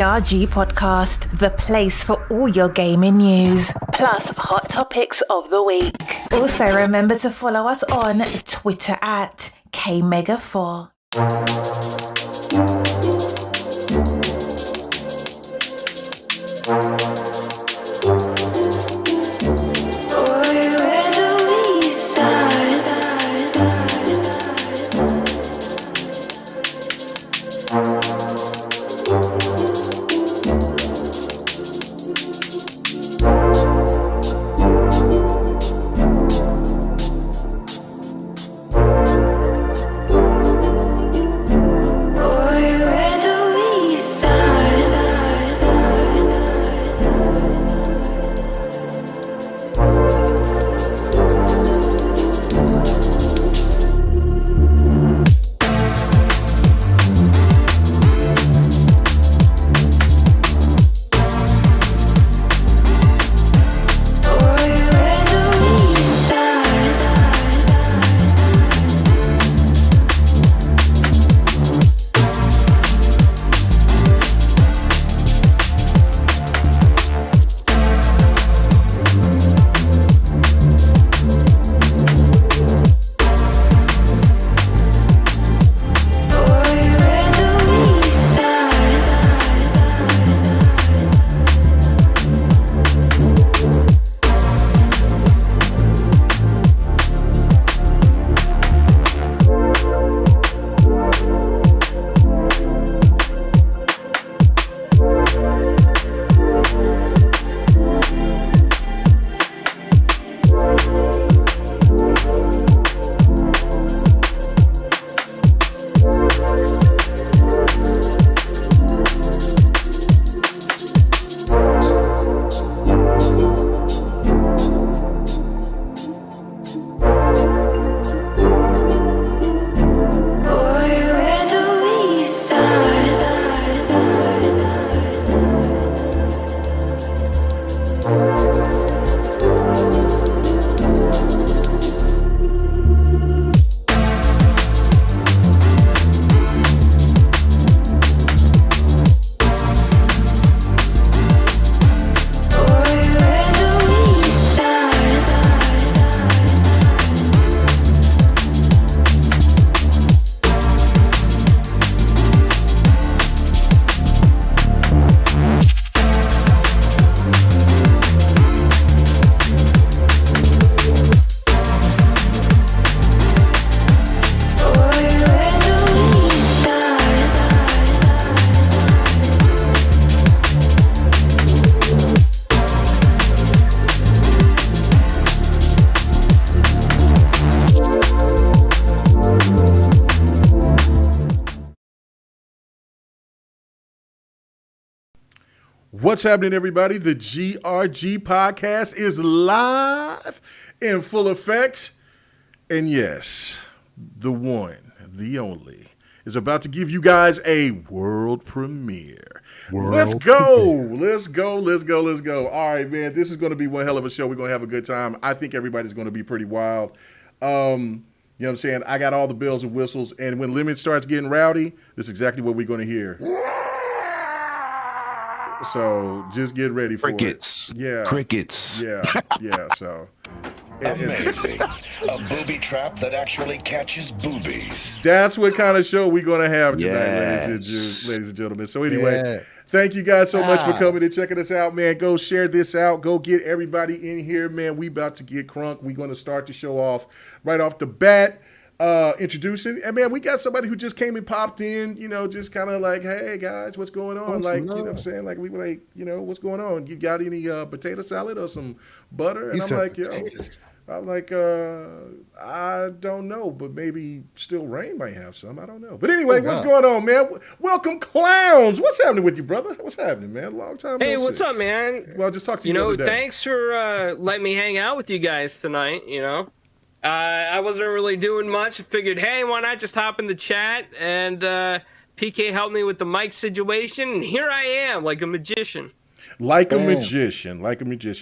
RG Podcast, the place for all your gaming news, plus hot topics of the week. Also remember to follow us on Twitter at KMEGA4. What's happening, everybody? The GRG podcast is live in full effect. And yes, the one, the only, is about to give you guys a world premiere. Let's go. All right, man, this is going to be one hell of a show. We're going to have a good time. I think everybody's going to be pretty wild. You know what I'm saying? I got all the bells and whistles. And when Lemon starts getting rowdy, this is exactly what we're going to hear. So just get ready for crickets. It. Yeah. Crickets. Yeah. So. Amazing. A booby trap that actually catches boobies. That's what kind of show we're going to have tonight, ladies and gentlemen. So anyway, thank you guys so much for coming and checking us out, man. Go share this out. Go get everybody in here, man. We about to get crunk. We're going to start the show off right off the bat. Introducing, and man, we got somebody who just came and popped in, you know, just kind of like, hey guys, what's going on? Like, you know what I'm saying? Like, we were like, you know, what's going on? You got any potato salad or some butter? And I'm like, I don't know, but maybe Still Rain might have some. I don't know. But anyway, what's going on, man? Welcome, clowns. What's happening with you, brother? What's happening, man? Long time. Hey, what's up, man? Well, just talk to you. You know, thanks for letting me hang out with you guys tonight. You know. I wasn't really doing much. Figured, hey, why not just hop in the chat? And PK helped me with the mic situation. And here I am, like a magician. Like a magician.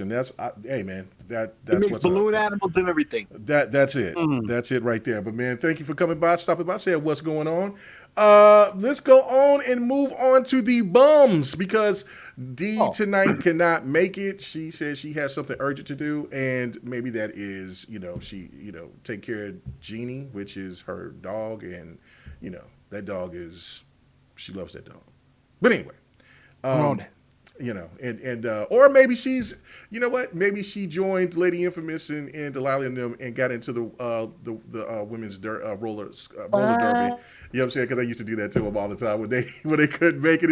That's hey, man. That's what's balloon animals and everything. That's it. That's it right there. But man, thank you for coming by, stopping by, saying what's going on. Let's go on and move on to the bums because D tonight cannot make it. She says she has something urgent to do, and maybe that is, take care of Jeannie, which is her dog, and that dog is, she loves that dog. But anyway, or maybe she's, maybe she joined Lady Infamous and Delilah and them and got into the women's roller derby. You know what I'm saying? Because I used to do that to them all the time when they couldn't make it.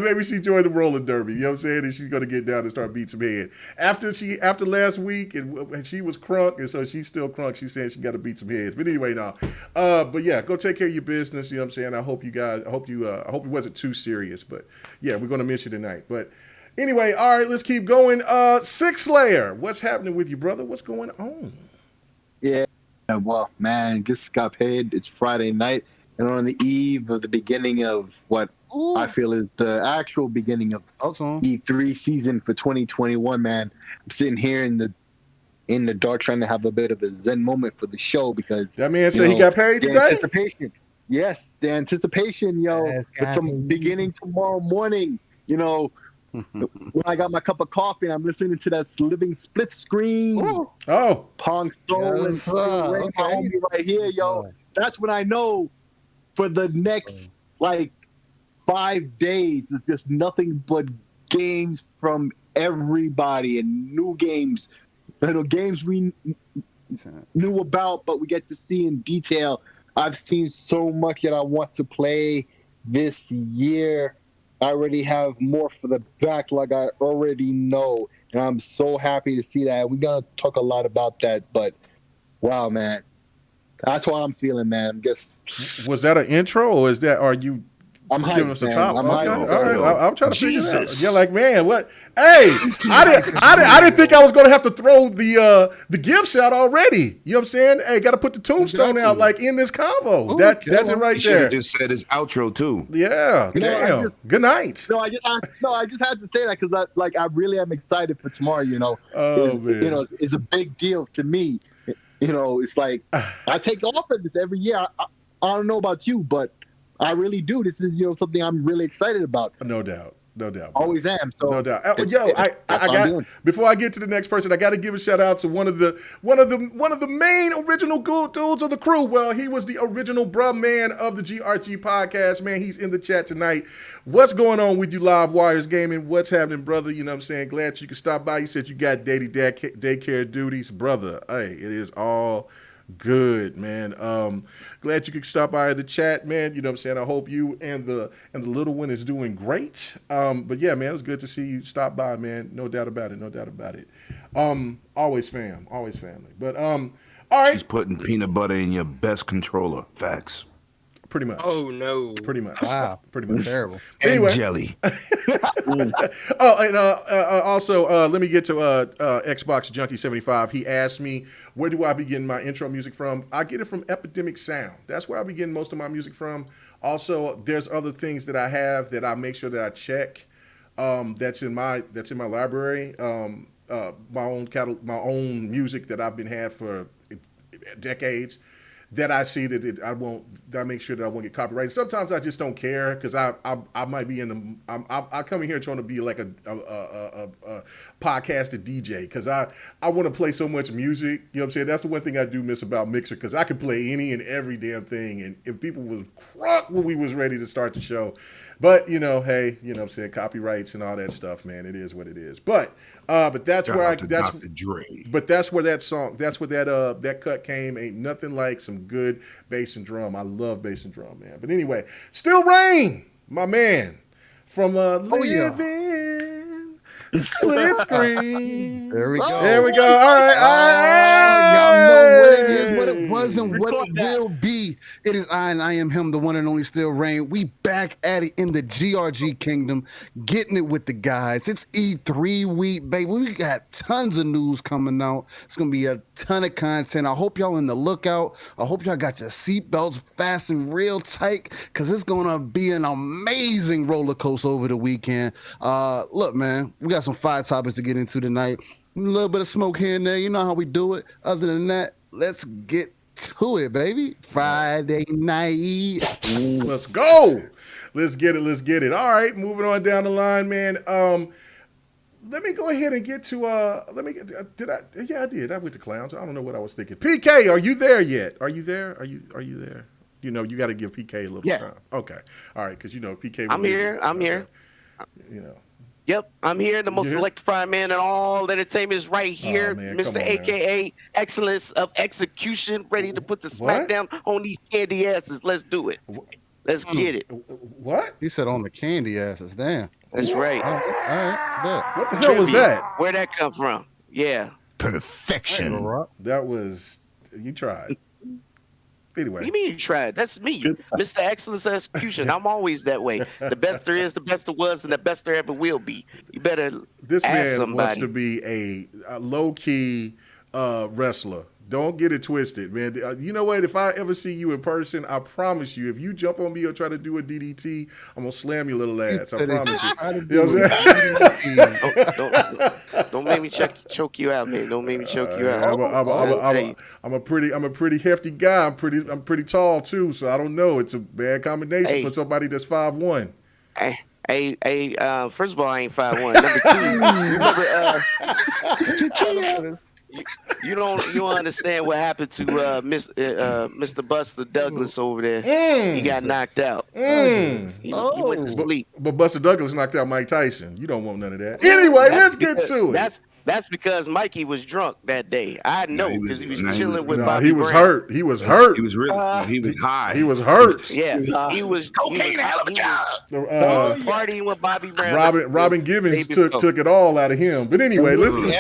Maybe she joined the roller derby. You know what I'm saying? And she's gonna get down and start beating some head. After last week and she was crunk, and so she's still crunk. She's saying she got to beat some heads. But anyway, no. But yeah, go take care of your business. You know what I'm saying? I hope it wasn't too serious. But yeah, we're gonna miss you tonight. But anyway, all right, let's keep going. Six Slayer, what's happening with you, brother? What's going on? Yeah. Well, man, just got paid. It's Friday night, and on the eve of the beginning of what I feel is the actual beginning of E3 season for 2021, man. I'm sitting here in the dark trying to have a bit of a zen moment for the show because that man said he got paid today. Anticipation, yes, the anticipation, from beginning tomorrow morning. When I got my cup of coffee and I'm listening to that living split screen. Oh. Pong Soul and my homie right here, That's when I know for the next 5 days, it's just nothing but games from everybody and new games. Games we knew about, but we get to see in detail. I've seen so much that I want to play this year. I already have more for the backlog I already know, and I'm so happy to see that. We're going to talk a lot about that, but wow, man. That's what I'm feeling, man. Was that an intro, or are you I'm hyped, giving us a top? I'm hyped. All right, I'm trying to figure it out. Yeah, man, what? Hey, I didn't think I was going to have to throw the gifts out already. You know what I'm saying? Hey, got to put the tombstone out in this convo. That's it right there. Should have just said his outro too. Yeah, damn. Good night. No, I just had to say that because I really am excited for tomorrow. Man. It's a big deal to me. It's like I take off at this every year. I don't know about you, but I really do. This is something I'm really excited about. No doubt. Always am. So no doubt. I got before I get to the next person, I got to give a shout out to one of the main original dudes of the crew. Well, he was the original bruh man of the GRG podcast. Man, he's in the chat tonight. What's going on with you, Live Wires Gaming? What's happening, brother? You know what I'm saying? Glad you could stop by. You said you got daycare duties, brother. Hey, it is all good, man. Glad you could stop by the chat, man. You know what I'm saying? I hope you and the little one is doing great. But yeah, man, it was good to see you stop by, man. No doubt about it. Always family. But all right. She's putting peanut butter in your best controller. Facts. Pretty much. Oh no. Pretty much. Wow. Pretty much. Terrible. Anyway. And jelly. Also, let me get to Xbox Junkie 75. He asked me, where do I be getting my intro music from? I get it from Epidemic Sound. That's where I be getting most of my music from. Also, there's other things that I have that I make sure that I check. That's in my library. My own music that I've been had for decades. That I see that I make sure that I won't get copyrighted. Sometimes I just don't care because I might be I come in here trying to be like a podcasted DJ because I want to play so much music. You know what I'm saying? That's the one thing I do miss about Mixer because I could play any and every damn thing. And if people was crunk when we was ready to start the show, but hey, you know what I'm saying? Copyrights and all that stuff, man. It is what it is. But that's Shout where out to Dr. Dre. But that's where that cut came. Ain't nothing like some good bass and drum. I love bass and drum, man. But anyway, Still Rain, my man, from Living Split Screen. There we go. All right. Y'all know what it is, what it was, and what it will be. It is I, and I am him, the one and only Still Rain. We back at it in the GRG kingdom, getting it with the guys. It's E3 week, baby. We got tons of news coming out. It's going to be a ton of content. I hope y'all in the lookout. I hope y'all got your seatbelts fastened real tight because it's going to be an amazing roller coaster over the weekend. Look, man, we got some fire topics to get into tonight. A little bit of smoke here and there. You know how we do it. Other than that, let's get to it, baby. Friday night. Let's go. Let's get it. Let's get it. All right, moving on down the line, man. Let me go ahead and get to I did. I went to clowns. I don't know what I was thinking. PK, are you there yet? Are you there? Are you there? You know, you got to give PK a little time. Okay. All right, because you know PK. I'm here. You know. Yep, I'm here. The most electrifying man in all entertainment is right here, man, Mr. AKA Excellence of Execution, ready to put the smackdown on these candy asses. Let's do it. Let's get it. What? He said on the candy asses. Damn. That's right. All right. Bet. What the hell was that? Where'd that come from? Yeah. Perfection. That was you tried. Anyway. What do you mean you tried? That's me, Mr. Excellence of Execution. I'm always that way. The best there is, the best there was, and the best there ever will be. You better This ask man somebody. wants to be a low-key wrestler. Don't get it twisted, man. You know what? If I ever see you in person, I promise you, if you jump on me or try to do a DDT, I'm going to slam your little ass. I promise you. You know what I'm saying? Don't make me choke you out, man. Don't make me choke you out. I'm a pretty hefty guy. I'm pretty tall, too, so I don't know. It's a bad combination for somebody that's 5'1". Hey, first of all, I ain't 5'1". Number two, you don't understand what happened to Mr. Buster Douglas over there. He got knocked out. He went to sleep. But Buster Douglas knocked out Mike Tyson. You don't want none of that. Anyway, let's get to it. That's because Mikey was drunk that day. I know because he was chilling with Bobby he was Brown. hurt. He was hurt. He was he was high. He was hurt. Yeah, he was cocaine hell of a job. Partying with Bobby Brown. Robin Givens took it all out of him. But anyway, listen.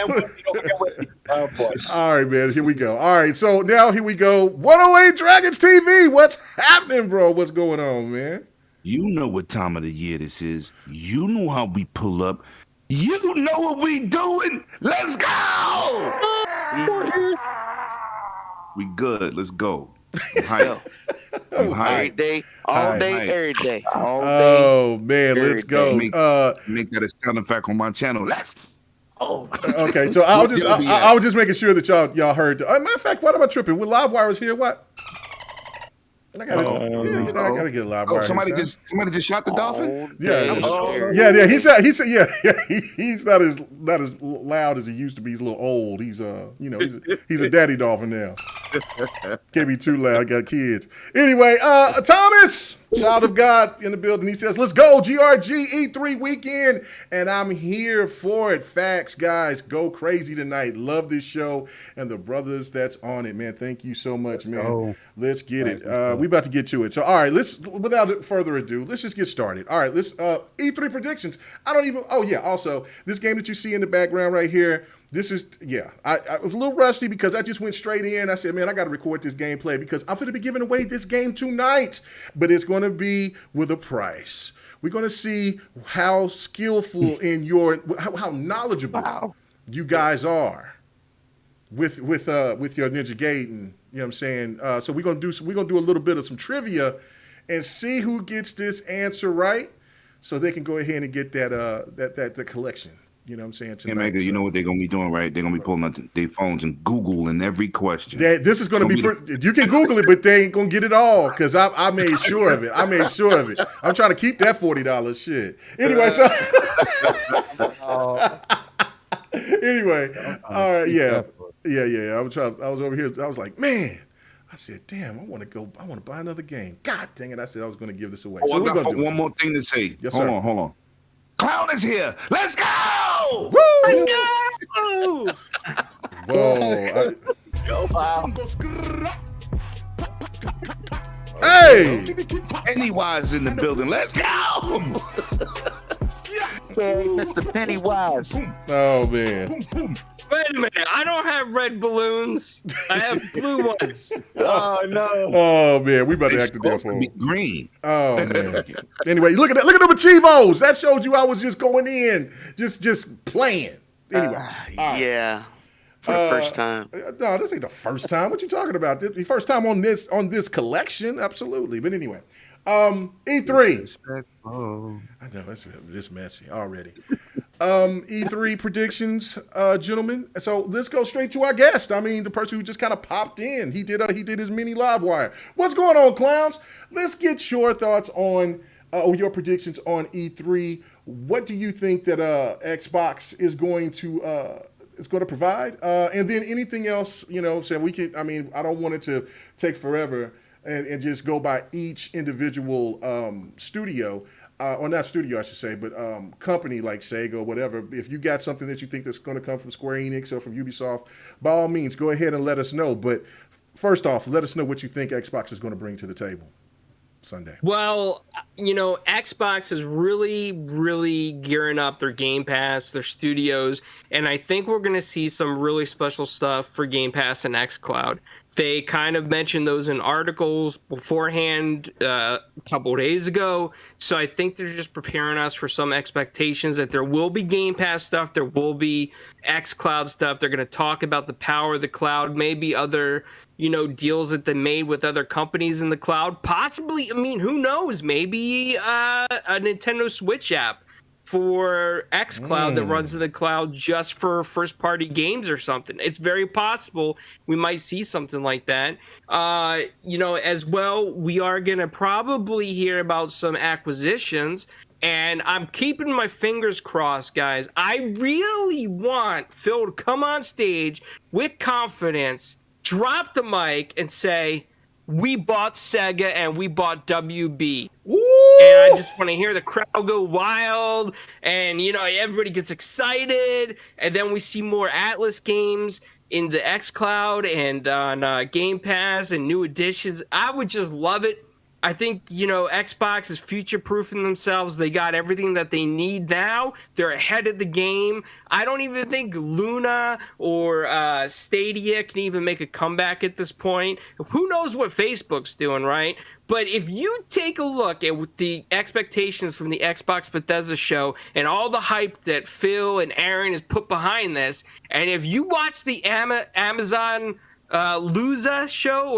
All right, man. Here we go. All right, so now here we go. 108 Dragons TV. What's happening, bro? What's going on, man? You know what time of the year this is. You know how we pull up. You know what we doing. Let's go. We good. Let's go. Every day, all day, every day. All day. Oh, man, let's go. Make that a sound effect on my channel. Let's go. Okay, so I was just making sure that y'all heard. Matter of fact, what am I tripping? With Livewire is here, what? I gotta get a live wire. Somebody just shot the dolphin. Yeah. He said, he's not as loud as he used to be. He's a little old. He's he's a daddy dolphin now. Can't be too loud. I got kids. Anyway, Thomas, child of God in the building. He says, "Let's go GRG E3 weekend," and I'm here for it. Facts, guys, go crazy tonight. Love this show and the brothers that's on it, man. Thank you so much, man. Let's get it. We about to get to it. So, all right, without further ado, let's just get started. All right, let's E3 predictions. Also, this game that you see in the background right here, this is, I was a little rusty because I just went straight in. I said, man, I got to record this gameplay because I'm going to be giving away this game tonight, but it's going to be with a price. We're going to see how skillful how knowledgeable you guys are with your Ninja Gaiden. You know what I'm saying? So we're gonna do a little bit of some trivia and see who gets this answer right, so they can go ahead and get that collection. You know what I'm saying? Tonight, you know what they're gonna be doing, right? They're gonna be pulling out their phones and Googling every question. This is gonna be. You can Google it, but they ain't gonna get it all because I made sure of it. I'm trying to keep that $40 shit. Anyway, so. Anyway, all right, yeah. I was over here. I was like, man. I said, damn. I want to buy another game. God dang it! I said I was going to give this away. I got one more thing to say. Yes, hold sir. on. Clown is here. Let's go. Woo! Let's go. Whoa! Wow. Hey! Pennywise in the building. Let's go. Mr. Pennywise. Oh man! Wait a minute. I don't have red balloons. I have blue ones. Oh no! Oh man! We about to It's act the damn supposed to fool. be green. Oh man! Anyway, look at them Achievos. That showed you I was just going in, just playing. Anyway, all right. Yeah. For the first time. No, this ain't the first time. What you talking about? This the first time on this collection? Absolutely. But anyway, E3. I know it's messy already. E3 predictions, gentlemen. So let's go straight to our guest. I mean, the person who just kind of popped in. He did his mini live wire. What's going on, clowns? Let's get your thoughts on or your predictions on E3. What do you think that Xbox is going to provide? And then anything else, so we can. I mean, I don't want it to take forever and just go by each individual studio. Or not studio, I should say, but company like Sega or whatever. If you got something that you think that's going to come from Square Enix or from Ubisoft, by all means, go ahead and let us know. But first off, let us know what you think Xbox is going to bring to the table Sunday. Well, Xbox is really, really gearing up their Game Pass, their studios, and I think we're going to see some really special stuff for Game Pass and xCloud. They kind of mentioned those in articles beforehand a couple of days ago. So I think they're just preparing us for some expectations that there will be Game Pass stuff. There will be xCloud stuff. They're going to talk about the power of the cloud, maybe other, deals that they made with other companies in the cloud. Possibly, I mean, who knows? Maybe a Nintendo Switch app for xCloud that runs in the cloud just for first-party games or something. It's very possible we might see something like that. As well, we are going to probably hear about some acquisitions, and I'm keeping my fingers crossed, guys. I really want Phil to come on stage with confidence, drop the mic, and say, we bought Sega and we bought WB. Woo! And I just want to hear the crowd go wild and, everybody gets excited. And then we see more Atlas games in the xCloud and on Game Pass and new additions. I would just love it. I think, Xbox is future-proofing themselves. They got everything that they need now. They're ahead of the game. I don't even think Luna or Stadia can even make a comeback at this point. Who knows what Facebook's doing, right? But if you take a look at the expectations from the Xbox Bethesda show and all the hype that Phil and Aaron has put behind this, and if you watch the Amazon Luna show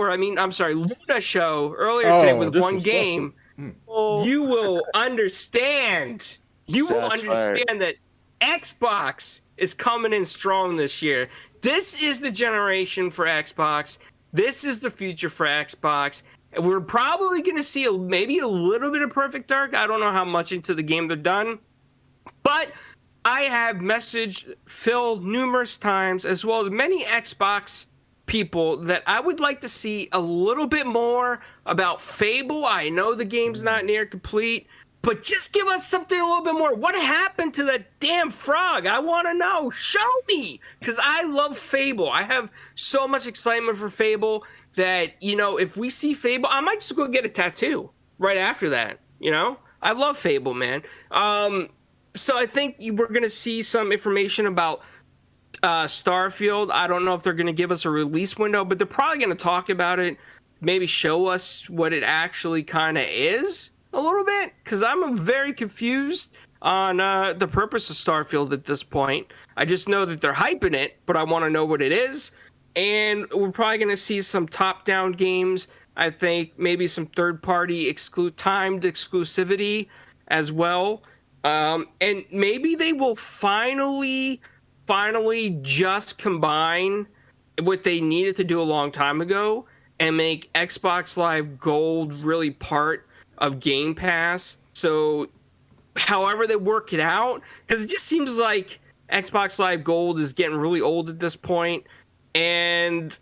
earlier today with one game, you will understand. You will understand that Xbox is coming in strong this year. This is the generation for Xbox. This is the future for Xbox. And we're probably going to see maybe a little bit of Perfect Dark. I don't know how much into the game they're done. But I have messaged Phil numerous times, as well as many Xbox people, that I would like to see a little bit more about Fable. I know the game's not near complete, but just give us something a little bit more. What happened to that damn frog? I want to know. Show me, because I love Fable. I have so much excitement for Fable that, if we see Fable, I might just go get a tattoo right after that. I love Fable, man. So I think we're going to see some information about Starfield. I don't know if they're going to give us a release window, but they're probably going to talk about it, maybe show us what it actually kind of is a little bit, because I'm very confused on the purpose of Starfield at this point. I just know that they're hyping it, but I want to know what it is. And we're probably going to see some top-down games. I think maybe some third-party timed exclusivity as well. And maybe they will finally just combine what they needed to do a long time ago and make Xbox Live Gold really part of Game Pass. So however they work it out, because it just seems like Xbox Live Gold is getting really old at this point, and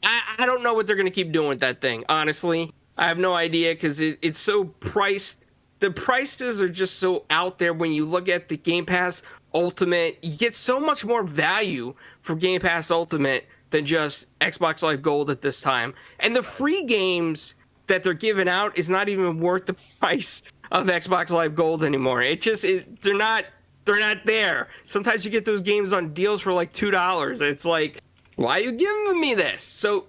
I don't know what they're going to keep doing with that thing, honestly. I have no idea, because it's so priced. The prices are just so out there. When you look at the Game Pass Ultimate, you get so much more value for Game Pass Ultimate than just Xbox Live Gold at this time. And the free games that they're giving out is not even worth the price of Xbox Live Gold anymore. They're not there. Sometimes you get those games on deals for like $2. It's like, why are you giving me this? So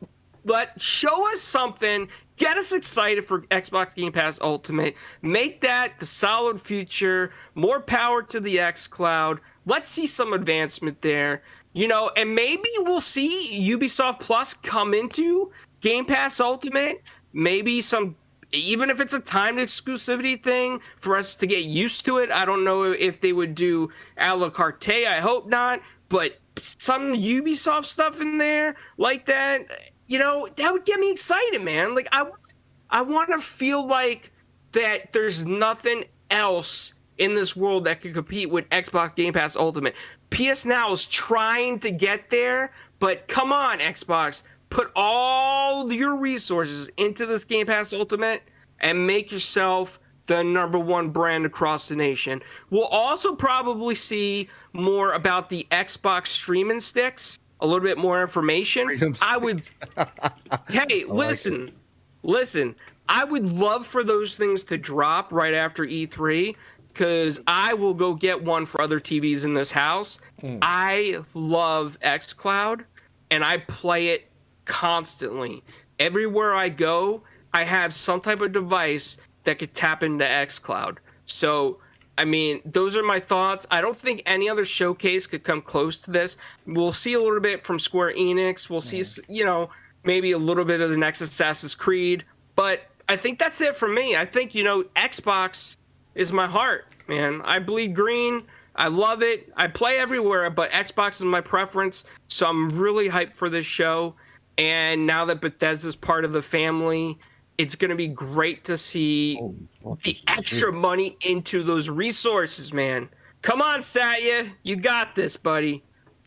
show us something. Get us excited for Xbox Game Pass Ultimate. Make that the solid future. More power to the xCloud. Let's see some advancement there. And maybe we'll see Ubisoft Plus come into Game Pass Ultimate. Maybe some even if it's a timed exclusivity thing for us to get used to it. I don't know if they would do a la carte. I hope not. But some Ubisoft stuff in there like that, that would get me excited, man. Like, I want to feel like that there's nothing else in this world that could compete with Xbox Game Pass Ultimate. PS Now is trying to get there, but come on, Xbox. Put all your resources into this Game Pass Ultimate and make yourself the #1 brand across the nation. We'll also probably see more about the Xbox streaming sticks, a little bit more information. I would, hey, listen, I would love for those things to drop right after E3, because I will go get one for other TVs in this house. I love xCloud, and I play it constantly. Everywhere I go, I have some type of device that could tap into xCloud. So, I mean, those are my thoughts. I don't think any other showcase could come close to this. We'll see a little bit from Square Enix. We'll see, maybe a little bit of the next Assassin's Creed. But I think that's it for me. I think, Xbox is my heart, man. I bleed green. I love it. I play everywhere, but Xbox is my preference. So I'm really hyped for this show. And now that Bethesda's part of the family, it's going to be great to see the extra money into those resources, man. Come on, Satya. You got this, buddy.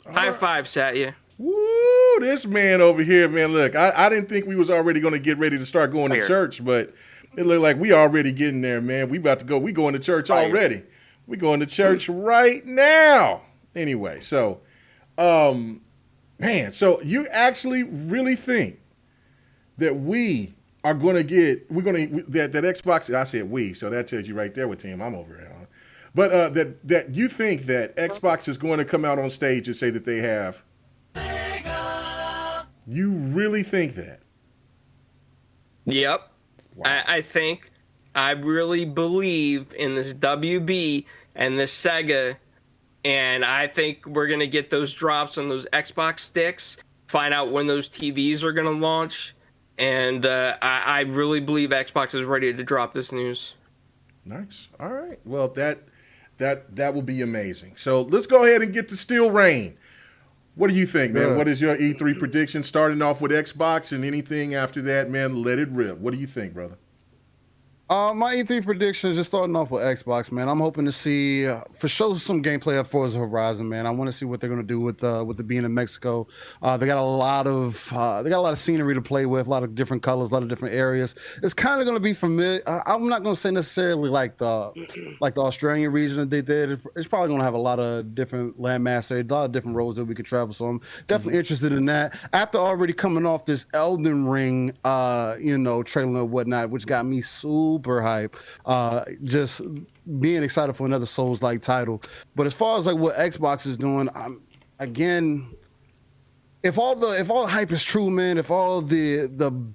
High five, Satya. Woo, this man over here, man. Look, I didn't think we was already going to get ready to start going to church, but it looked like we already getting there, man. We about to go. We going to church already. We going to church right now. Anyway, so, man, so you actually really think that we are going to get, that Xbox, I said we, so that tells you right there what team I'm over at. Huh? But that you think that Xbox is going to come out on stage and say that they have, you really think that? Yep. Wow. I really believe in this WB and this Sega, and I think we're going to get those drops on those Xbox sticks, find out when those TVs are going to launch, and I really believe Xbox is ready to drop this news. Nice. All right. Well, that will be amazing. So let's go ahead and get to Steel Rain. What do you think, man? What is your E3 prediction? Starting off with Xbox, and anything after that, man, let it rip. What do you think, brother? My E3 prediction is just starting off with Xbox, man. I'm hoping to see, for sure, some gameplay of Forza Horizon, man. I want to see what they're going to do with it being in Mexico. They got a lot of scenery to play with, a lot of different colors, a lot of different areas. It's kind of going to be familiar. I'm not going to say necessarily like the Australian region that they did. It's probably going to have a lot of different landmass areas, a lot of different roads that we could travel. So I'm definitely interested in that. After already coming off this Elden Ring, trailer and whatnot, which got me super hype, just being excited for another Souls-like title. But as far as like what Xbox is doing, again, if all the hype is true, man, if all the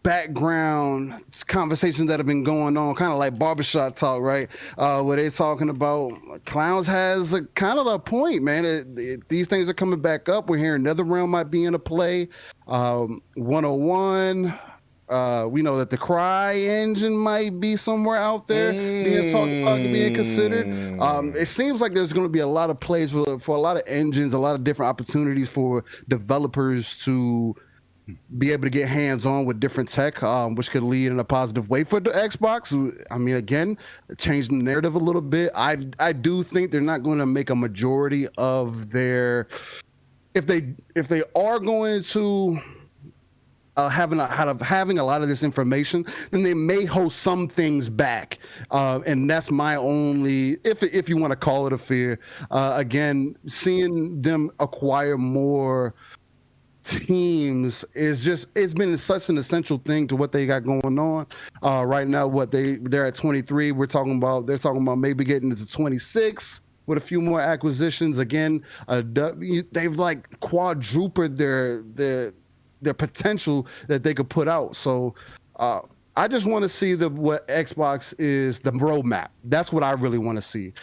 background conversations that have been going on, kind of like barbershop talk, right, where they're talking about Clowns has a kind of a point, man. These things are coming back up. We're hearing NetherRealm might be in a play, 101. We know that the Cry engine might be somewhere out there being talked about, being considered. It seems like there's going to be a lot of plays for a lot of engines, a lot of different opportunities for developers to be able to get hands-on with different tech, which could lead in a positive way for the Xbox. I mean, again, changing the narrative a little bit. I do think they're not going to make a majority of their, if they are going to having a lot of this information, then they may hold some things back, and that's my only, if you want to call it a fear. Again, seeing them acquire more teams it's been such an essential thing to what they got going on right now. They're at 23. They're talking about maybe getting into 26 with a few more acquisitions. Again, they've like quadrupled their potential that they could put out. So I just want to see what Xbox is, the roadmap. That's what I really want to see,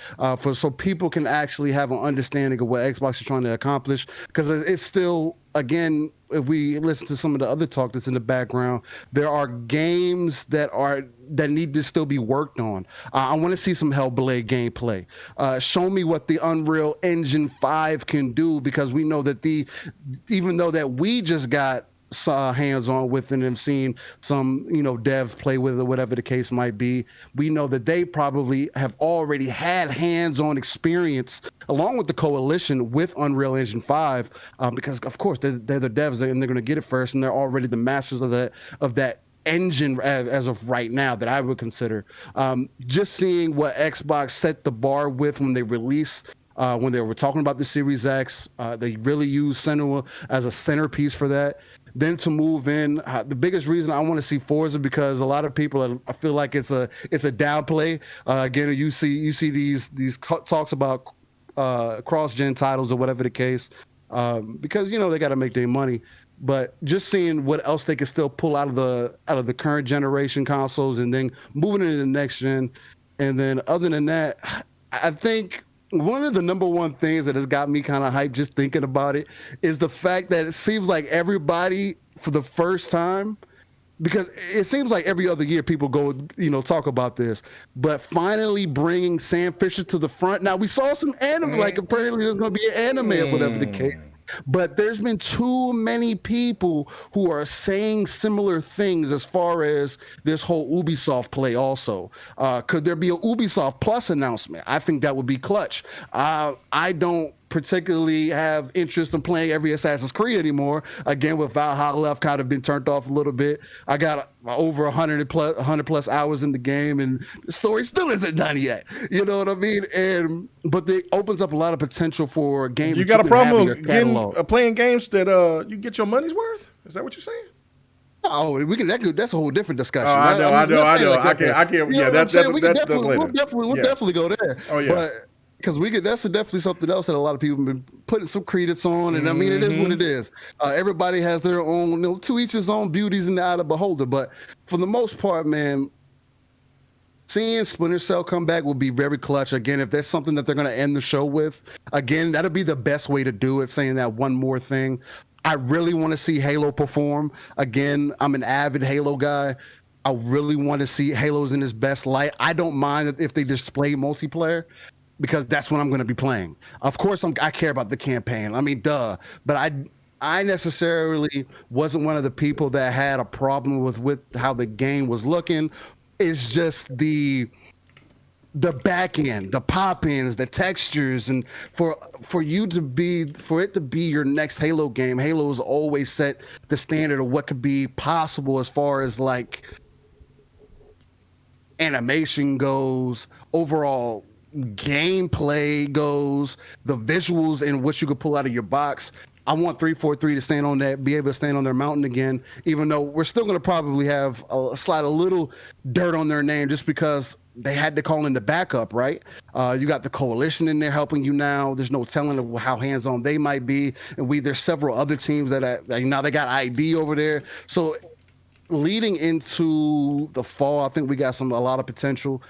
so people can actually have an understanding of what Xbox is trying to accomplish. Because it's still, again, if we listen to some of the other talk that's in the background, there are games that need to still be worked on. I want to see some Hellblade gameplay. Show me what the Unreal Engine 5 can do, because we know that even though that we just got hands-on with and have seen some, devs play with it, or whatever the case might be, we know that they probably have already had hands-on experience along with the coalition with Unreal Engine 5, because of course they're the devs and they're going to get it first, and they're already the masters of that engine as of right now that I would consider. Just seeing what Xbox set the bar with when they released, when they were talking about the Series X, they really used Senua as a centerpiece for that. Then to move in, the biggest reason I want to see Forza, because a lot of people I feel like it's a downplay. Again, you see these talks about cross-gen titles or whatever the case, because they got to make their money. But just seeing what else they can still pull out of the current generation consoles, and then moving into the next gen, and then other than that, I think one of the number one things that has got me kind of hyped just thinking about it is the fact that it seems like everybody, for the first time, because it seems like every other year people go, talk about this, but finally bringing Sam Fisher to the front. Now, we saw some anime, like apparently there's going to be an anime or whatever the case. But there's been too many people who are saying similar things as far as this whole Ubisoft play also. Could there be a Ubisoft Plus announcement? I think that would be clutch. I don't particularly have interest in playing every Assassin's Creed anymore. Again, with Valhalla, I've kind of been turned off a little bit. I got over 100 plus hours in the game, and the story still isn't done yet. You know what I mean? But it opens up a lot of potential for games. You got a problem with playing games that you get your money's worth? Is that what you're saying? Oh, that's a whole different discussion. I know. I can't. Yeah, that's later. We'll definitely go there. Oh yeah. But because that's definitely something else that a lot of people have been putting some credence on, and I mean, it is what it is. Everybody has their own, to each his own, beauties in the eye of the beholder. But for the most part, man, seeing Splinter Cell come back will be very clutch. Again, if that's something that they're going to end the show with, again, that'll be the best way to do it. Saying that one more thing, I really want to see Halo perform. Again, I'm an avid Halo guy. I really want to see Halo's in its best light. I don't mind if they display multiplayer, because that's what I'm going to be playing. Of course, I care about the campaign. I mean, duh. But I necessarily wasn't one of the people that had a problem with how the game was looking. It's just the back end, the pop-ins, the textures, and for it to be your next Halo game. Halo's always set the standard of what could be possible as far as like animation goes, overall gameplay goes, the visuals and what you could pull out of your box. I want 343 to stand on that, be able to stand on their mountain again, even though we're still going to probably have slide a little dirt on their name just because they had to call in the backup, right? You got the coalition in there helping you now. There's no telling how hands-on they might be. And there's several other teams that now they got ID over there. So leading into the fall, I think we got a lot of potential.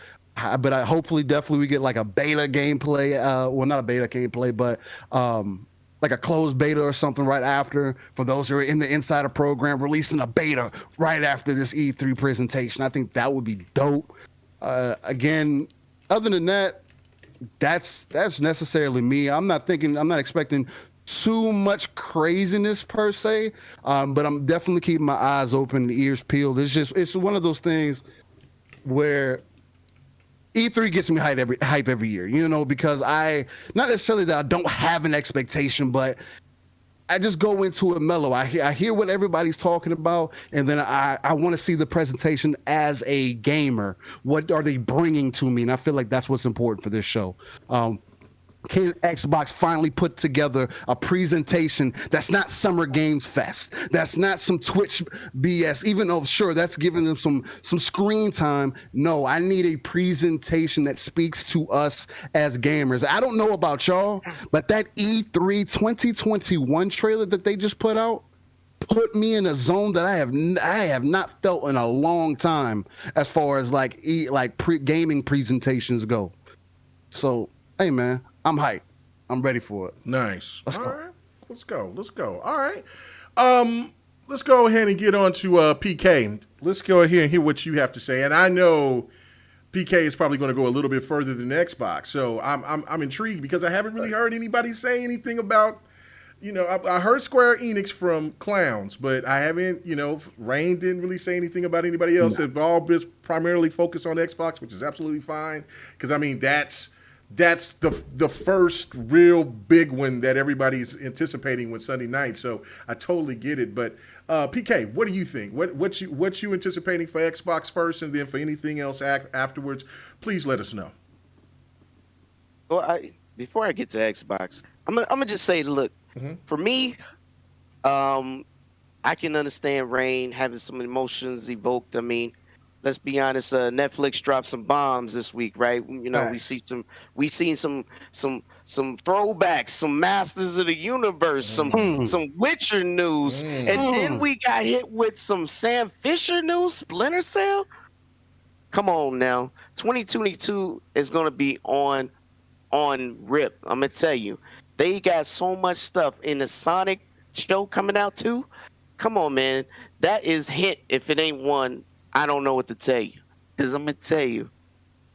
But hopefully, definitely, we get like a beta gameplay. Well, not a beta gameplay, but like a closed beta or something right after. For those who are in the insider program, releasing a beta right after this E3 presentation. I think that would be dope. Again, other than that, that's necessarily me. I'm not expecting too much craziness per se, but I'm definitely keeping my eyes open and ears peeled. It's one of those things where E3 gets me hype every year, because not necessarily that I don't have an expectation, but I just go into it mellow. I hear what everybody's talking about, and then I want to see the presentation as a gamer. What are they bringing to me? And I feel like that's what's important for this show. Can Xbox finally put together a presentation that's not Summer Games Fest, that's not some Twitch BS, even though sure that's giving them some screen time. No, I need a presentation that speaks to us as gamers. I don't know about y'all, but that E3 2021 trailer that they just put out, put me in a zone that I have not felt in a long time as far as gaming presentations go. So, hey man, I'm hyped. I'm ready for it. Nice. Let's go. Right. Let's go. All right. Let's go ahead and get on to PK. Let's go ahead and hear what you have to say. And I know PK is probably going to go a little bit further than Xbox. So I'm intrigued because I haven't really heard anybody say anything about, I heard Square Enix from clowns, but I haven't, Rain didn't really say anything about anybody else. They've all been primarily focused on Xbox, which is absolutely fine. Because, I mean, that's the first real big one that everybody's anticipating with Sunday night. So I totally get it. But PK, what do you think? What you anticipating for Xbox first, and then for anything else afterwards? Please let us know. Well, before I get to Xbox, I'm gonna just say, look, for me, I can understand Rain having some emotions evoked. I mean, let's be honest. Netflix dropped some bombs this week, right? We seen some throwbacks, some Masters of the Universe, some Witcher news, and then we got hit with some Sam Fisher news, Splinter Cell. Come on now, 2022 is gonna be on rip. I'm gonna tell you, they got so much stuff in the Sonic show coming out too. Come on, man, that is hit. If it ain't one, I don't know what to tell you. Because I'm going to tell you,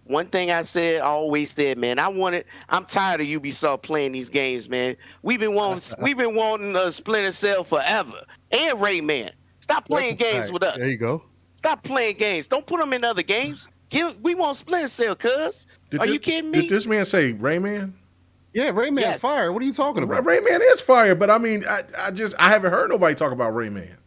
one thing I always said, man, I'm tired of Ubisoft playing these games, man. We've been wanting Splinter Cell forever. And Rayman. Stop playing games with us. There you go. Stop playing games. Don't put them in other games. We want Splinter Cell, cuz. Are you kidding me? Did this man say Rayman? Yeah, Rayman's fire. What are you talking about? Rayman is fire, but I mean, I haven't heard nobody talk about Rayman.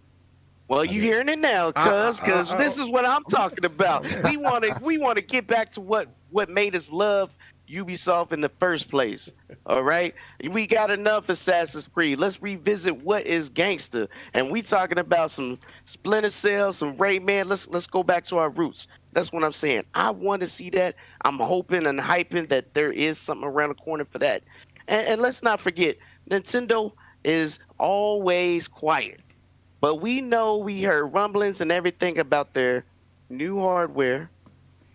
Well, you hearing it now, cuz this is what I'm talking about. We want to get back to what made us love Ubisoft in the first place. All right, we got enough Assassin's Creed. Let's revisit what is gangster, and we talking about some Splinter Cell, some Rayman. Let's go back to our roots. That's what I'm saying. I want to see that. I'm hoping and hyping that there is something around the corner for that. And let's not forget, Nintendo is always quiet. But we heard rumblings and everything about their new hardware,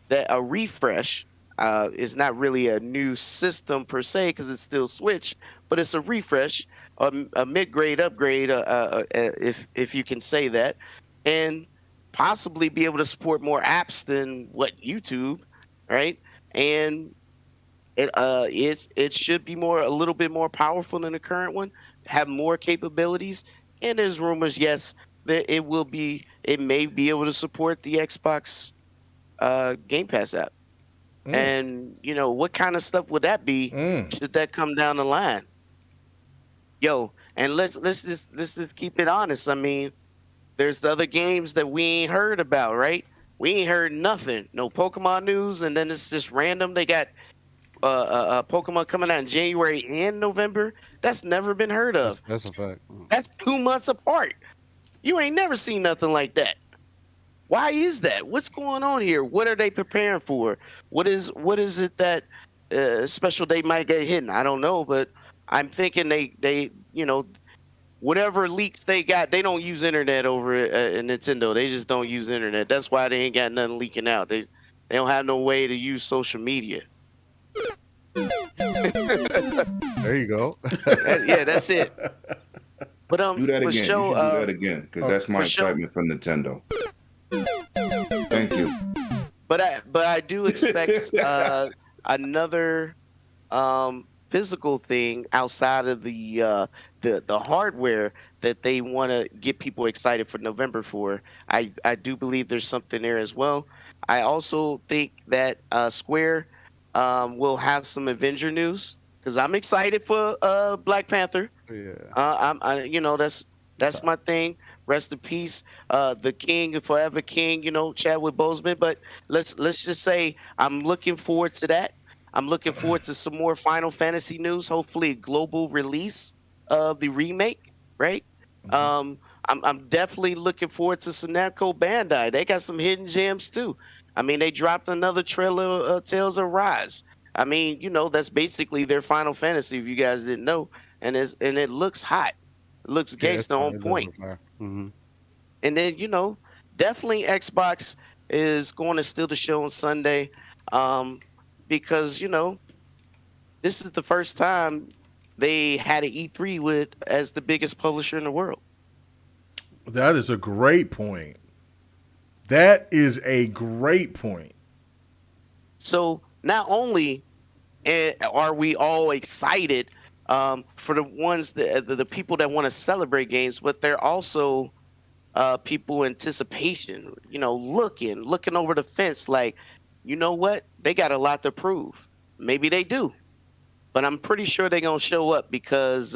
that a refresh is not really a new system per se because it's still Switch, but it's a refresh, a mid-grade upgrade, if you can say that, and possibly be able to support more apps than YouTube, right? And it should be a little bit more powerful than the current one, have more capabilities. And there's rumors, yes, that it may be able to support the Xbox Game Pass app. And what kind of stuff would that be? Should that come down the line? Yo, and let's just keep it honest. I mean, there's the other games that we ain't heard about, right? We ain't heard nothing. No Pokemon news, and then it's just random. They got Pokemon coming out in January and November. That's never been heard of. That's a fact. That's 2 months apart. You ain't never seen nothing like that. Why is that? What's going on here? What are they preparing for? What is it that special they might get hidden? I don't know, but I'm thinking they whatever leaks they got, they don't use internet over at Nintendo. They just don't use internet. That's why they ain't got nothing leaking out. They don't have no way to use social media. There you go. Yeah, that's it. But do that again. Show, you should do that again because that's my excitement for Nintendo. Thank you. But I do expect another physical thing outside of the hardware that they want to get people excited for November for. I do believe there's something there as well. I also think that Square will have some Avenger news because I'm excited for Black Panther. Yeah. That's my thing. Rest in peace, the King, forever King. Chadwick Boseman. But let's just say I'm looking forward to that. I'm looking forward to some more Final Fantasy news. Hopefully, a global release of the remake. Right. I'm definitely looking forward to some Namco Bandai. They got some hidden gems too. I mean, they dropped another trailer of Tales of Rise. I mean, that's basically their Final Fantasy, if you guys didn't know, and it looks hot. It looks Yeah, it's gangster fire. on It does point. look fire. Mhm. And then definitely Xbox is going to steal the show on Sunday, because this is the first time they had an E3 with as the biggest publisher in the world. That is a great point. That is a great point. So not only are we all excited for the ones that the people that want to celebrate games, but they're also people anticipation, looking over the fence like, you know what? They got a lot to prove. Maybe they do, but I'm pretty sure they're going to show up because,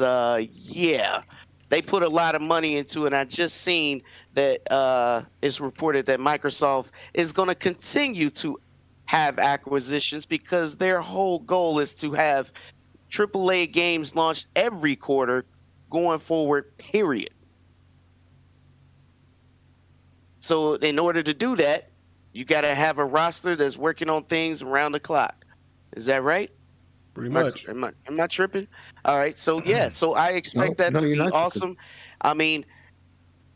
yeah, they put a lot of money into it. I just seen that it's reported that Microsoft is going to continue to have acquisitions because their whole goal is to have AAA games launched every quarter going forward, period. So in order to do that, you got to have a roster that's working on things around the clock. Is that right? Pretty much. Am I tripping? All right. So yeah. So I expect that No, to you're be not. awesome. I mean,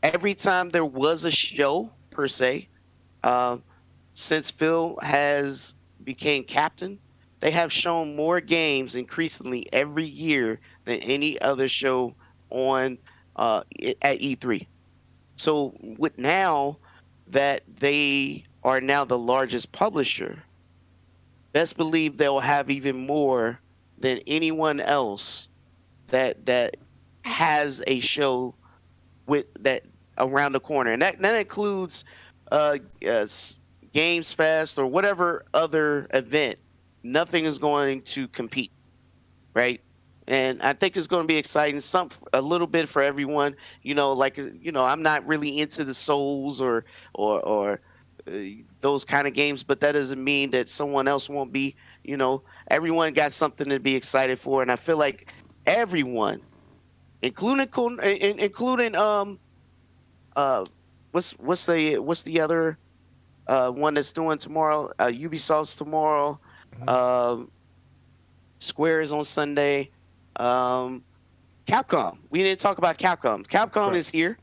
every time there was a show per se, uh, since Phil has became captain, they have shown more games increasingly every year than any other show on at E3. So with now that they are now the largest publisher, best believe they'll have even more than anyone else that has a show with that around the corner, and that includes uh, uh Games Fest or whatever other event. Nothing is going to compete, right? And I think it's going to be exciting, a little bit for everyone. I'm not really into the Souls or uh, those kind of games, but that doesn't mean that someone else won't be. Everyone got something to be excited for, and I feel like everyone, including uh what's the other one that's doing tomorrow? Ubisoft's tomorrow. Um, Square is on Sunday. Um, Capcom. We didn't talk about Capcom. Capcom Right. is here,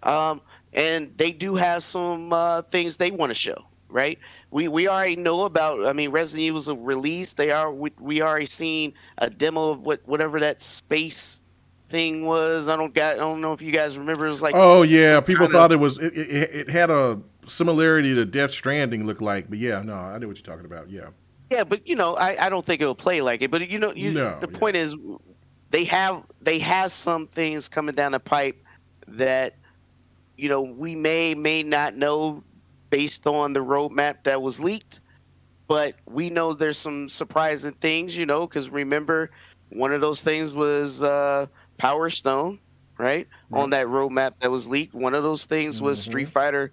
and they do have some things they want to show. Right? We already know about. I mean, Resident Evil's a release. We already seen a demo of whatever that space thing was. I don't know if you guys remember. It was like Oh yeah, some people kind of thought it had a similarity to Death Stranding look like, but yeah, no, I know what you're talking about. Yeah. yeah, but I don't think it'll play like it. But No, the yeah. point is they have some things coming down the pipe that we may not know based on the roadmap that was leaked, but we know there's some surprising things, because remember, one of those things was Power Stone, right? On that roadmap that was leaked. One of those things was Street Fighter,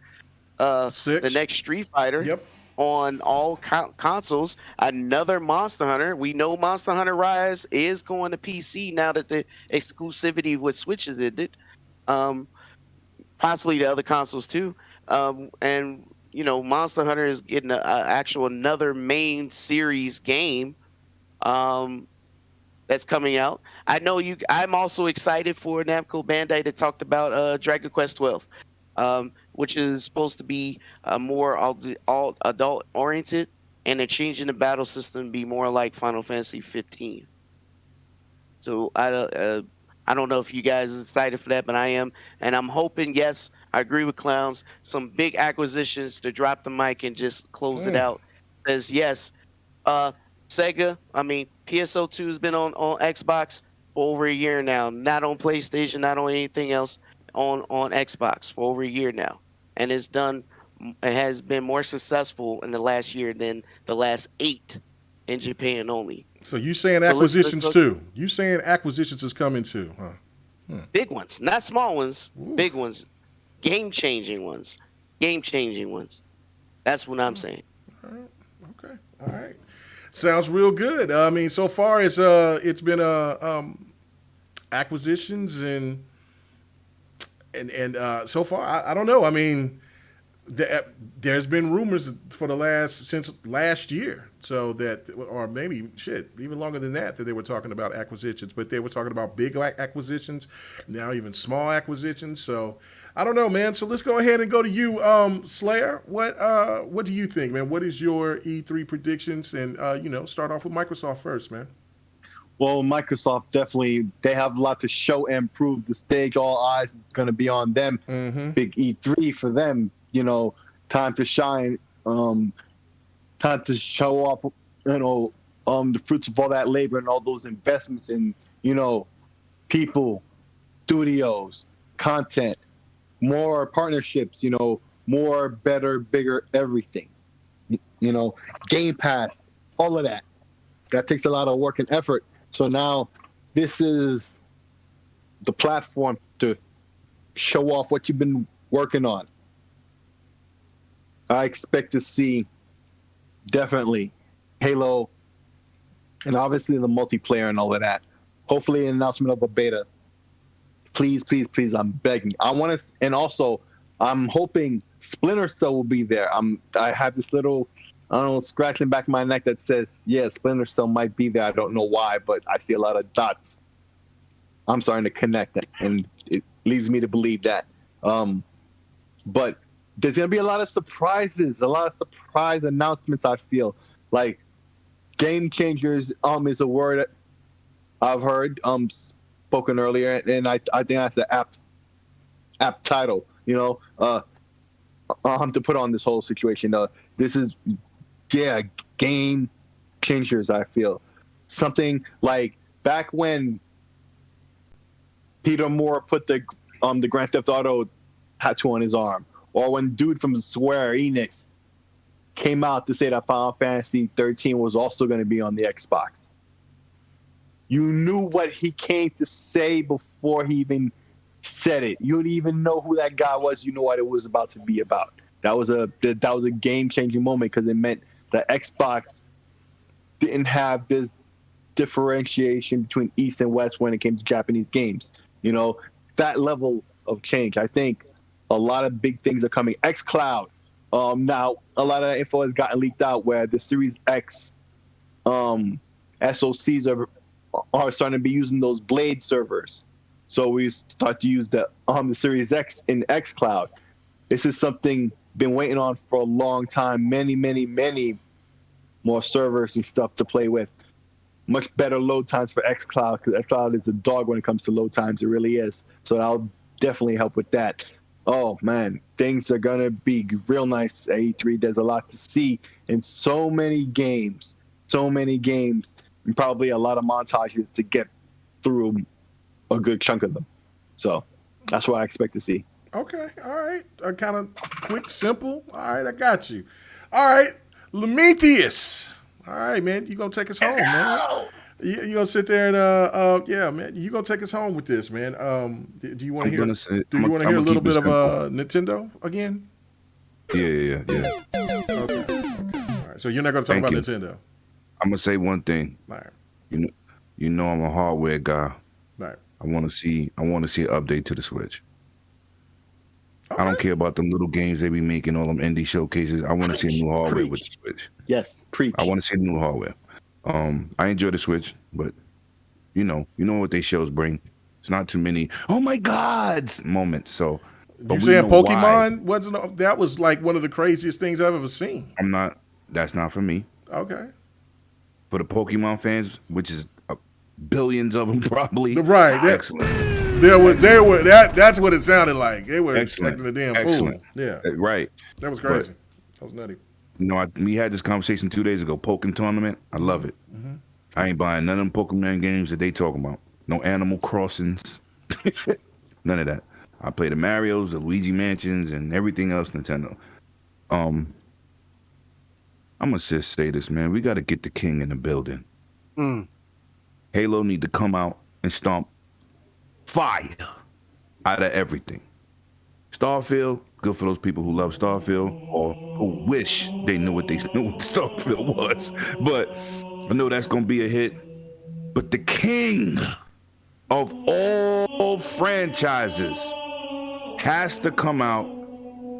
the 6. next Street Fighter Yep. on all consoles. Another Monster Hunter. We know Monster Hunter Rise is going to PC now that the exclusivity with Switch is ended. Possibly the other consoles too. And Monster Hunter is getting another main series game that's coming out. I know I'm also excited for Namco Bandai that talked about Dragon Quest 12, which is supposed to be more all adult oriented, and they're changing the battle system to be more like Final Fantasy 15. So I don't know if you guys are excited for that, but I am, and I'm hoping. Yes, I agree with Clowns. Some big acquisitions to drop the mic and just close it out. Because yes, Sega. I mean, PSO2 has been on Xbox for over a year now. Not on PlayStation, not on anything else. On Xbox for over a year now, and it has been more successful in the last year than the last 8 in Japan only. So you saying So acquisitions too? You saying acquisitions is coming too, huh? Big ones, not small ones. Big ones, game-changing ones. That's what I'm saying. Okay. All right. Sounds real good. I mean, so far it's been acquisitions and so far I don't know. I mean, there's been rumors since last year, so that, or maybe even longer than that they were talking about acquisitions, but they were talking about big acquisitions, now even small acquisitions. So I don't know, man. So let's go ahead and go to you, Slayer. What do you think, man? What is your E3 predictions? And start off with Microsoft first, man. Well, Microsoft definitely, they have a lot to show and prove. The stage, all eyes is going to be on them. Mm-hmm. Big E3 for them. Time to shine. Time to show off. The fruits of all that labor and all those investments in, people, studios, content, more partnerships. More, better, bigger, everything. Game Pass, all of that. That takes a lot of work and effort. So now this is the platform to show off what you've been working on. I expect to see definitely Halo and obviously the multiplayer and all of that. Hopefully an announcement of a beta. Please, please, please, I'm begging. And also I'm hoping Splinter Cell will be there. I have this little, scratching back my neck that says, yeah, Splinter Cell might be there. I don't know why, but I see a lot of dots. I'm starting to connect it, and it leads me to believe that. But there's going to be a lot of surprises, a lot of surprise announcements, I feel. Like, game changers is a word I've heard spoken earlier, and I think that's the apt title, to put on this whole situation. This is... Yeah, game changers, I feel. Something like back when Peter Moore put the Grand Theft Auto tattoo on his arm, or when dude from Square Enix came out to say that Final Fantasy 13 was also going to be on the Xbox. You knew what he came to say before he even said it. You didn't even know who that guy was. You know what it was about to be about. That was a game-changing moment because it meant the Xbox didn't have this differentiation between East and West when it came to Japanese games. That level of change. I think a lot of big things are coming. xCloud. Now, a lot of that info has gotten leaked out where the Series X SoCs are starting to be using those Blade servers. So we start to use the Series X in xCloud. This is something been waiting on for a long time. Many, many, many more servers and stuff to play with. Much better load times for xCloud, because xCloud is a dog when it comes to load times. It really is. So that'll definitely help with that. Oh, man. Things are going to be real nice at E3. There's a lot to see in so many games. And probably a lot of montages to get through a good chunk of them. So that's what I expect to see. Okay, all right. Kind of quick, simple. All right, I got you. All right, Prometheus. All right, man, you gonna take us home, man? You gonna sit there and yeah, man, you gonna take us home with this, man? Do you want to hear? Do you want to hear a little bit of Nintendo again? Yeah. Okay. All right. So you're not gonna talk about Nintendo. I'm gonna say one thing. All right. You know, I'm a hardware guy. All right. I want to see an update to the Switch. I don't care about them little games they be making, all them indie showcases. I want to see a new hardware with the Switch. Yes, preach. I want to see the new hardware. I enjoy the Switch, but you know what they shows bring. It's not too many, oh my God, moments. So you saying Pokemon wasn't? That was like one of the craziest things I've ever seen. That's not for me. Okay. For the Pokemon fans, which is billions of them probably. Right. Excellent. They were. That's what it sounded like. They were expecting a damn fool. Yeah. Right. That was crazy. That was nutty. We had this conversation 2 days ago. Pokken Tournament. I love it. Mm-hmm. I ain't buying none of them Pokemon games that they talking about. No Animal Crossings. None of that. I play the Marios, the Luigi Mansions, and everything else Nintendo. I'm gonna just say this, man. We got to get the king in the building. Halo need to come out and stomp fire out of everything. Starfield, good for those people who love Starfield or who wish they knew what Starfield was. But I know that's gonna be a hit. But the king of all franchises has to come out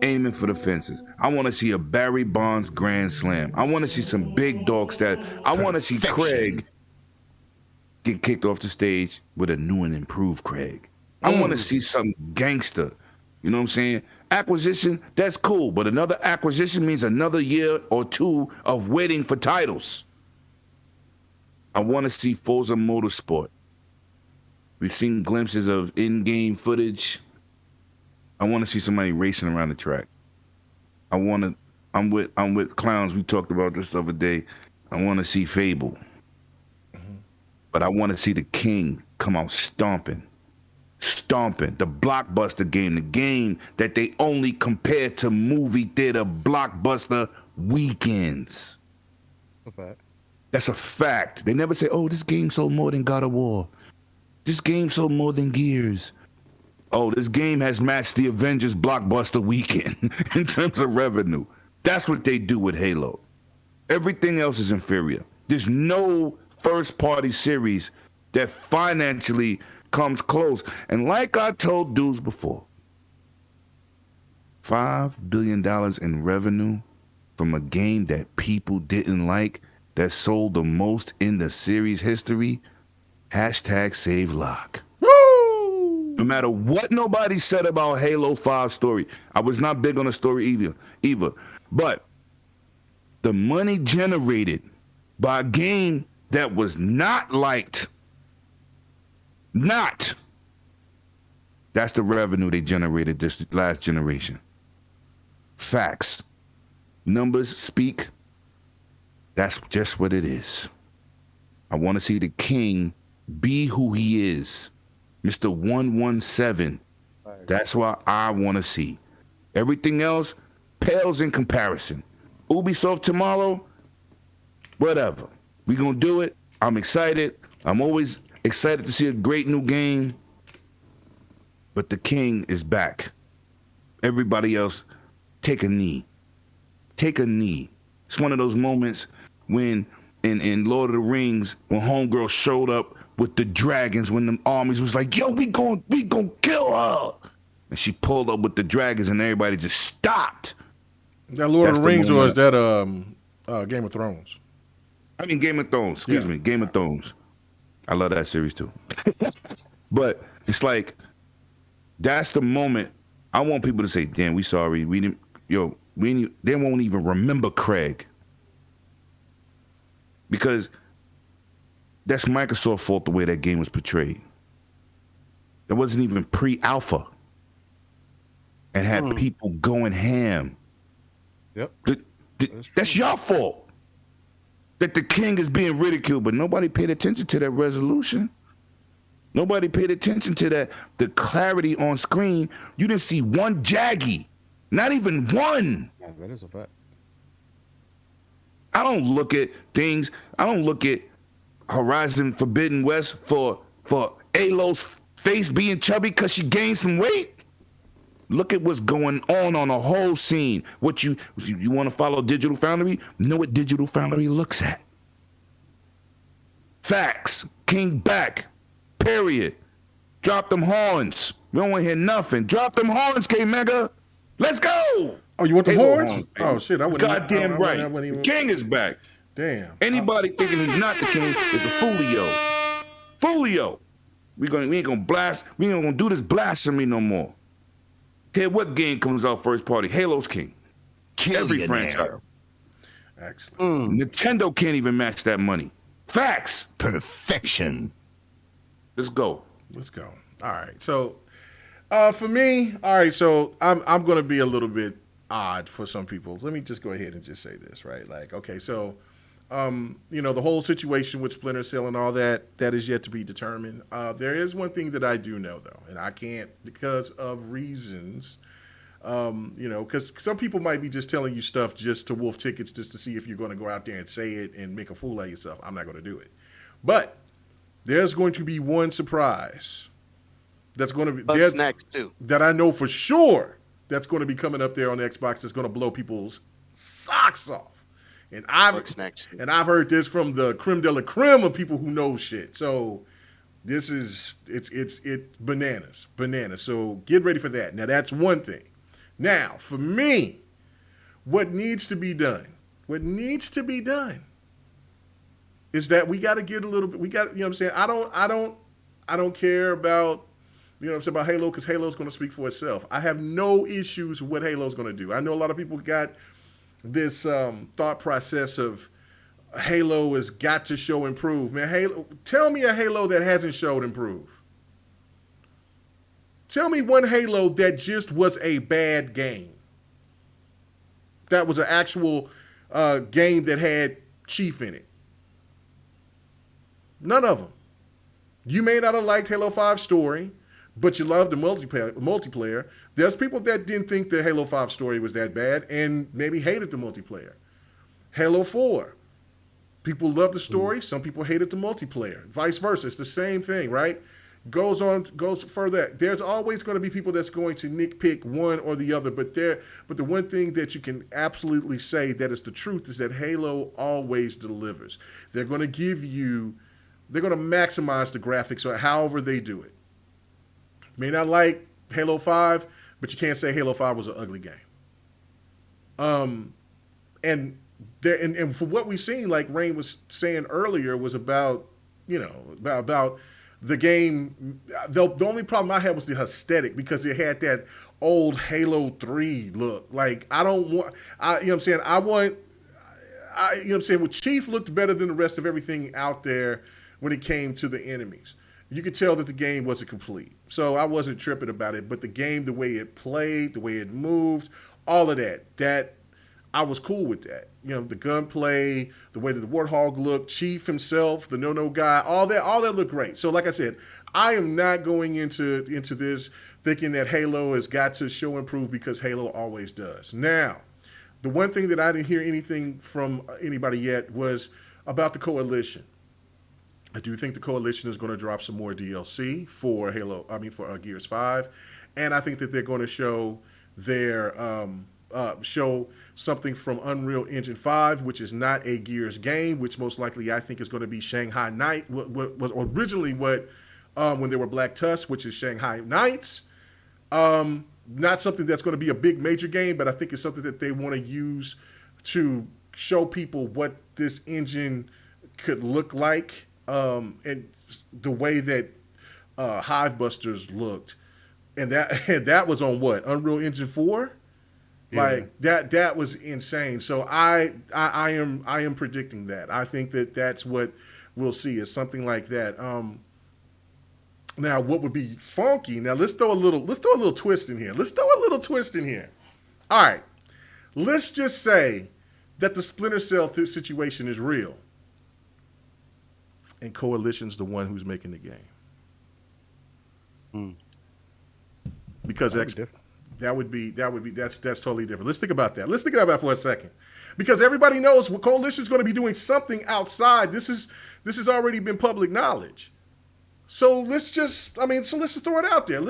aiming for the fences. I want to see a Barry Bonds grand slam. I want to see some big dog stat. I want to see Craig get kicked off the stage with a new and improved Craig. I want to see some gangster. You know what I'm saying? Acquisition, that's cool, but another acquisition means another year or two of waiting for titles. I want to see Forza Motorsport. We've seen glimpses of in-game footage. I want to see somebody racing around the track. I'm with clowns. We talked about this the other day. I want to see Fable. But I want to see the King come out stomping. The blockbuster game, the game that they only compare to movie theater blockbuster weekends. Okay. That's a fact. They never say, oh, this game sold more than God of War. This game sold more than Gears. Oh, this game has matched the Avengers blockbuster weekend in terms of revenue. That's what they do with Halo. Everything else is inferior. There's no first-party series that financially comes close. And like I told dudes before, $5 billion in revenue from a game that people didn't like, that sold the most in the series history, #save Lock. No matter what nobody said about Halo 5 story, I was not big on the story either. But the money generated by a game that was not liked, that's the revenue they generated this last generation. Facts. Numbers speak. That's just what it is. I want to see the King be who he is. Mr. 117. That's what I want to see. Everything else pales in comparison. Ubisoft tomorrow, whatever. We're going to do it. I'm excited. I'm always excited to see a great new game. But the King is back. Everybody else, take a knee. Take a knee. It's one of those moments when in Lord of the Rings, when Homegirl showed up with the dragons, when the armies was like, yo, we gon' kill her. And she pulled up with the dragons and everybody just stopped. Is that Lord of the Rings or is that Game of Thrones? I mean Game of Thrones, excuse me, Game of Thrones. I love that series too. But it's like, that's the moment I want people to say, damn, we sorry. They won't even remember Craig. Because that's Microsoft's fault the way that game was portrayed. It wasn't even pre-alpha. And had people going ham. Yep. That's your fault. That the King is being ridiculed, but nobody paid attention to that resolution. Nobody paid attention to that. The clarity on screen. You didn't see one Jaggy. Not even one. Yeah, that is a fact. I don't look at things. I don't look at Horizon Forbidden West for Alo's face being chubby because she gained some weight. Look at what's going on the whole scene. What you want to follow Digital Foundry? Know what Digital Foundry looks at. Facts. King back. Period. Drop them horns. We don't want to hear nothing. Drop them horns, KMEGA. Let's go. Oh, you want the horns? Oh shit! I wouldn't. Goddamn right. The King is back. Damn. Anybody thinking he's not the King is a foolio. Foolio. We ain't gonna blast. We ain't gonna do this blasphemy no more. Care what game comes out first party? Halo's King. Every franchise. Excellent. Nintendo can't even match that money. Facts. Perfection. Let's go. All right. So, for me, so I'm going to be a little bit odd for some people. Let me just go ahead and just say this, right? Like, okay, so, the whole situation with Splinter Cell and all that is yet to be determined. There is one thing that I do know, though, and I can't because of reasons, because some people might be just telling you stuff just to wolf tickets just to see if you're going to go out there and say it and make a fool out of yourself. I'm not going to do it. But there's going to be one surprise that's going to be What's next too? that I know for sure that's going to be coming up there on the Xbox that's going to blow people's socks off. And What's next? I've heard this from the creme de la creme of people who know shit. So this is it's bananas. So get ready for that. Now that's one thing. Now, for me, what needs to be done is that we got to get a little bit. We got, you know what I'm saying. I don't care about, you know what I'm saying, about Halo, because Halo's going to speak for itself. I have no issues with what Halo's going to do. I know a lot of people got this thought process of Halo has got to show improve. Man, Halo, tell me a Halo that hasn't showed improve. Tell me one Halo that just was a bad game. That was an actual game that had Chief in it. None of them. You may not have liked Halo 5 story, but you loved the multiplayer. There's people that didn't think the Halo 5 story was that bad and maybe hated the multiplayer. Halo 4. People loved the story. Some people hated the multiplayer. Vice versa. It's the same thing, right? Goes further. There's always going to be people that's going to nitpick one or the other, but the one thing that you can absolutely say that is the truth is that Halo always delivers. They're going to maximize the graphics or however they do it. May not like Halo 5, but you can't say Halo 5 was an ugly game. And for what we've seen, like Rain was saying earlier, was about, you know, about the game. The only problem I had was the aesthetic, because it had that old Halo 3 look. Like, you know what I'm saying? You know what I'm saying? Well, Chief looked better than the rest of everything out there when it came to the enemies. You could tell that the game wasn't complete. So I wasn't tripping about it, but the game, the way it played, the way it moved, all of that I was cool with that. You know, the gunplay, the way that the Warthog looked, Chief himself, the no guy, all that looked great. So like I said, I am not going into this thinking that Halo has got to show improve, because Halo always does. Now, the one thing that I didn't hear anything from anybody yet was about the Coalition. I do think the Coalition is going to drop some more DLC for Gears 5, and I think that they're going to show show something from Unreal Engine 5, which is not a Gears game, which most likely I think is going to be Shanghai Night, what was originally when they were Black Tusk, which is Shanghai Knights. Not something that's going to be a big major game, but I think it's something that they want to use to show people what this engine could look like, and the way that Hivebusters looked. And that was on what? Unreal Engine 4? Like that was insane. So I am predicting that. I think that that's what we'll see, is something like that. Now, what would be funky? Now let's throw a little twist in here. All right, let's just say that the Splinter Cell situation is real, and Coalition's the one who's making the game. Because that's totally different. Let's think about that. Let's think about that for a second, because everybody knows Coalition's going to be doing something outside. This has already been public knowledge. So let's just throw it out there.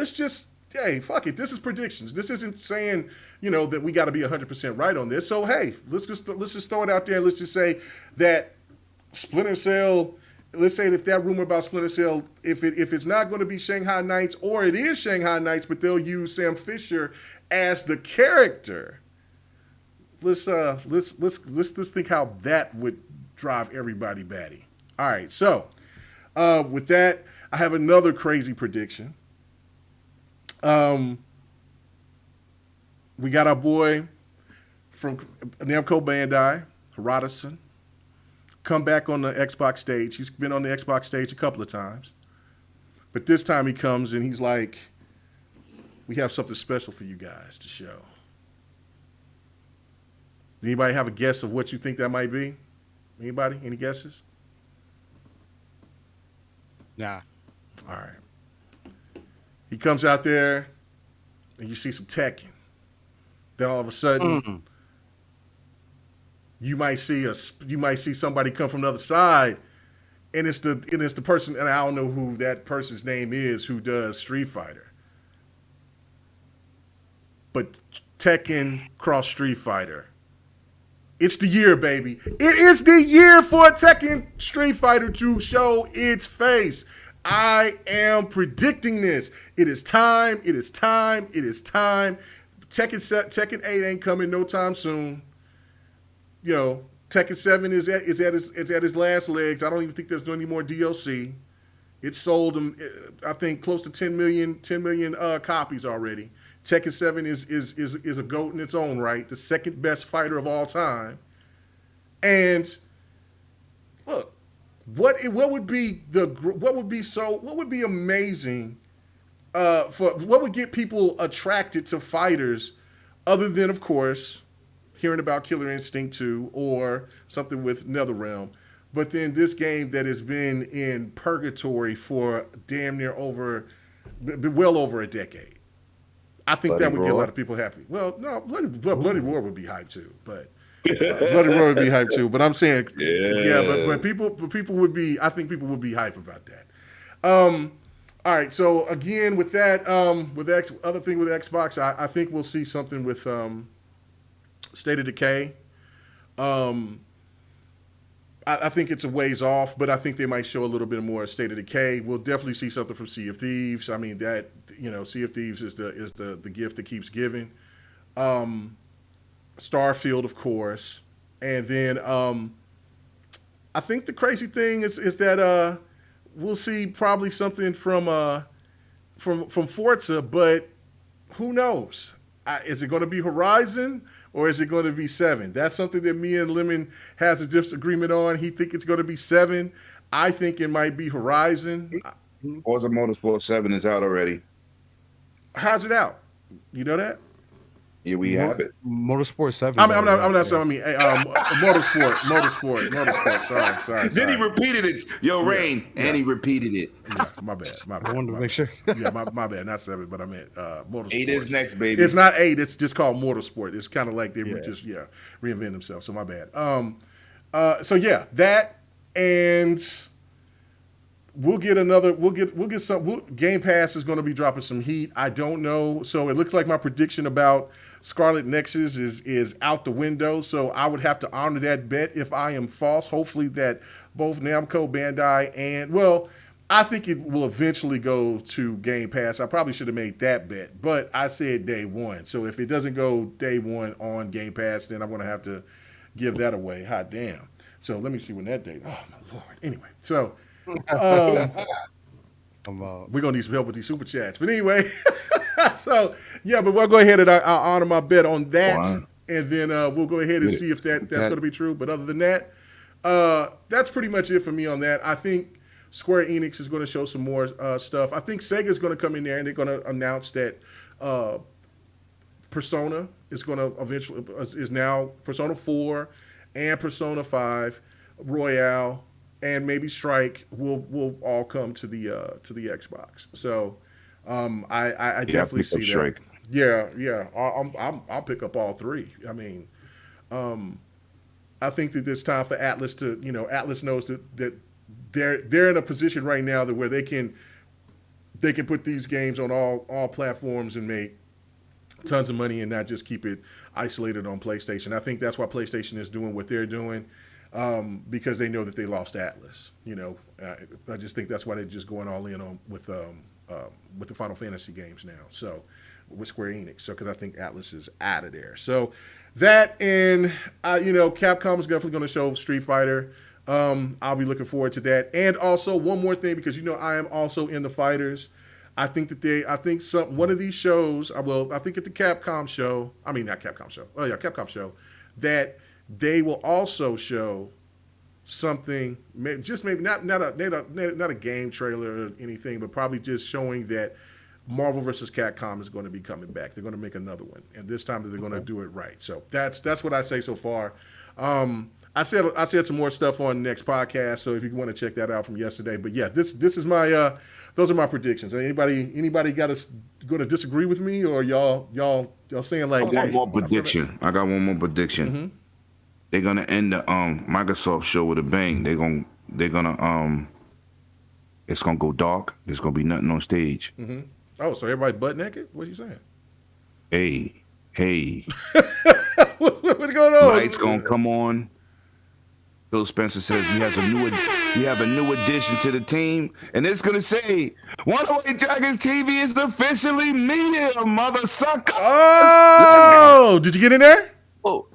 Hey, fuck it. This is predictions. This isn't saying, you know, that we got to be 100% right on this. So hey, let's just throw it out there. Let's just say that Splinter Cell. Let's say if that rumor about Splinter Cell, if it's not going to be Shanghai Knights, or it is Shanghai Knights, but they'll use Sam Fisher as the character. Let's just think how that would drive everybody batty. All right, so with that, I have another crazy prediction. We got our boy from Namco Bandai, Radisson, come back on the Xbox stage. He's been on the Xbox stage a couple of times. But this time he comes and he's like, we have something special for you guys to show. Anybody have a guess of what you think that might be? Anybody? Any guesses? Nah. All right. He comes out there and you see some Tekken. Then all of a sudden, you might see somebody come from the other side, and it's the person, and I don't know who that person's name is, who does Street Fighter. But Tekken cross Street Fighter. It's the year, baby. It is the year for Tekken Street Fighter to show its face. I am predicting this. It is time. Tekken 8 ain't coming no time soon. You know, Tekken 7 is at his last legs. I don't even think there's any more DLC. It sold them, I think, close to 10 million copies already. Tekken 7 is a GOAT in its own right, the second best fighter of all time. And look, what would be amazing what would get people attracted to fighters, other than, of course, hearing about Killer Instinct 2 or something with NetherRealm. But then this game that has been in purgatory for damn near well over a decade. I think Bloody that would get a Roar? lot of people happy. Well, no, Bloody Roar would be hyped too, but Bloody Roar would be hyped too. But I'm saying, but people would be. I think people would be hype about that. All right, so again with that, other thing with Xbox, I think we'll see something with State of Decay. I think it's a ways off, but I think they might show a little bit more State of Decay. We'll definitely see something from Sea of Thieves. I mean, that, Sea of Thieves is the gift that keeps giving. Starfield, of course, and then I think the crazy thing is that we'll see probably something from Forza, but who knows? Is it going to be Horizon? Or is it going to be 7? That's something that me and Lemon has a disagreement on. He think it's going to be 7. I think it might be Horizon. Forza Motorsport 7 is out already. How's it out? You know that? Yeah, we have it. Motorsport 7. I'm not saying. I mean, motorsport. Sorry. Then he repeated it. Yo, Rain, and he repeated it. Yeah, my bad. I wanted to make sure. Yeah, my bad. Not 7, but I meant motorsport. 8 is next, baby. It's not 8. It's just called motorsport. It's kind of like they were just reinvent themselves. So my bad. So yeah, that, and we'll get some. Game Pass is going to be dropping some heat. I don't know. So it looks like my prediction about Scarlet Nexus is out the window. So I would have to honor that bet if I am false. Hopefully that both Namco, Bandai, and, well, I think it will eventually go to Game Pass. I probably should have made that bet, but I said day one. So if it doesn't go day one on Game Pass, then I'm going to have to give that away. Hot damn. So let me see when that date. Oh, my Lord. Anyway, so we're going to need some help with these super chats. But anyway, so, yeah, but we'll go ahead and I'll honor my bet on that. Wow. And then we'll go ahead and see if that's going to be true. But other than that, that's pretty much it for me on that. I think Square Enix is going to show some more stuff. I think Sega's going to come in there and they're going to announce that Persona is going to eventually is now Persona 4 and Persona 5 Royale and maybe Strike will all come to the Xbox. So I definitely see that. Strike. Yeah. I'll pick up all three. I mean, I think that it's time for Atlas to, Atlas knows that they're in a position right now that where they can put these games on all platforms and make tons of money and not just keep it isolated on PlayStation. I think that's why PlayStation is doing what they're doing, because they know that they lost Atlas. I just think that's why they're just going all in on with the Final Fantasy games now. So with Square Enix, because I think Atlas is out of there. So that, and Capcom is definitely going to show Street Fighter. I'll be looking forward to that. And also one more thing, because I am also in the fighters. I think that one of these shows, I think at the Capcom show, Capcom show, that they will also show something, just maybe not a game trailer or anything, but probably just showing that Marvel vs. Capcom is going to be coming back. They're going to make another one, and this time they're going to do it right. So that's what I say so far. I said some more stuff on the next podcast, so if you want to check that out from yesterday. But yeah, this is my those are my predictions. Anybody going to disagree with me, or y'all saying like? I got one more prediction. Mm-hmm. They're gonna end the Microsoft show with a bang. They're gonna it's gonna go dark. There's gonna be nothing on stage. Mm-hmm. Oh, so everybody butt naked? What are you saying? Hey. What's going on? Lights gonna come on. Phil Spencer says he has a new We have a new addition to the team, and it's gonna say 108 Dragons TV is officially media, mother sucker. Oh, did you get in there? Oh,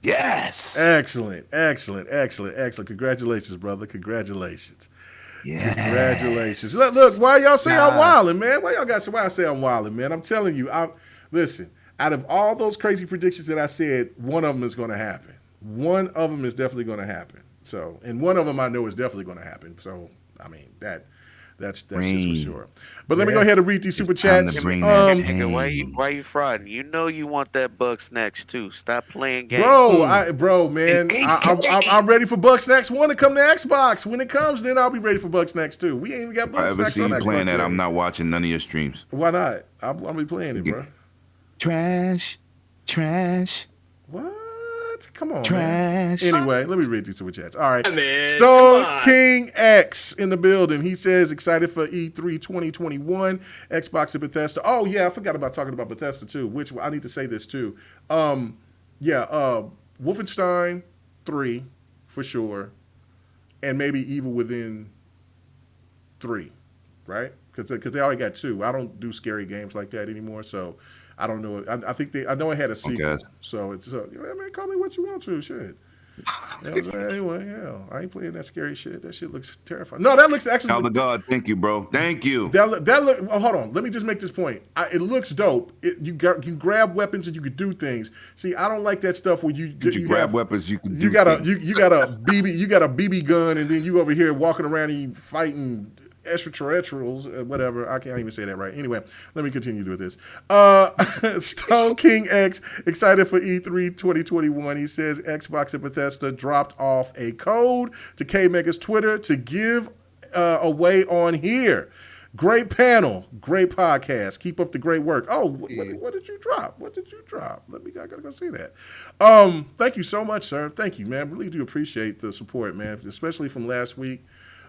yes. Excellent. Congratulations, brother. Congratulations. Yeah. Congratulations. Look, why y'all say I'm wilding, man? Why I say I'm wilding, man? I'm telling you, listen, out of all those crazy predictions that I said, one of them is going to happen. One of them is definitely going to happen. So, and one of them I know is definitely going to happen. So, I mean, that's just for sure. But let me go ahead and read these super chats. Nigga, why you frauding? You know you want that Bucks next too. Stop playing games. Man, I'm ready for Bucks next one to come to Xbox. When it comes, then I'll be ready for Bucks next too. We ain't even got Bucks next. I ever see you playing that, I'm not watching none of your streams. Why not? I'll be playing it, bro. Trash. What? Come on, Trash. Man. Anyway, let me read these super chats. All right. Man, Stone King X in the building. He says, excited for E3 2021, Xbox and Bethesda. Oh, yeah, I forgot about talking about Bethesda, too, which I need to say this, too. Wolfenstein 3, for sure, and maybe Evil Within 3, right? Because they already got 2. I don't do scary games like that anymore, so I don't know. I know it had a sequel, okay. So it's man, call me what you want to, shit. Anyway, I ain't playing that scary shit. That shit looks terrifying. No, that looks actually. Child of God, thank you, bro. Thank you. Hold on. Let me just make this point. It looks dope. You grab weapons and you could do things. See, I don't like that stuff where you grab weapons. You can. You got a BB gun, and then you over here walking around and you fighting extraterrestrials, whatever. I can't even say that right. Anyway, let me continue with this. Stone King X, excited for E3 2021. He says Xbox and Bethesda dropped off a code to KMEGA's Twitter to give away on here. Great panel, great podcast. Keep up the great work. Oh, what did you drop? I gotta go see that. Thank you so much, sir. Thank you, man. Really do appreciate the support, man, especially from last week.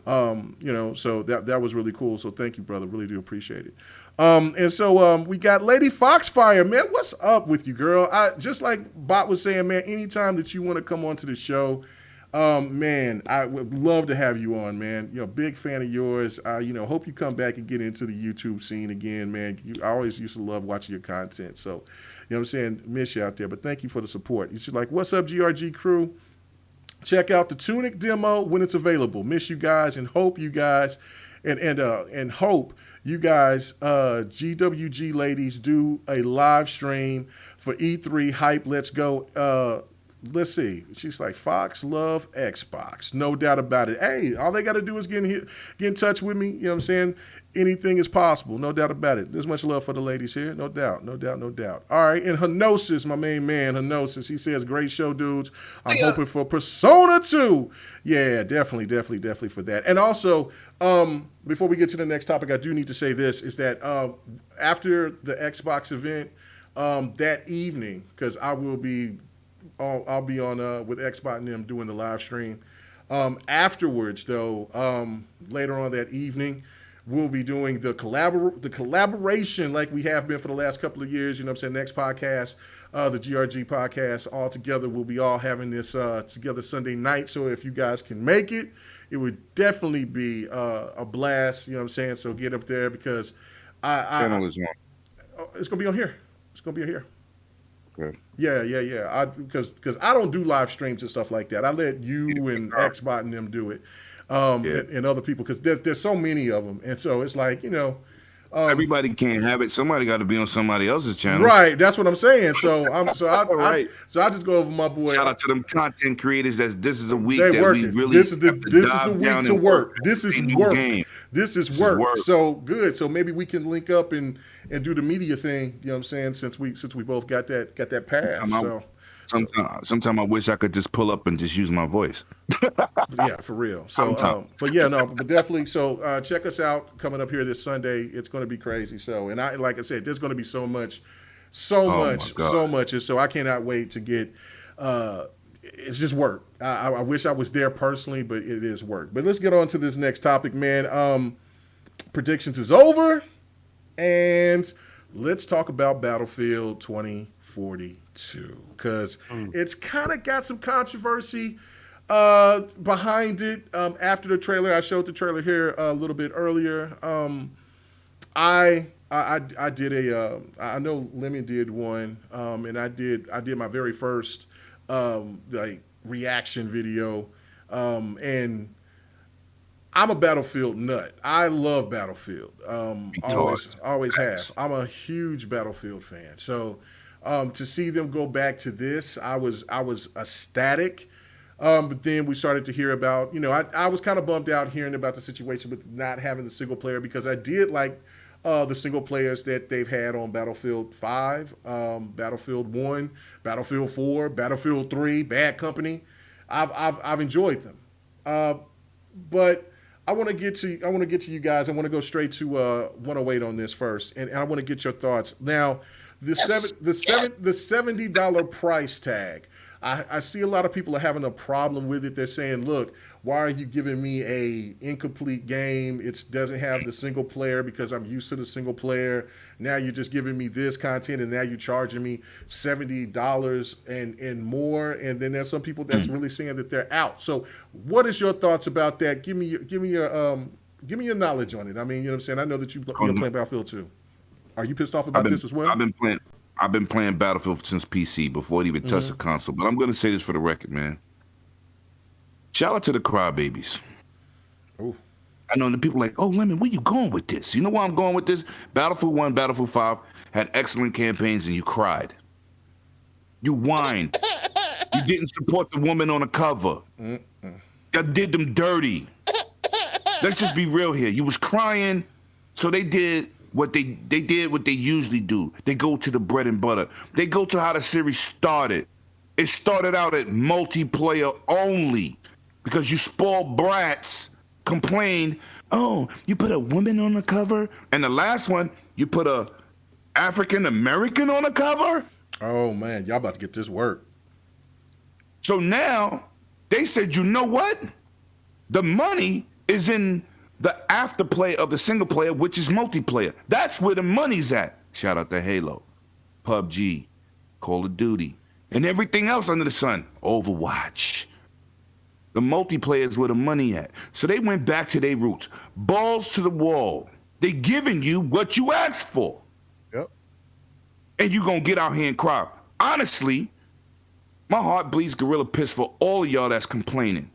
So that was really cool. So thank you, brother. Really do appreciate it. And so we got Lady Foxfire, man. What's up with you, girl? Just like Bot was saying, man, anytime that you want to come on to the show, man, I would love to have you on, man. Big fan of yours. Hope you come back and get into the YouTube scene again, man. I always used to love watching your content. So, what I'm saying? Miss you out there, but thank you for the support. You should what's up, GRG crew? Check out the Tunic demo when it's available. Miss you guys and hope you guys and hope you guys GWG ladies do a live stream for E3 hype. Let's go. Let's see. She's like, Fox love Xbox. No doubt about it. Hey, all they got to do is get in touch with me. You know what I'm saying? Anything is possible. No doubt about it. There's much love for the ladies here. No doubt. All right. And Henosis, my main man, Henosis, he says, great show, dudes. I'm hoping for Persona 2. Yeah, definitely for that. And also, before we get to the next topic, I do need to say this, is that after the Xbox event that evening, because I'll be on with Xbox and them doing the live stream. Afterwards, though, later on that evening, we'll be doing the collaboration like we have been for the last couple of years. You know what I'm saying? Next podcast, the GRG podcast, all together. We'll be all having this together Sunday night. So if you guys can make it, it would definitely be a blast. You know what I'm saying? So get up there because channel is on. It's going to be on here. It's going to be on here. Okay. Yeah. Because I don't do live streams and stuff like that. I let you and Xbot and them do it. And other people, because there's so many of them, and so it's like everybody can't have it. Somebody got to be on somebody else's channel, right? That's what I'm saying. So I just go over my boy. Shout out to them content creators. This is a week that we really this is the week to work. This is work. This is work. So good. So maybe we can link up and do the media thing. You know what I'm saying? Since we both got that pass. Sometimes I wish I could just pull up and just use my voice. Yeah, for real. So, but definitely. So check us out coming up here this Sunday. It's going to be crazy. So, and like I said, there's going to be so much. And so I cannot wait to get, it's just work. I wish I was there personally, but it is work. But let's get on to this next topic, man. Predictions is over. And let's talk about BattleField 2042 because it's kind of got some controversy. Behind it, after the trailer, I showed the trailer here a little bit earlier. I did a I know Lemon did one, and I did my very first like reaction video, and I'm a Battlefield nut. I love Battlefield. Always have. I'm a huge Battlefield fan. So to see them go back to this, I was ecstatic. But then we started to hear about, I was kind of bummed out hearing about the situation with not having the single player, because I did like the single players that they've had on Battlefield 5, Battlefield 1, Battlefield 4, Battlefield 3, Bad Company. I've enjoyed them. But I want to get to you guys. I want to go straight to 108 on this first, and I want to get your thoughts. Now, the $70 price tag. I see a lot of people are having a problem with it. They're saying, look, why are you giving me a incomplete game? It doesn't have the single player because I'm used to the single player. Now you're just giving me this content, and now you're charging me $70 and more. And then there's some people that's really saying that they're out. So what is your thoughts about that? Give me your knowledge on it. I mean, you know what I'm saying? I know that you're playing Battlefield too. Are you pissed off about this as well? I've been playing Battlefield since PC before it even touched the console. But I'm going to say this for the record, man. Shout out to the crybabies. Ooh. I know the people are like, oh, Lemon, where you going with this? You know where I'm going with this? Battlefield 1, Battlefield 5 had excellent campaigns, and you cried. You whined. You didn't support the woman on the cover. You did them dirty. Let's just be real here. You was crying, so they did what they did what they usually do. They go to the bread and butter. They go to how the series started. It started out at multiplayer only because you spoiled brats complained, oh, you put a woman on the cover? And the last one, you put a African American on the cover? Oh, man, y'all about to get this work. So now they said, you know what? The money is in the afterplay of the single player, which is multiplayer. That's where the money's at. Shout out to Halo, PUBG, Call of Duty, and everything else under the sun. Overwatch. The multiplayer is where the money at. So they went back to their roots. Balls to the wall. They giving you what you asked for. Yep. And you gonna get out here and cry. Honestly, my heart bleeds gorilla piss for all of y'all that's complaining.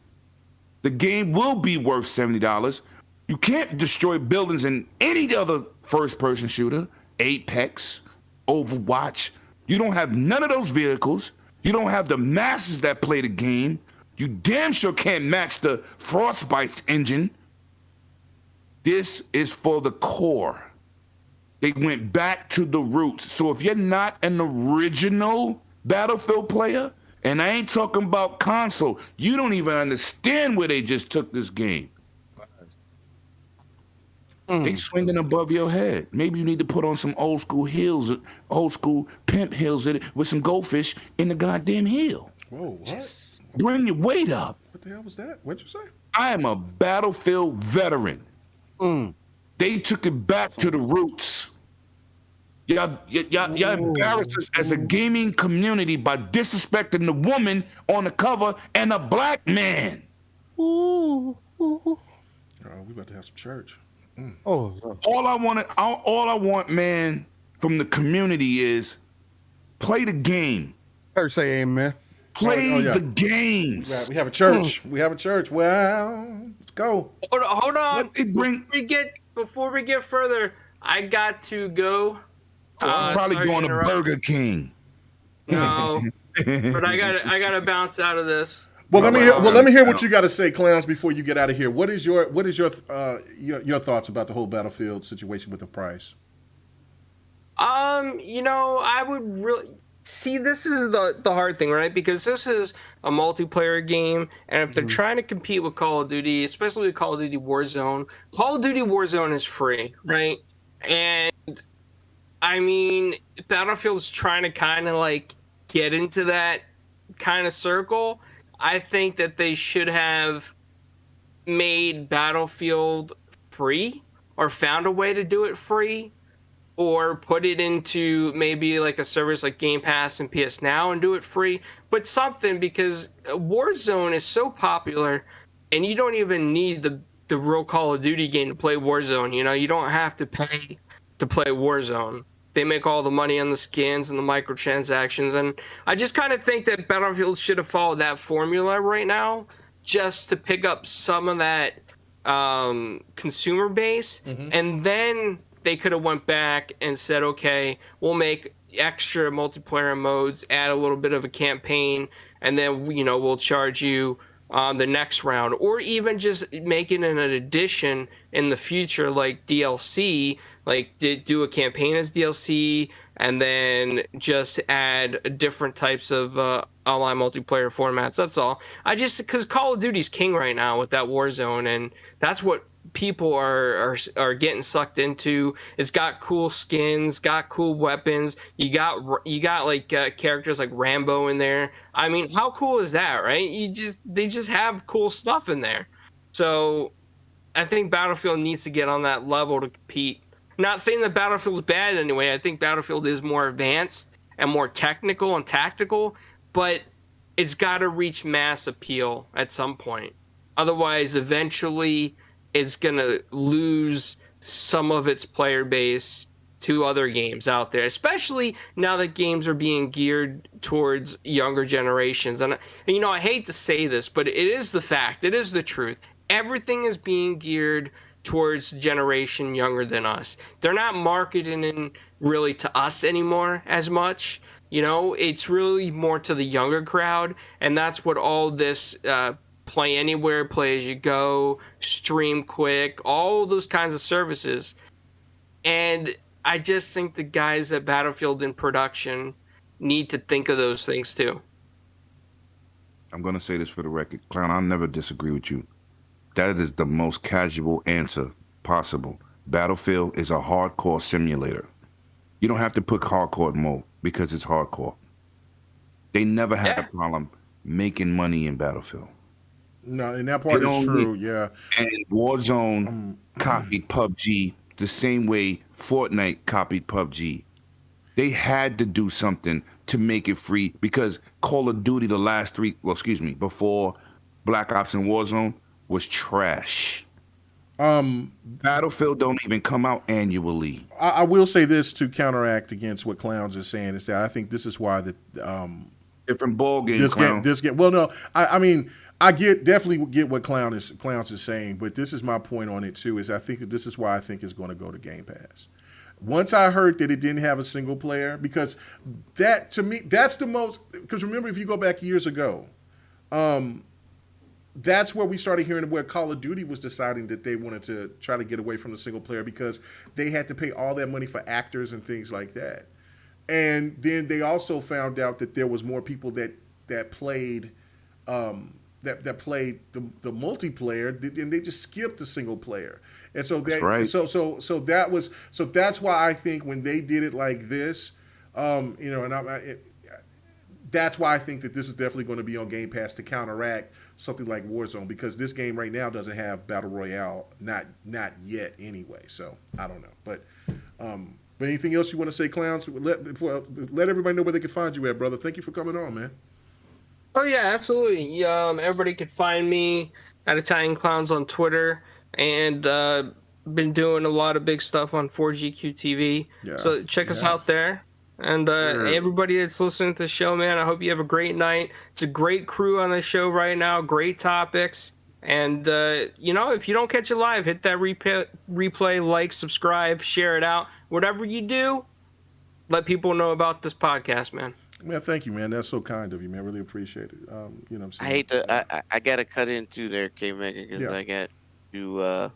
The game will be worth $70. You can't destroy buildings in any other first-person shooter, Apex, Overwatch. You don't have none of those vehicles. You don't have the masses that play the game. You damn sure can't match the Frostbite's engine. This is for the core. They went back to the roots. So if you're not an original Battlefield player, and I ain't talking about console, you don't even understand where they just took this game. They swinging above your head. Maybe you need to put on some old school heels, old school pimp heels in it with some goldfish in the goddamn heel. Whoa, what? Bring your weight up. What the hell was that? What'd you say? I am a Battlefield veteran. They took it back to the roots. Y'all embarrassed us as a gaming community by disrespecting the woman on the cover and a black man. Oh, we about to have some church. All I want, man, from the community is play the game. Better say amen. Play the games. We have a church. We have a church. Well, let's go. Hold on. Before we get further, I got to go. I'm probably going to Burger King. No, but I gotta bounce out of this. Well, let me hear what you got to say, Clowns, before you get out of here. What is your thoughts about the whole Battlefield situation with the price? I would really see, this is the hard thing, right? Because this is a multiplayer game, and if they're trying to compete with Call of Duty, especially with Call of Duty Warzone, Call of Duty Warzone is free, right? And I mean, Battlefield's trying to kind of like get into that kind of circle. I think that they should have made Battlefield free or found a way to do it free. or put it into maybe like a service like Game Pass and PS Now and do it free, but something, because Warzone is so popular and you don't even need the real Call of Duty game to play Warzone. You know, you don't have to pay to play Warzone. They make all the money on the skins and the microtransactions, and I just kind of think that Battlefield should have followed that formula right now, just to pick up some of that consumer base, and then they could have went back and said, okay, we'll make extra multiplayer modes, add a little bit of a campaign, and then we'll charge you the next round, or even just making an addition in the future, like DLC, like do a campaign as DLC, and then just add different types of online multiplayer formats. That's all. Because Call of Duty's king right now with that Warzone, and that's what people are getting sucked into. It's got cool skins, got cool weapons. You got like characters like Rambo in there. I mean, how cool is that, right? They just have cool stuff in there. So I think Battlefield needs to get on that level to compete. Not saying that Battlefield's bad anyway. I think Battlefield is more advanced and more technical and tactical, but it's got to reach mass appeal at some point. Otherwise, eventually, it's going to lose some of its player base to other games out there, especially now that games are being geared towards younger generations. And I hate to say this, but it is the fact. It is the truth. Everything is being geared towards generation younger than us. They're not marketing really to us anymore as much. It's really more to the younger crowd, and that's what all this play anywhere, play as you go, stream quick, all those kinds of services. And I just think the guys at Battlefield in production need to think of those things too. I'm going to say this for the record. Clown, I'll never disagree with you. That is the most casual answer possible. Battlefield is a hardcore simulator. You don't have to put hardcore mode because it's hardcore. They never had a problem making money in Battlefield. No, and that part is true, yeah. And Warzone copied PUBG the same way Fortnite copied PUBG. They had to do something to make it free because Call of Duty before Black Ops and Warzone was trash. Battlefield don't even come out annually. I will say this to counteract against what Clowns is saying, is that I think this is why different ball game. This game. Well, no, I mean, I definitely get what Clowns is saying, but this is my point on it too. Is I think that this is why I think it's going to go to Game Pass. Once I heard that it didn't have a single player, because that to me that's the most. Because remember, if you go back years ago, that's where we started hearing where Call of Duty was deciding that they wanted to try to get away from the single player because they had to pay all that money for actors and things like that. And then they also found out that there was more people that played that played the multiplayer, and they just skipped the single player. And so that's right. So that's why I think when they did it like this, that's why I think that this is definitely going to be on Game Pass to counteract something like Warzone, because this game right now doesn't have Battle Royale, not yet anyway. So I don't know, but anything else you want to say, Clowns? Let everybody know where they can find you at, brother. Thank you for coming on, man. Oh yeah, absolutely. Everybody can find me at Italian Clowns on Twitter, and been doing a lot of big stuff on 4GQ TV. Yeah, so check us out there. And everybody that's listening to the show, man, I hope you have a great night. It's a great crew on the show right now, great topics. And, if you don't catch it live, hit that replay, like, subscribe, share it out. Whatever you do, let people know about this podcast, man. Man, thank you, man. That's so kind of you, man. I really appreciate it. What I'm saying? I hate to, I got to cut into there, KMEGA, because I got to...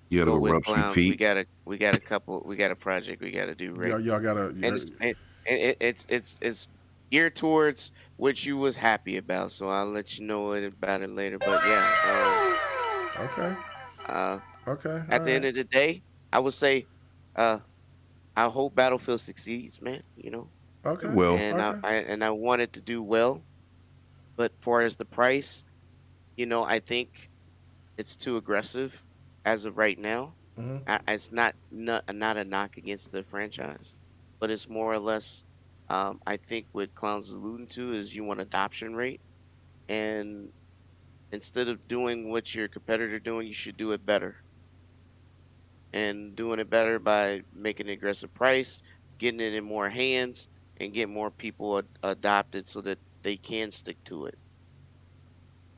You gotta rub some feet. We got a project we gotta do. Right? Y'all gotta. And it's geared towards what you was happy about. So I'll let you know about it later. But yeah. Okay. Okay. At the end of the day, I would say, I hope Battlefield succeeds, man. Okay. Well. And I want it to do well, but far as the price, I think it's too aggressive as of right now. It's not a knock against the franchise, but it's more or less. I think what Clown's alluding to is you want adoption rate, and instead of doing what your competitor doing, you should do it better. And doing it better by making an aggressive price, getting it in more hands, and get more people adopted so that they can stick to it.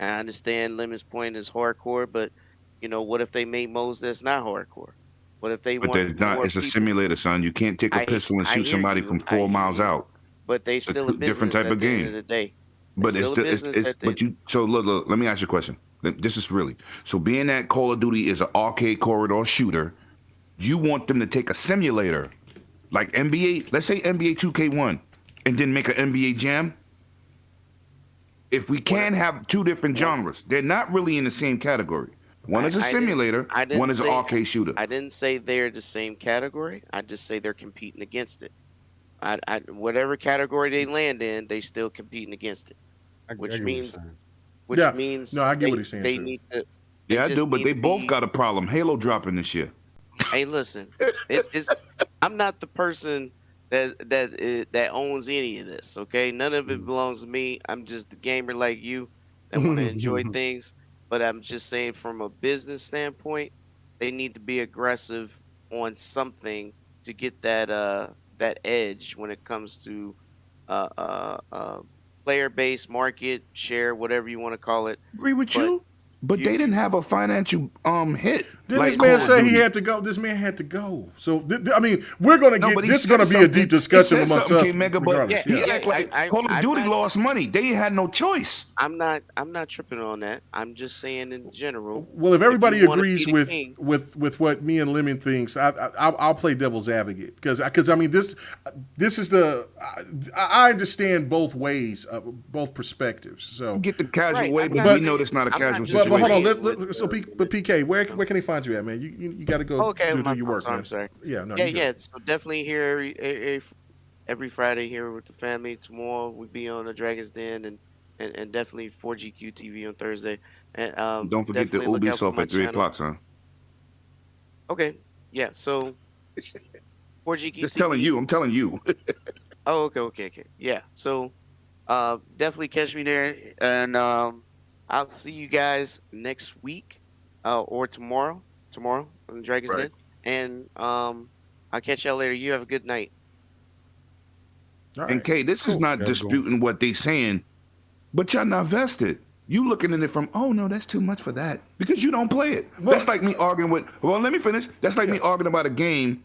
And I understand Lemon's point is hardcore, but what if they made modes that's not hardcore? What if they But want there's not. more It's a people? simulator, son. You can't take a pistol and I shoot hear somebody you. from I 4 hear miles you. out. But they It's a still a business different type at of the end game. of the day. But They it's still a still, business it's at the but you. So look. Let me ask you a question. This is really so. Being that Call of Duty is an arcade corridor shooter, you want them to take a simulator, like NBA. Let's say NBA 2K1, and then make an NBA Jam. If we can have two different genres, they're not really in the same category. One is a simulator, one is an arcade shooter. I didn't say they're the same category. I just say they're competing against it. Whatever category they land in, they still competing against it. Which means No, I get what he's saying they too. need to. Yeah, I just do, but need they to both be- got a problem. Halo dropping this year. Hey, listen, I'm not the person that owns any of this. Okay, none of it belongs to me. I'm just a gamer like you that want to enjoy things. But I'm just saying, from a business standpoint, they need to be aggressive on something to get that edge when it comes to player base, market share, whatever you want to call it. Agree with you, but they didn't have a financial hit. Didn't like this man Call of say he Duty. had to go? This man had to go. So I mean, we're gonna No, get but he this. Is said gonna be a something. deep discussion He said amongst something, us. K-Mega, but Regardless, yeah, he act like Call of I'm Duty not- lost money. They had no choice. I'm not tripping on that. I'm just saying in general. Well, if everybody you wanna agrees be the king- with what me and Lemon thinks, I'll play devil's advocate because I mean this is the I understand both ways, both perspectives. So, Get the casual Right, way, I'm but not we know saying- that's not a I'm not casual just- but hold on. situation. So PK, where can they find you at, man? You got to go Okay, do my your work, fault, man. I'm sorry. Yeah, no, Yeah, you good. yeah. So definitely here every Friday here with the family. Tomorrow we be on the Dragon's Den and definitely 4GQ TV on Thursday. And Don't forget the definitely look out for Ubisoft my at 3 channel. o'clock, son. Okay, yeah. So 4GQ Just TV. telling you. I'm telling you. Oh, okay. Yeah. So definitely catch me there, and I'll see you guys next week or tomorrow on the Dragon's Right. Den, and I'll catch y'all later. You have a good night. All And right. Kay, this is not Yeah, disputing what they saying, but y'all not vested. You looking at it from, oh no, that's too much for that because you don't play it. Well- That's like me arguing with. Well, let me finish. That's like me arguing about a game.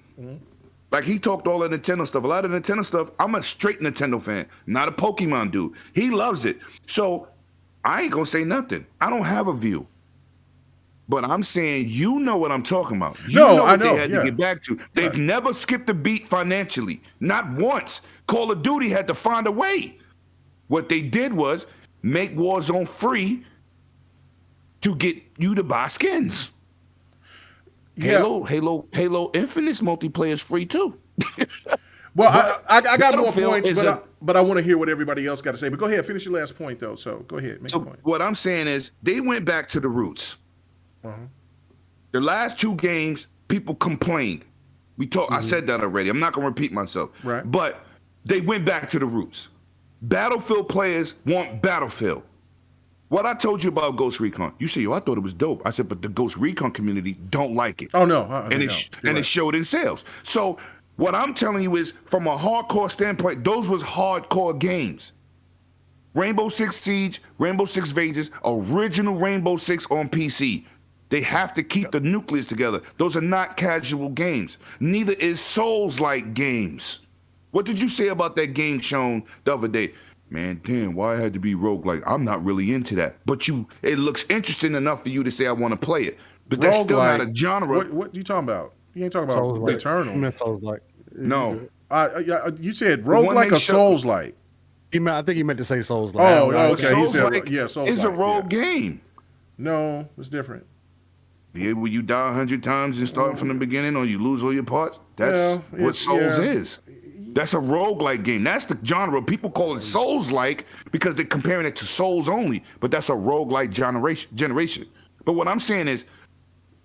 Like he talked all the Nintendo stuff. A lot of Nintendo stuff. I'm a straight Nintendo fan, not a Pokemon dude. He loves it. So I ain't gonna say nothing. I don't have a view. But I'm saying you know what I'm talking about. You No, know I what know, they had yeah. to get back to. They've never skipped a beat financially. Not once. Call of Duty had to find a way. What they did was make Warzone free to get you to buy skins. Yeah. Halo Infinite's multiplayer is free too. Well, I got more Battlefield points, is but I want to hear what everybody else got to say. But go ahead, finish your last point though. So go ahead, make So a point. what I'm saying is they went back to the roots. The last two games, people complained. I said that already. I'm not gonna repeat myself. Right. But they went back to the roots. Battlefield players want Battlefield. What I told you about Ghost Recon, you say, yo, I thought it was dope. I said, but the Ghost Recon community don't like it. Oh no, and it showed in sales. So what I'm telling you is, from a hardcore standpoint, those was hardcore games. Rainbow Six Siege, Rainbow Six Vegas, original Rainbow Six on PC. They have to keep the nucleus together. Those are not casual games. Neither is Souls-like games. What did you say about that game shown the other day? Man, damn, why it had to be roguelike? I'm not really into that. But it looks interesting enough for you to say I want to play it. But that's still not a genre. What you talking about? You ain't talking about Souls-like. Eternal. I meant Souls-like. No. You said one roguelike they or show- Souls-like? I think he meant to say Souls-like. Oh, I- okay. He said, Souls-like yeah, is a Souls-like, rogue game. No, it's different. Yeah, will you die 100 times and start from the beginning, or you lose all your parts? That's what Souls is. That's a roguelike game. That's the genre. People call it Souls-like because they're comparing it to Souls only, but that's a roguelike generation. But what I'm saying is,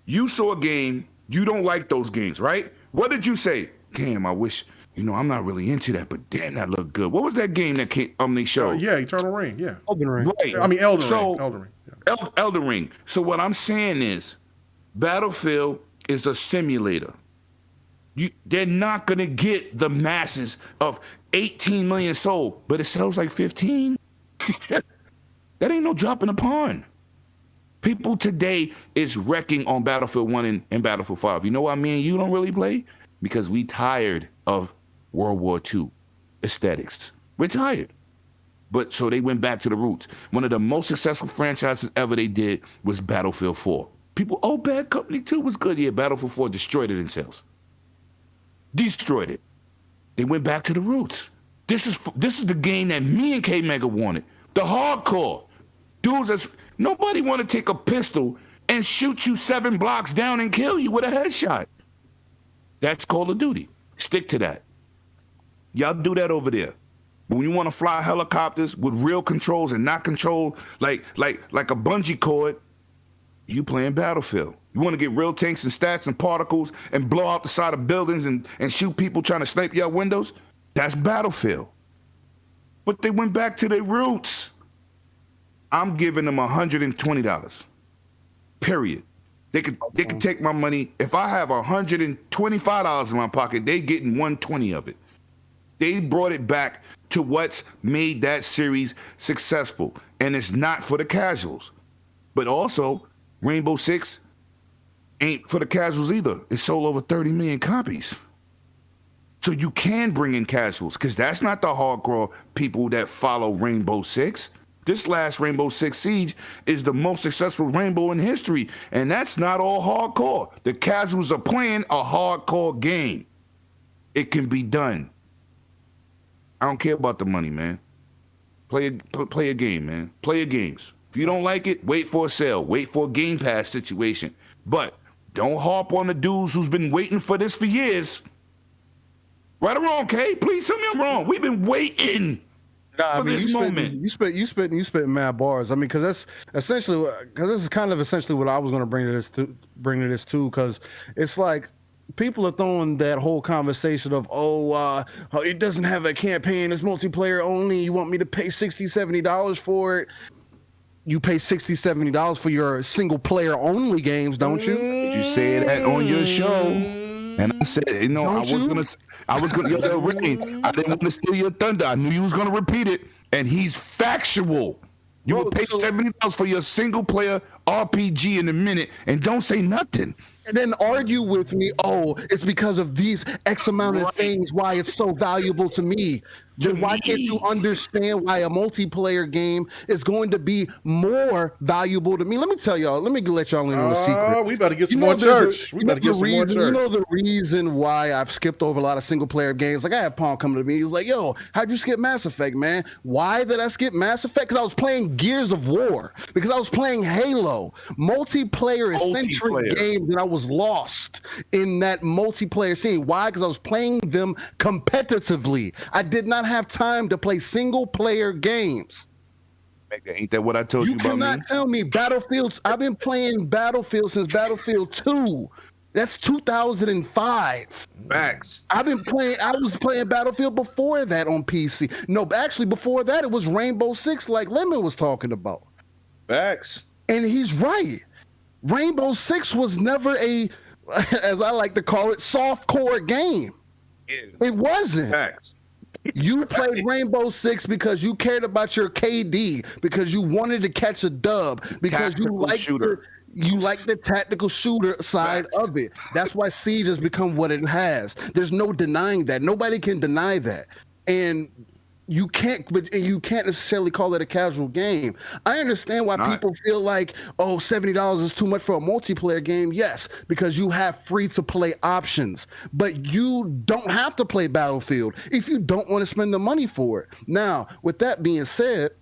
you saw a game You don't like those games, right? What did you say? Damn, I wish, I'm not really into that, but damn, that looked good. What was that game that they showed? Yeah, Eternal Ring, yeah. Elden Ring. Right. I mean, Elden Ring. Yeah. Elden Ring. So what I'm saying is, Battlefield is a simulator. They're not going to get the masses of 18 million sold, but it sells like 15. That ain't no drop in the pond. People today is wrecking on Battlefield 1 and Battlefield 5. You know why me and you don't really play? Because we tired of World War II aesthetics. We're tired. But so they went back to the roots. One of the most successful franchises ever they did was Battlefield 4. People, Bad Company 2 was good. Yeah, Battlefield 4 destroyed it in sales. Destroyed it. They went back to the roots. This is the game that me and KMEGA wanted. The hardcore. Dudes nobody want to take a pistol and shoot you 7 blocks down and kill you with a headshot. That's Call of Duty. Stick to that. Y'all do that over there. When you want to fly helicopters with real controls and not controlled like a bungee cord, you playing Battlefield. You want to get real tanks and stats and particles and blow out the side of buildings and shoot people trying to snipe your windows? That's Battlefield. But they went back to their roots. I'm giving them $120. Period. They could take my money. If I have $125 in my pocket, they getting $120 of it. They brought it back to what's made that series successful. And it's not for the casuals. But also, Rainbow Six ain't for the casuals either. It sold over 30 million copies. So you can bring in casuals, because that's not the hardcore people that follow Rainbow Six. This last Rainbow Six Siege is the most successful Rainbow in history, and that's not all hardcore. The casuals are playing a hardcore game. It can be done. I don't care about the money, man. Play a game, man. Play your games. If you don't like it, wait for a sale. Wait for a Game Pass situation. But don't harp on the dudes who's been waiting for this for years. Right or wrong, Kay? Please tell me I'm wrong. We've been waiting for this moment. You spit mad bars. I mean, because this is kind of essentially what I was going to bring to this too. Because it's like people are throwing that whole conversation of, it doesn't have a campaign, it's multiplayer only. You want me to pay $60, $70 for it? You pay $60, $70 for your single player only games, don't you? You say that on your show. And I said, I was gonna Rain, I didn't want to steal your thunder. I knew you was gonna repeat it. And he's factual. You would pay $70 for your single player RPG in a minute and don't say nothing. And then argue with me, it's because of these X amount of things why it's so valuable to me. Then why can't you understand why a multiplayer game is going to be more valuable to me? Let me tell y'all, let y'all in on a secret. We better get some more church. We better get some more church. You know the reason why I've skipped over a lot of single player games? Like I had Paul come to me, he was like, yo, how'd you skip Mass Effect, man? Why did I skip Mass Effect? Because I was playing Gears of War. Because I was playing Halo. Multiplayer-centric games that I was lost in that multiplayer scene. Why? Because I was playing them competitively. I did not have time to play single player games. Ain't that what I told you about me? You cannot tell me Battlefield. I've been playing Battlefield since Battlefield 2. That's 2005. Facts. I was playing Battlefield before that on PC. No, actually before that it was Rainbow Six, like Lemon was talking about. Facts. And he's right. Rainbow Six was never a, as I like to call it, softcore game. It wasn't. Facts. You played Rainbow Six because you cared about your KD, because you wanted to catch a dub, because you like the tactical shooter side of it. That's why Siege has become what it has. There's no denying that. Nobody can deny that. And you can't necessarily call it a casual game. I understand why people feel like, $70 is too much for a multiplayer game. Yes, because you have free-to-play options. But you don't have to play Battlefield if you don't want to spend the money for it. Now, with that being said,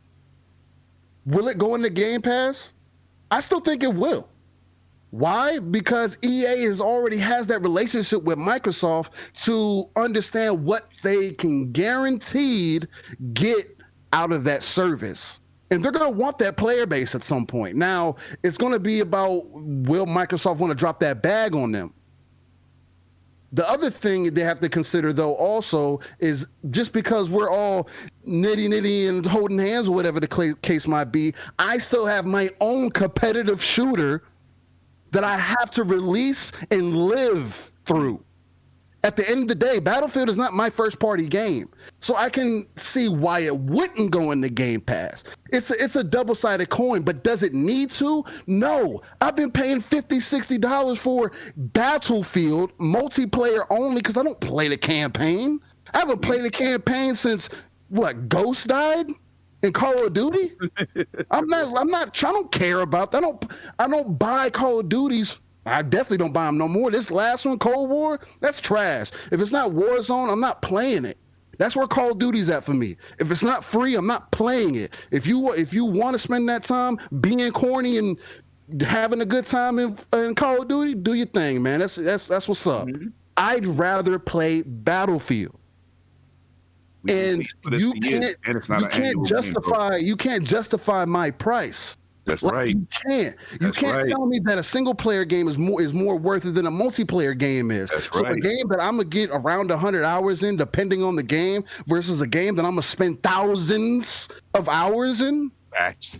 will it go into Game Pass? I still think it will. Why? Because EA already has that relationship with Microsoft to understand what they can guaranteed get out of that service. And they're going to want that player base at some point. Now, it's going to be about, will Microsoft want to drop that bag on them? The other thing they have to consider, though, also is just because we're all nitty and holding hands or whatever the case might be, I still have my own competitive shooter that I have to release and live through. At the end of the day, Battlefield is not my first party game. So I can see why it wouldn't go in the Game Pass. It's a double-sided coin, but does it need to? No. I've been paying $50, $60 for Battlefield multiplayer only because I don't play the campaign. I haven't played the campaign since Ghost died in Call of Duty? I don't care about that. I don't buy Call of Duties. I definitely don't buy them no more. This last one, Cold War, that's trash. If it's not Warzone, I'm not playing it. That's where Call of Duty's at for me. If it's not free, I'm not playing it. If you want to spend that time being corny and having a good time in Call of Duty, do your thing, man. That's what's up. Mm-hmm. I'd rather play Battlefield. And you can't justify my price. That's right. You can't tell me that a single player game is more worth it than a multiplayer game is. That's so right. A game that I'm gonna get around 100 hours in, depending on the game, versus a game that I'm gonna spend thousands of hours in. Facts.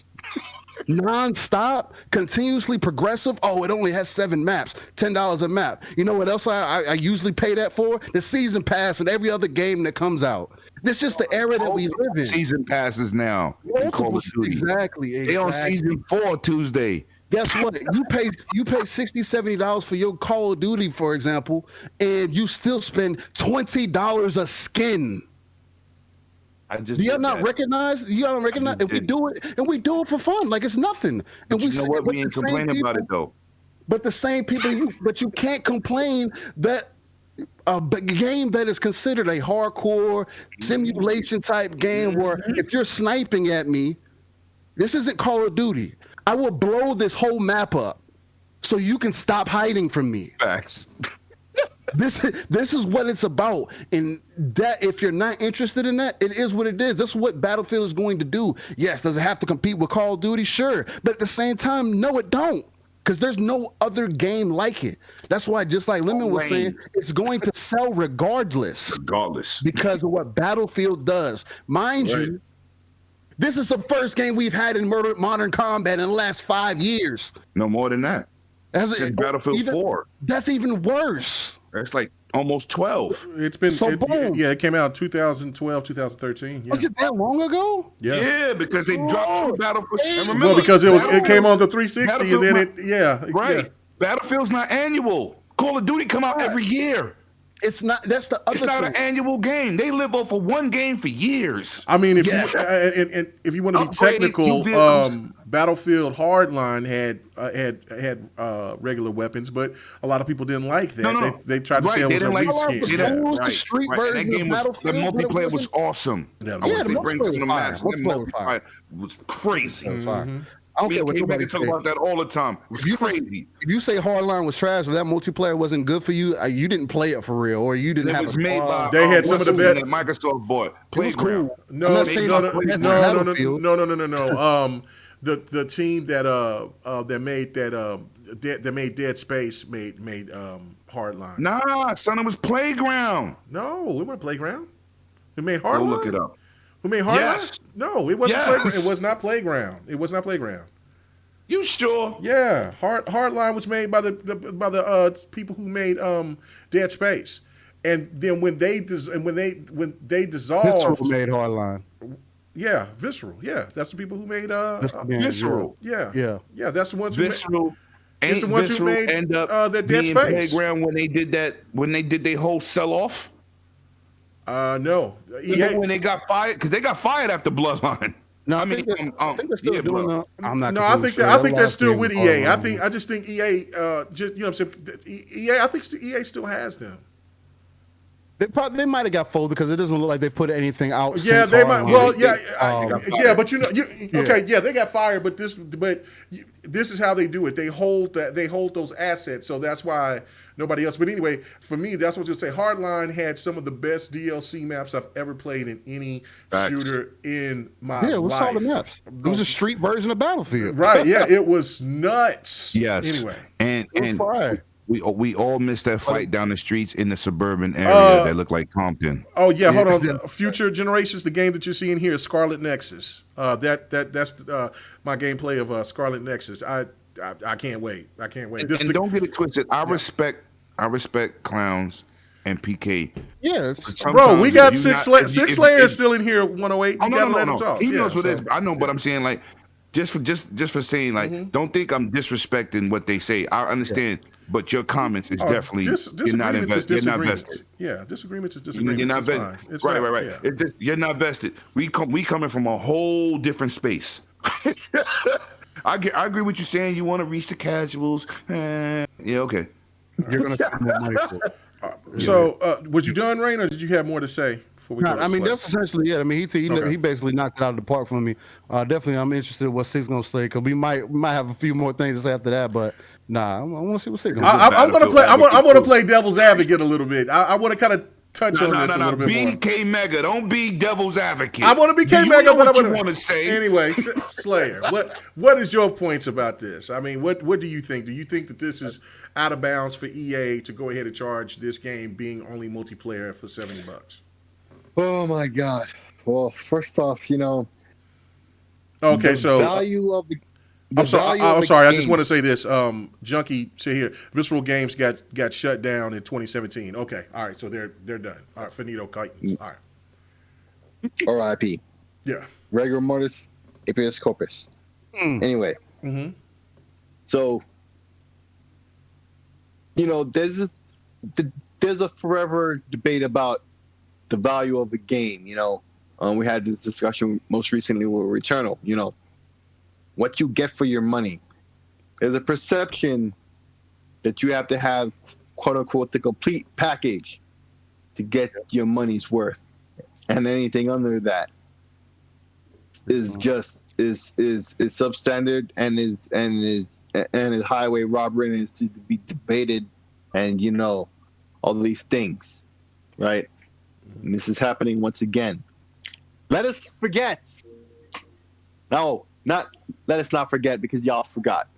Non-stop, continuously progressive. Oh, it only has 7 maps, $10 a map. You know what else I usually pay that for? The season pass and every other game that comes out. This is just the era that we live in. Season passes now. In Call of Duty. Exactly. They on season 4 Tuesday. Guess what? You pay $60, $70 for your Call of Duty, for example, and you still spend $20 a skin. Do y'all not recognize? You don't recognize if we do it, and we do it for fun, like it's nothing. And you know what? We ain't complaining about it though. But the same people, you can't complain that a game that is considered a hardcore simulation type game, where if you're sniping at me, this isn't Call of Duty. I will blow this whole map up so you can stop hiding from me. Facts. This is what it's about, and that if you're not interested in that, it is what it is. This is what Battlefield is going to do. Yes, does it have to compete with Call of Duty? Sure, but at the same time, no, it don't, because there's no other game like it. That's why, just like Lemon was saying, it's going to sell regardless, because of what Battlefield does. Mind you, this is the first game we've had in modern combat in the last 5 years. No more than that. Since Battlefield 4. That's even worse. That's like almost 12. It's been it came out in 2012, 2013. Yeah. Was it that long ago? Yeah, because they dropped 2 Battlefield. Because it came on the 360 and then Battlefield's not annual. Call of Duty come out every year. It's not. That's the other. It's not an annual game. They live off of one game for years. I mean, if you want to be technical, Battlefield Hardline had regular weapons, but a lot of people didn't like that. No. They tried to say it was a reskin. The street version of Battlefield. The multiplayer was awesome. The multiplayer was crazy. I don't care what nobody talk about that all the time. It was crazy. If you say Hardline was trash, but that multiplayer wasn't good for you, you didn't play it for real, or you didn't have it was made by. They had some of the best. Microsoft bought Playground. No. The team that made Dead Space made Hardline. Nah, son, it was Playground. No, we weren't Playground. We made Hardline. Go look it up. Who made Hardline? Yes. No, it wasn't Playground. It was not Playground. It was not Playground. You sure? Yeah, Hardline was made by the people who made Dead Space, and then when they dissolved, Visceral made Hardline. Yeah, Visceral. Yeah, that's the people who made Visceral. Yeah, that's the ones. Visceral. It's the ones who made end up the Dead being Space. Playground when they did that. When they did their whole sell off. No. When they got fired, because they got fired after Bloodline. No, I think they're still doing that. I'm not. No, I think they're still with EA. I just think EA. You know what I'm saying? EA. I think EA still has them. They might have got folded because it doesn't look like they put anything out. Yeah, they might. Well, yeah, but they got fired. But this is how they do it. They hold those assets. So that's why nobody else. But anyway, for me, that's what I was going to say. Hardline had some of the best DLC maps I've ever played in any shooter in my life. Yeah, it was solid maps. It was a street version of Battlefield. Right? Yeah, it was nuts. Yes. Anyway, and We all missed that fight down the streets in the suburban area that looked like Compton. Oh yeah, hold on. Future generations. The game that you're seeing here is Scarlet Nexus. That's my gameplay of Scarlet Nexus. I can't wait. I can't wait. And don't get it twisted. I respect Clowns and PK. Yeah, bro, we got six Slayers still in here. 108. Oh, no. He knows what it is. I know, but I'm saying like, just for saying like, don't think I'm disrespecting what they say. I understand, but your comments is definitely you're not invested. You're not vested. Yeah, disagreements is disagreements. You're not vested. Right. Yeah. It's just, you're not vested. We coming from a whole different space. I agree with you saying you want to reach the casuals. Yeah, okay. You're gonna spend more money for it. So, was you done, Rain, or did you have more to say before we go? I mean, that's essentially it. I mean, he basically knocked it out of the park for me. Definitely, I'm interested in what Six gonna say because we might have a few more things to say after that. But I want to see what Six gonna say. I'm gonna play. I'm gonna play devil's advocate a little bit. I want to kind of touch on this a little bit more. Be KMEGA. Don't be devil's advocate. I want to be KMEGA, but what you want to say. Anyway, Slayer, what is your points about this? I mean, what do you think? Do you think that this is out of bounds for EA to go ahead and charge this game being only multiplayer for $70? Oh my God! Well, first off, okay, so value of the. I'm sorry. I just want to say this. Junkie said here, Visceral Games got shut down in 2017. Okay, all right, so they're done. All right, finito Titans. All right. R.I.P. Yeah. Rigor mortis, habeas corpus. Anyway. Mm-hmm. So, there's a forever debate about the value of a game. We had this discussion most recently with Returnal. What you get for your money. There's a perception that you have to have, quote unquote, the complete package to get your money's worth, and anything under that is just is substandard and is highway robbery and is to be debated, and all these things, right? And this is happening once again. Let us not forget, because y'all forgot.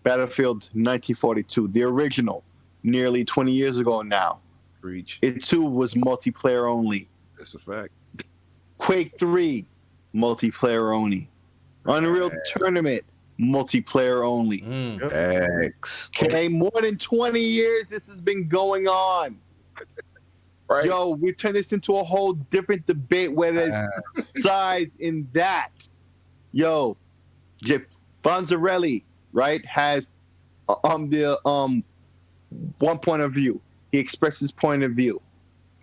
Battlefield 1942, the original, nearly 20 years ago now. Preach. It too was multiplayer only. That's a fact. Quake 3, multiplayer only. Unreal Tournament, multiplayer only. X. Okay, more than 20 years this has been going on. Right. Yo, we've turned this into a whole different debate where there's sides in that. Yo, Bonzarelli, right, has one point of view. He expressed his point of view.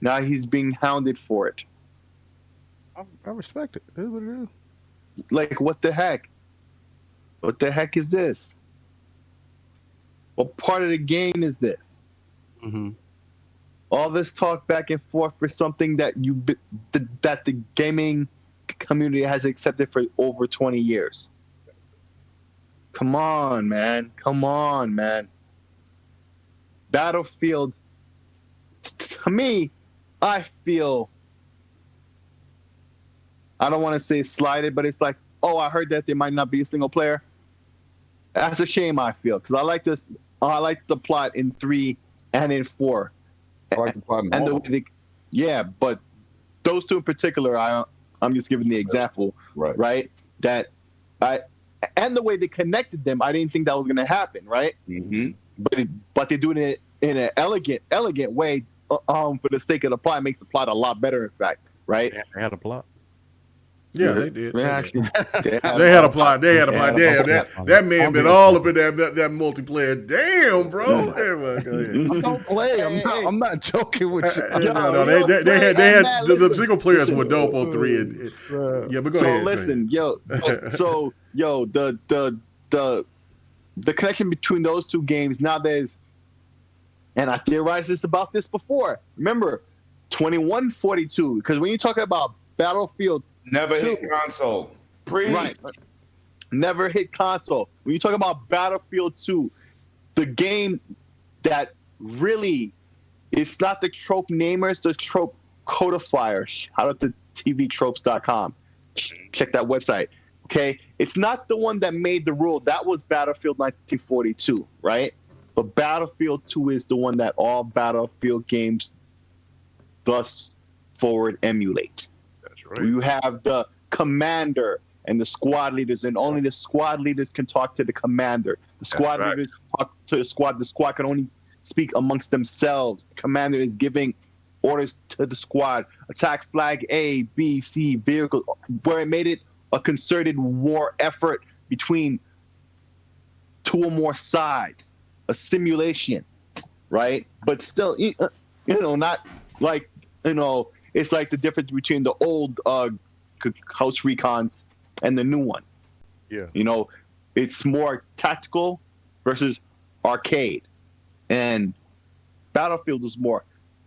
Now he's being hounded for it. I respect it. It is what it is. Like, what the heck? What the heck is this? What part of the game is this? Mm-hmm. All this talk back and forth for something that that the gaming community has accepted for over 20 years. Come on, man. Battlefield, to me, I feel, I don't want to say slighted, but it's like, oh, I heard that there might not be a single player. That's a shame, I feel, because I like the plot in 3 and in 4. I like the plot in all. Yeah, but those two in particular, I'm just giving the example, right? And the way they connected them, I didn't think that was going to happen, right? Mm-hmm. But they do it in an elegant way. For the sake of the plot, it makes the plot a lot better. In fact, right? Yeah, they had a plot. Yeah, they did. They had a plot. Damn, that man been all up in that multiplayer. Damn, bro. I don't play. I'm not joking with you. No, they had the single players were dope on 3. Yeah, but go ahead. So listen, the connection between those two games now and I theorized about this before. Remember, 2142, because when you talk about Battlefield. Never hit console. Right. Never hit console. When you talk about Battlefield 2, the game that really, it's not the trope namer, it's the trope codifier. Shout out to tvtropes.com. Check that website. Okay? It's not the one that made the rule. That was Battlefield 1942, right? But Battlefield 2 is the one that all Battlefield games thus forward emulate. That's right. You have the commander and the squad leaders, and only the squad leaders can talk to the commander. The squad leaders talk to the squad. The squad can only speak amongst themselves. The commander is giving orders to the squad. Attack flag A, B, C, vehicle, where it made it a concerted war effort between two or more sides. A simulation, right? But still, you know, not like, you know, it's like the difference between the old House Recons and the new one. Yeah. You know, it's more tactical versus arcade. And Battlefield was more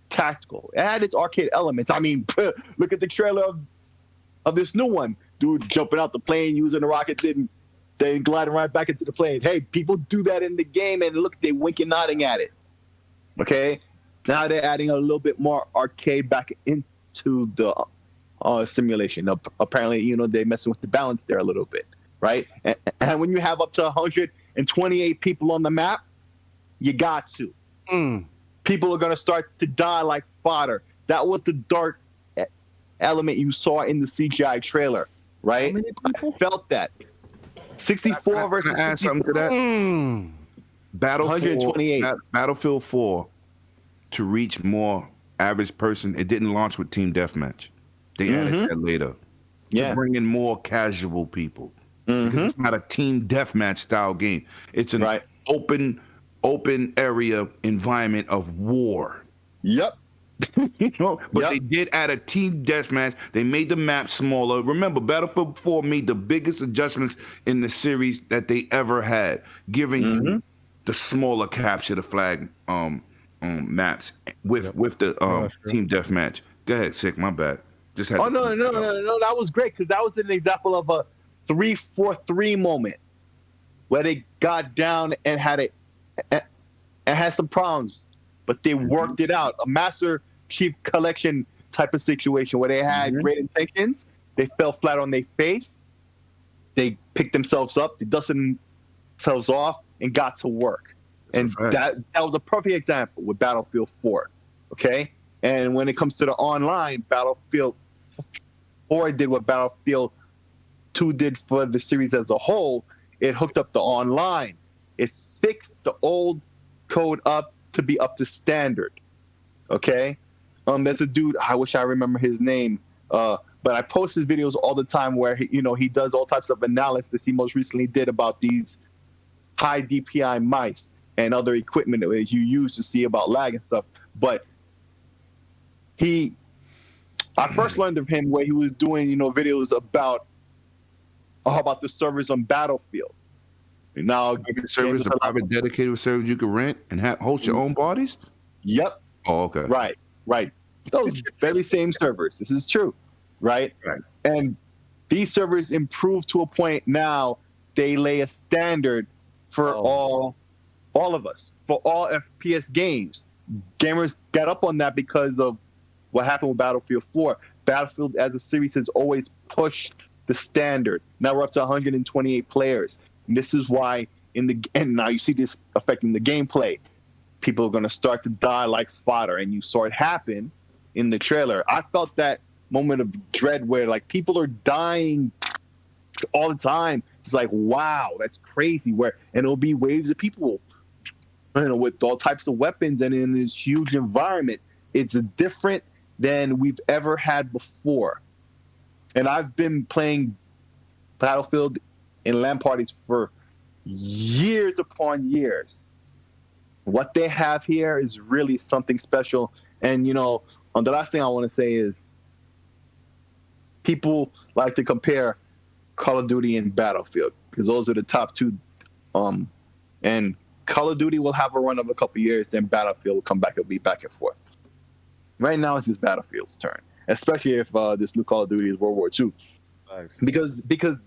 tactical. It had its arcade elements. I mean, look at the trailer of this new one. Dude jumping out the plane, using the rocket, then gliding right back into the plane. Hey, people do that in the game, and look, they winking, nodding at it. Okay? Now they're adding a little bit more arcade back into the simulation. Apparently, you know, they're messing with the balance there a little bit, right? And when you have up to 128 people on the map, you got to. People are going to start to die like fodder. That was the dark element you saw in the CGI trailer, right? How many people? I felt that. 64 versus Can I add something to that? Battlefield 4, to reach more average person, it didn't launch with Team Deathmatch. They added that later. To bring in more casual people. Because it's not a Team Deathmatch style game. It's an open area environment of war. Yep. You know, but they did add a Team Deathmatch. They made the map smaller. Remember, Battlefield 4 made the biggest adjustments in the series that they ever had, giving you the smaller capture the flag maps with the Team Deathmatch. Go ahead, Sick. My bad. Just had. No. That was great because that was an example of a 3-4-3 moment where they got down and had some problems, but they worked it out. A Master Chief Collection type of situation where they had great intentions. They fell flat on their face. They picked themselves up. They dusted themselves off and got to work. And that was a perfect example with Battlefield 4. Okay? And when it comes to the online, Battlefield 4 did what Battlefield 2 did for the series as a whole. It hooked up the online. It fixed the old code up to be up to standard. Okay? There's a dude, I wish I remember his name, but I post his videos all the time where he does all types of analysis. He most recently did about these high DPI mice and other equipment that you use to see about lag and stuff. But I first learned of him where he was doing, videos about the servers on Battlefield. Now, servers, the private dedicated servers you can rent and host your own parties? Yep. Oh, okay. Right. Those very same servers. This is true. Right. And these servers improved to a point now they lay a standard for all of us, for all FPS games. Gamers got up on that because of what happened with Battlefield 4. Battlefield as a series has always pushed the standard. Now we're up to 128 players. And this is why and now you see this affecting the gameplay. People are going to start to die like fodder, and you saw it happen in the trailer. I felt that moment of dread where like people are dying all the time. It's like, wow, that's crazy. And it'll be waves of people, with all types of weapons and in this huge environment. It's different than we've ever had before. And I've been playing Battlefield in LAN parties for years upon years. What they have here is really something special. And, the last thing I want to say is people like to compare Call of Duty and Battlefield because those are the top two. And Call of Duty will have a run of a couple years, then Battlefield will come back and be back and forth. Right now, it's just Battlefield's turn, especially if this new Call of Duty is World War II. Nice. Because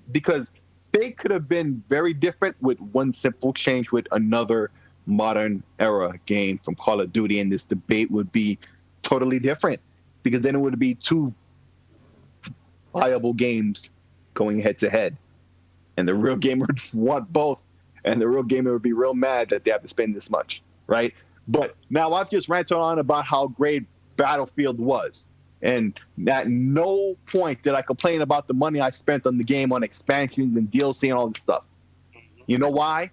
they could have been very different with one simple change with another modern era game from Call of Duty, and this debate would be totally different because then it would be two viable games going head to head, and the real gamer would want both, and the real gamer would be real mad that they have to spend this much, right? But now I've just ranted on about how great Battlefield was. And at no point did I complain about the money I spent on the game on expansions and DLC and all this stuff. You know why?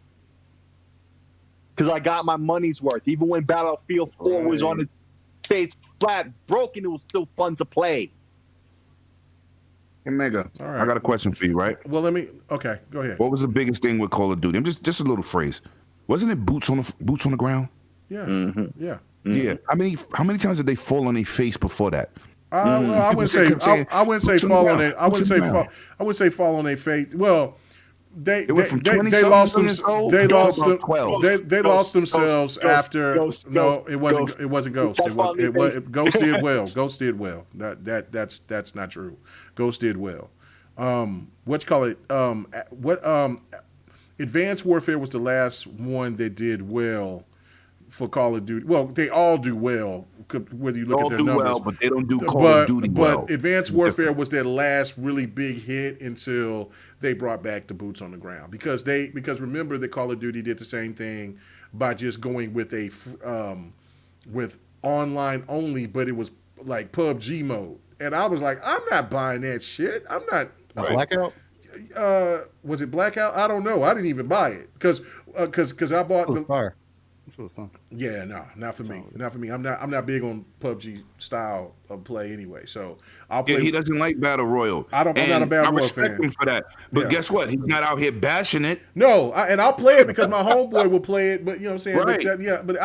Because I got my money's worth. Even when Battlefield 4 was on its face flat, broken, it was still fun to play. Hey, Mega, All right. I got a question for you, right? Well, okay, go ahead. What was the biggest thing with Call of Duty? I'm just a little phrase. Wasn't it boots on the ground? Yeah, yeah. Yeah. How many times did they fall on their face before that? Well, I wouldn't say fall on their. I wouldn't say fall on their face. Well, they lost them. They lost themselves after. No, it wasn't Ghost. Ghost did well. Ghost did well. That's not true. Ghost did well. Advanced Warfare was the last one that did well for Call of Duty. Well, they all do well, whether you look at their numbers. Well, but they don't do Call of Duty well. But Advanced Warfare was their last really big hit until they brought back the boots on the ground. Because remember that Call of Duty did the same thing by just going with with online only, but it was like PUBG mode. And I was like, I'm not buying that shit. I'm not. Blackout? Was it Blackout? I don't know. I didn't even buy it because I bought the fire. It was fun. Yeah, no, not for me. Not for me. I'm not big on PUBG style of play anyway. So I'll play. Yeah, he doesn't like Battle Royale. I'm not a Battle Royale fan. I respect him for that. But guess what? He's not out here bashing it. No, and I'll play it because my homeboy will play it. But you know what I'm saying? Right. But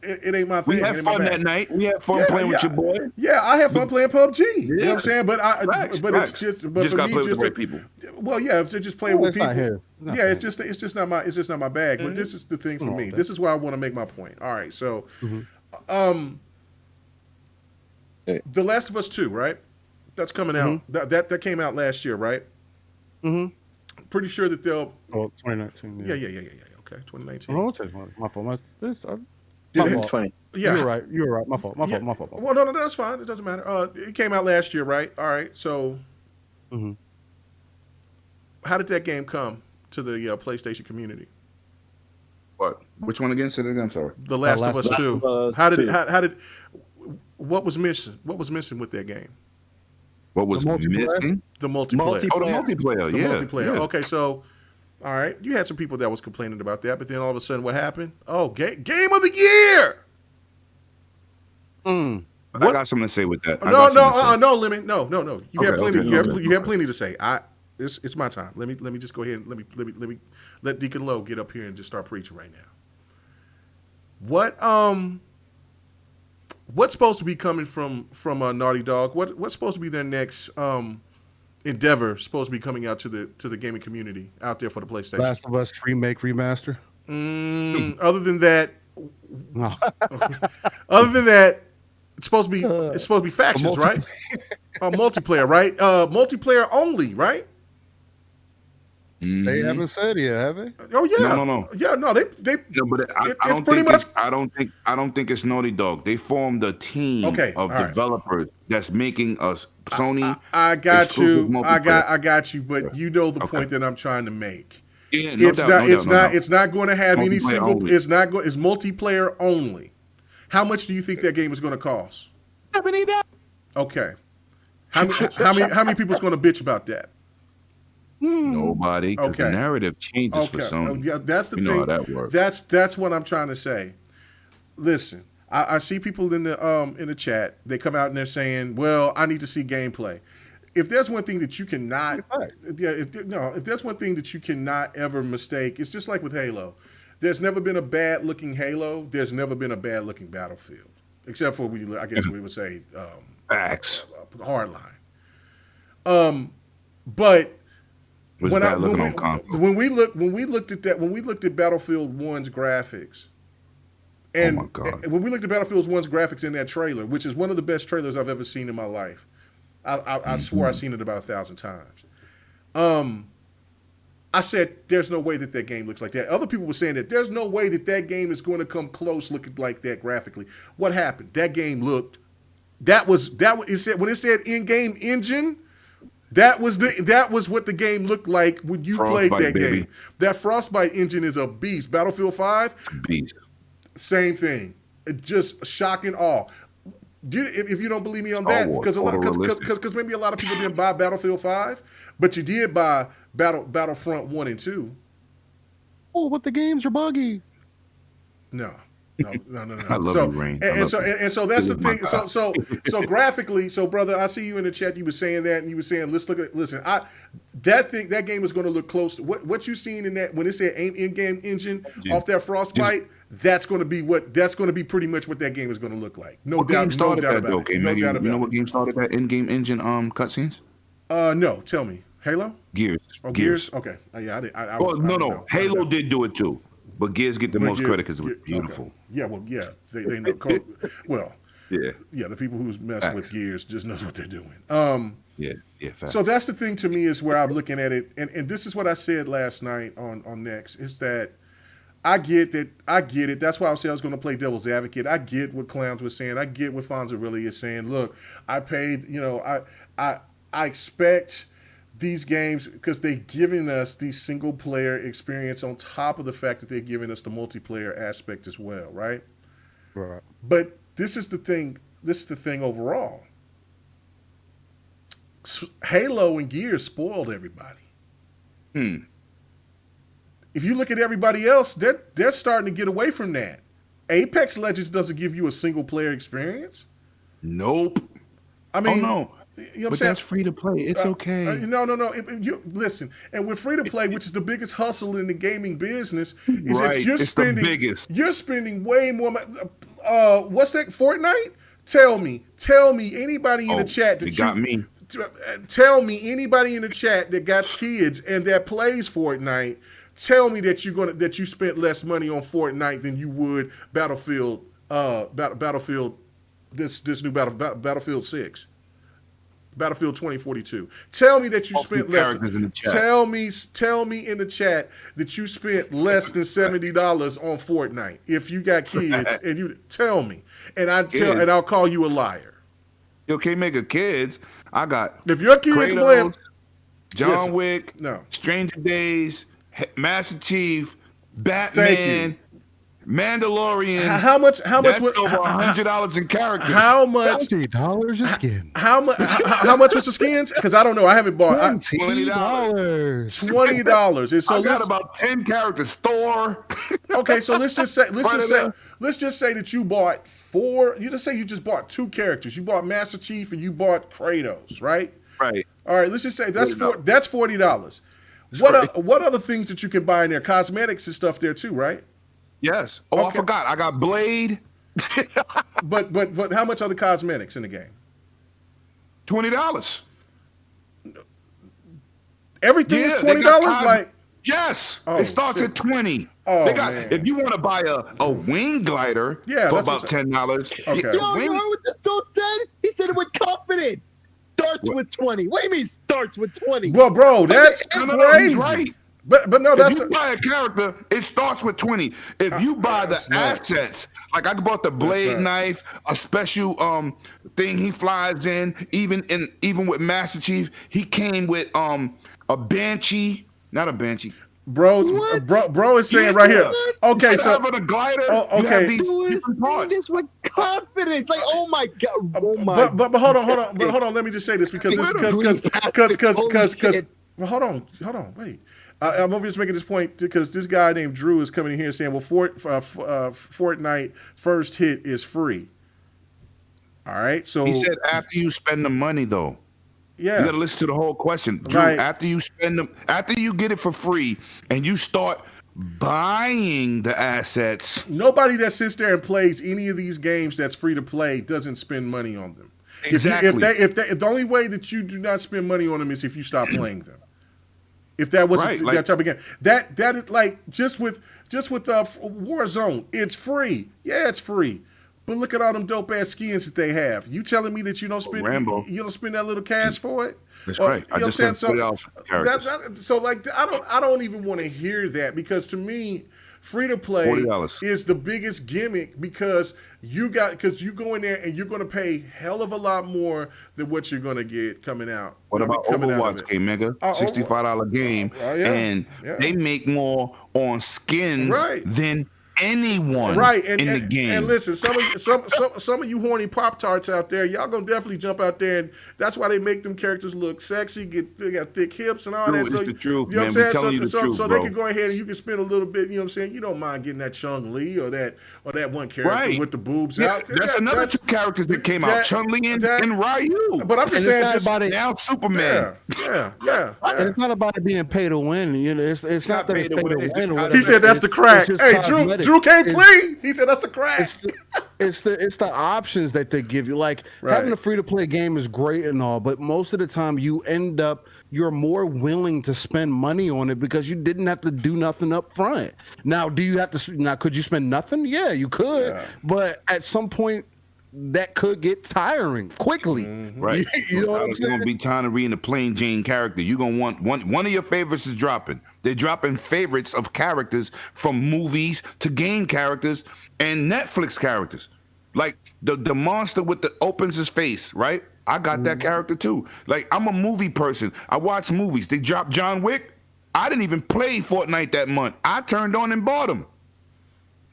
it ain't my thing. We had fun that night. We had fun playing with your boy. Yeah, I had fun playing PUBG. You know what I'm saying? But it's just. But just for gotta me, play with the right people. Well, yeah, if they just play with people. It's just not my bag. But this is the thing for me. This is why I want to make my point. All right, so, The Last of Us 2, right? That's coming out. That came out last year, right? Mm-hmm. Pretty sure that they'll. Oh, 2019. Yeah. Okay, 2019. Oh, my fault. My fault. Yeah, You're right. My fault. Well, no, that's fine. It doesn't matter. It came out last year, right? All right. So, how did that game come to the PlayStation community? What? Which one again? Say it again. I'm sorry. The Last of Us 2. How did? What was missing? What was missing with that game? What was missing? The multiplayer. Oh, the multiplayer. The multiplayer. Okay, so, all right, you had some people that was complaining about that, but then all of a sudden, what happened? Oh, game of the year. But I got something to say with that. No, Lemon. No. You have plenty. You have plenty to say. It's my time. Let me just go ahead and let me let Deacon Lowe get up here and just start preaching right now. What's supposed to be coming from Naughty Dog? What's supposed to be their next endeavor? Supposed to be coming out to the gaming community out there for the PlayStation. Last of Us remake remaster. Other than that, it's supposed to be factions, right? Multiplayer, right? Multiplayer only, right? They haven't said it, have they? Oh yeah, no. Yeah, no, they. No, but I don't think it's Naughty Dog. They formed a team of developers that's making us Sony. I got you. I got you. But you know the point that I'm trying to make. Yeah, it's not going to have any single. Only. It's multiplayer only. How much do you think that game is going to cost? Okay. How many people's going to bitch about that? Nobody. Okay. The narrative changes for Sony. Yeah, that's the thing. Know how that works. That's what I'm trying to say. Listen, I see people in the chat. They come out and they're saying, "Well, I need to see gameplay." If there's one thing that you cannot, if there's one thing that you cannot ever mistake, it's just like with Halo. There's never been a bad looking Halo. There's never been a bad looking Battlefield, except for we would say Axe Hardline. But when we looked at Battlefield 1's graphics, and when we looked at Battlefield 1's graphics in that trailer, which is one of the best trailers I've ever seen in my life, I swore I've seen it about 1,000 times. I said, "There's no way that game looks like that." Other people were saying that there's no way that game is going to come close looking like that graphically. What happened? That game looked. That was it said when it said in-game engine. That was what the game looked like when you played that baby. game. That Frostbite engine is a beast. Battlefield 5, beast. Same thing. It just shocking awe. If you don't believe me on that, because maybe a lot of people didn't buy Battlefield 5, but you did buy Battlefront 1 and 2. Oh, but the games are buggy. No. I love you, Rain. And so that's the thing. So graphically, brother, I see you in the chat. You were saying that, and you were saying, that game is going to look close to what you seen in that when it said in-game engine off that Frostbite. That's going to be pretty much what that game is going to look like. No doubt about it. You know what game started that in-game engine cutscenes? No, tell me. Halo? Gears. Oh, Gears? Okay. Yeah, No. Halo did do it too, but Gears get the most credit because it was beautiful. Okay. Yeah, well, yeah, they know. Well, yeah. The people who's messing with Gears just knows what they're doing. Facts. So that's the thing to me is where I'm looking at it, and this is what I said last night on Next is that I get it. That's why I said I was going to play devil's advocate. I get what Clowns was saying. I get what Fonza really is saying. Look, I paid. I expect these games because they're giving us the single player experience on top of the fact that they're giving us the multiplayer aspect as well, right? Right. But this is the thing. This is the thing overall. Halo and Gears spoiled everybody. If you look at everybody else, they're starting to get away from that. Apex Legends doesn't give you a single player experience. Nope. I mean, no. You know what I'm but saying? That's free to play. It's okay. No. You listen, and with free to play, which is the biggest hustle in the gaming business, is right. if you're it's spending, the biggest. You're spending way more. What's that? Fortnite? Tell me. Anybody in the chat that got me. Tell me anybody in the chat that got kids and that plays Fortnite. Tell me that you spent less money on Fortnite than you would Battlefield. Battlefield. This new Battlefield 6. Battlefield 2042. Tell me that you spent less. Tell me in the chat that you spent less than $70 on Fortnite. If you got kids, and you tell me, and I'll call you a liar. Yo, KMEGA kids, I got. If your kids playing John Wick, Stranger Days, Master Chief, Batman. Mandalorian. How much? That's over $100 in characters. How much? $20 a skin. How much was the skins? Because I don't know. I haven't bought $20. $20. And so I got about 10 characters. Thor. Okay, so let's just say that you bought 4. You just bought 2 characters. You bought Master Chief and you bought Kratos, right? Right. All right. Let's just say that's $40. What other things that you can buy in there? Cosmetics and stuff there too, right? Yes. Oh, okay. I forgot. I got Blade. but how much are the cosmetics in the game? $20. Everything is $20. Yes. It starts at $20. Oh, man. If you want to buy a wing glider for about $10. Okay. Yo, you heard what this dude said? He said it with confidence. Starts with 20. What do you mean starts with 20? Well, bro, that's crazy. He's right. But no, if you buy a character, it starts with 20. If you buy the assets, like I bought the blade knife, a special thing he flies in, even with Master Chief, he came with a Banshee, not a Banshee. Bro is saying right here. Okay, so having a glider, you have these different parts. This with confidence, like oh my god, But hold on. Let me just say this because hold on, wait. I'm over just making this point because this guy named Drew is coming in here saying, well, Fortnite first hit is free. All right, so he said after you spend the money, though. Yeah, you got to listen to the whole question, Drew. Right. After you get it for free, and you start buying the assets. Nobody that sits there and plays any of these games that's free to play doesn't spend monny on them. Exactly. If the only way that you do not spend money on them is if you stop playing them. If that wasn't that type of game, that is like just with Warzone, it's free. Yeah, it's free. But look at all them dope ass skins that they have. You telling me that you don't spend that little cash for it? That's right. I just spent $40 for characters. So like I don't even want to hear that because to me, Free to play $40. is the biggest gimmick because you go in there and you're going to pay hell of a lot more than what you're going to get coming out. What about Overwatch, KMEGA? $65 game, and they make more on skins than anyone in the game. And listen, some of you horny Pop-Tarts out there, y'all gonna definitely jump out there, and that's why they make them characters look sexy, they got thick hips and all that. So it's the truth, you know man. what I'm saying? So they can go ahead and you can spend a little bit, you know what I'm saying? You don't mind getting that Chun-Li or that one character with the boobs out. That's another two characters that came out, Chun-Li and Ryu. But I'm just saying, just about it now Superman. Yeah. And it's not about it being pay to win. You know, it's not that it's pay to win. He said that's the crack. Hey, Drew can't play. He said that's the crack. It's the options that they give you. Like having a free to play game is great and all, but most of the time you're more willing to spend money on it because you didn't have to do nothing up front. Now, could you spend nothing? Yeah, you could, but at some point that could get tiring quickly. Right. You know what I'm saying? You're gonna be tired of reading a plain Jane character. You're gonna want one of your favorites is dropping. They're dropping favorites of characters from movies to game characters and Netflix characters. Like the monster with the opens his face, right? I got that character too. Like I'm a movie person. I watch movies. They dropped John Wick. I didn't even play Fortnite that month. I turned on and bought them.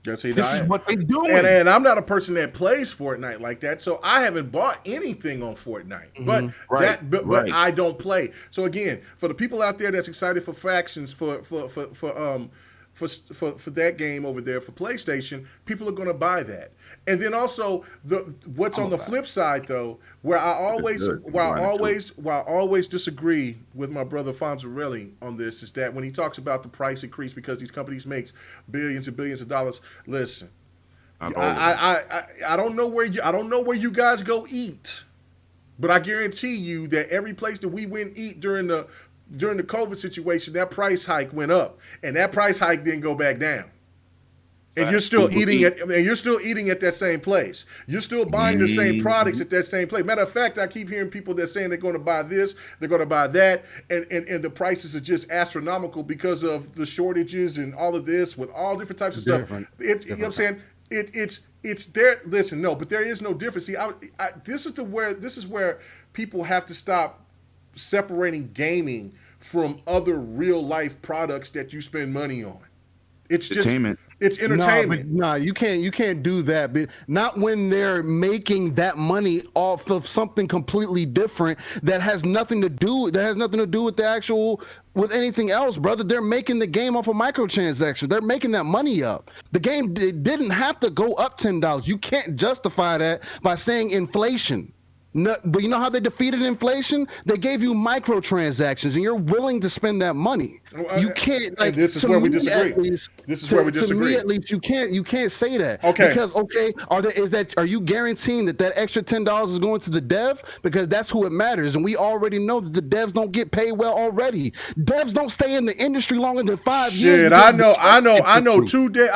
This is what they doing. And I'm not a person that plays Fortnite like that, so I haven't bought anything on Fortnite. But I don't play. So again, for the people out there that's excited for factions for that game over there for PlayStation, people are going to buy that. And then also what's on the flip side though, where I always disagree with my brother Fonzarelli on this, is that when he talks about the price increase because these companies makes billions and billions of dollars. Listen, I don't know where you guys go eat, but I guarantee you that every place that we went eat during the COVID situation, that price hike went up, and that price hike didn't go back down. And you're still eating at that same place. You're still buying the same products at that same place. Matter of fact, I keep hearing people that saying they're going to buy this, they're going to buy that, and the prices are just astronomical because of the shortages and all of this with all different types of stuff. You know what I'm saying? It's there. Listen, no, but there is no difference. See, this is where people have to stop separating gaming from other real life products that you spend money on. It's just entertainment. It's entertainment. No, you can't do that. But not when they're making that money off of something completely different that has nothing to do with anything else, brother. They're making the game off of microtransactions. They're making that money up. The game didn't have to go up $10. You can't justify that by saying inflation. No, but you know how they defeated inflation? They gave you microtransactions, and you're willing to spend that money. You can't. Like, this is where we disagree. To me, at least, you can't say that. Okay. Because are you guaranteeing that extra $10 is going to the dev? Because that's who it matters, and we already know that the devs don't get paid well already. Devs don't stay in the industry longer than 5 years. I know two devs.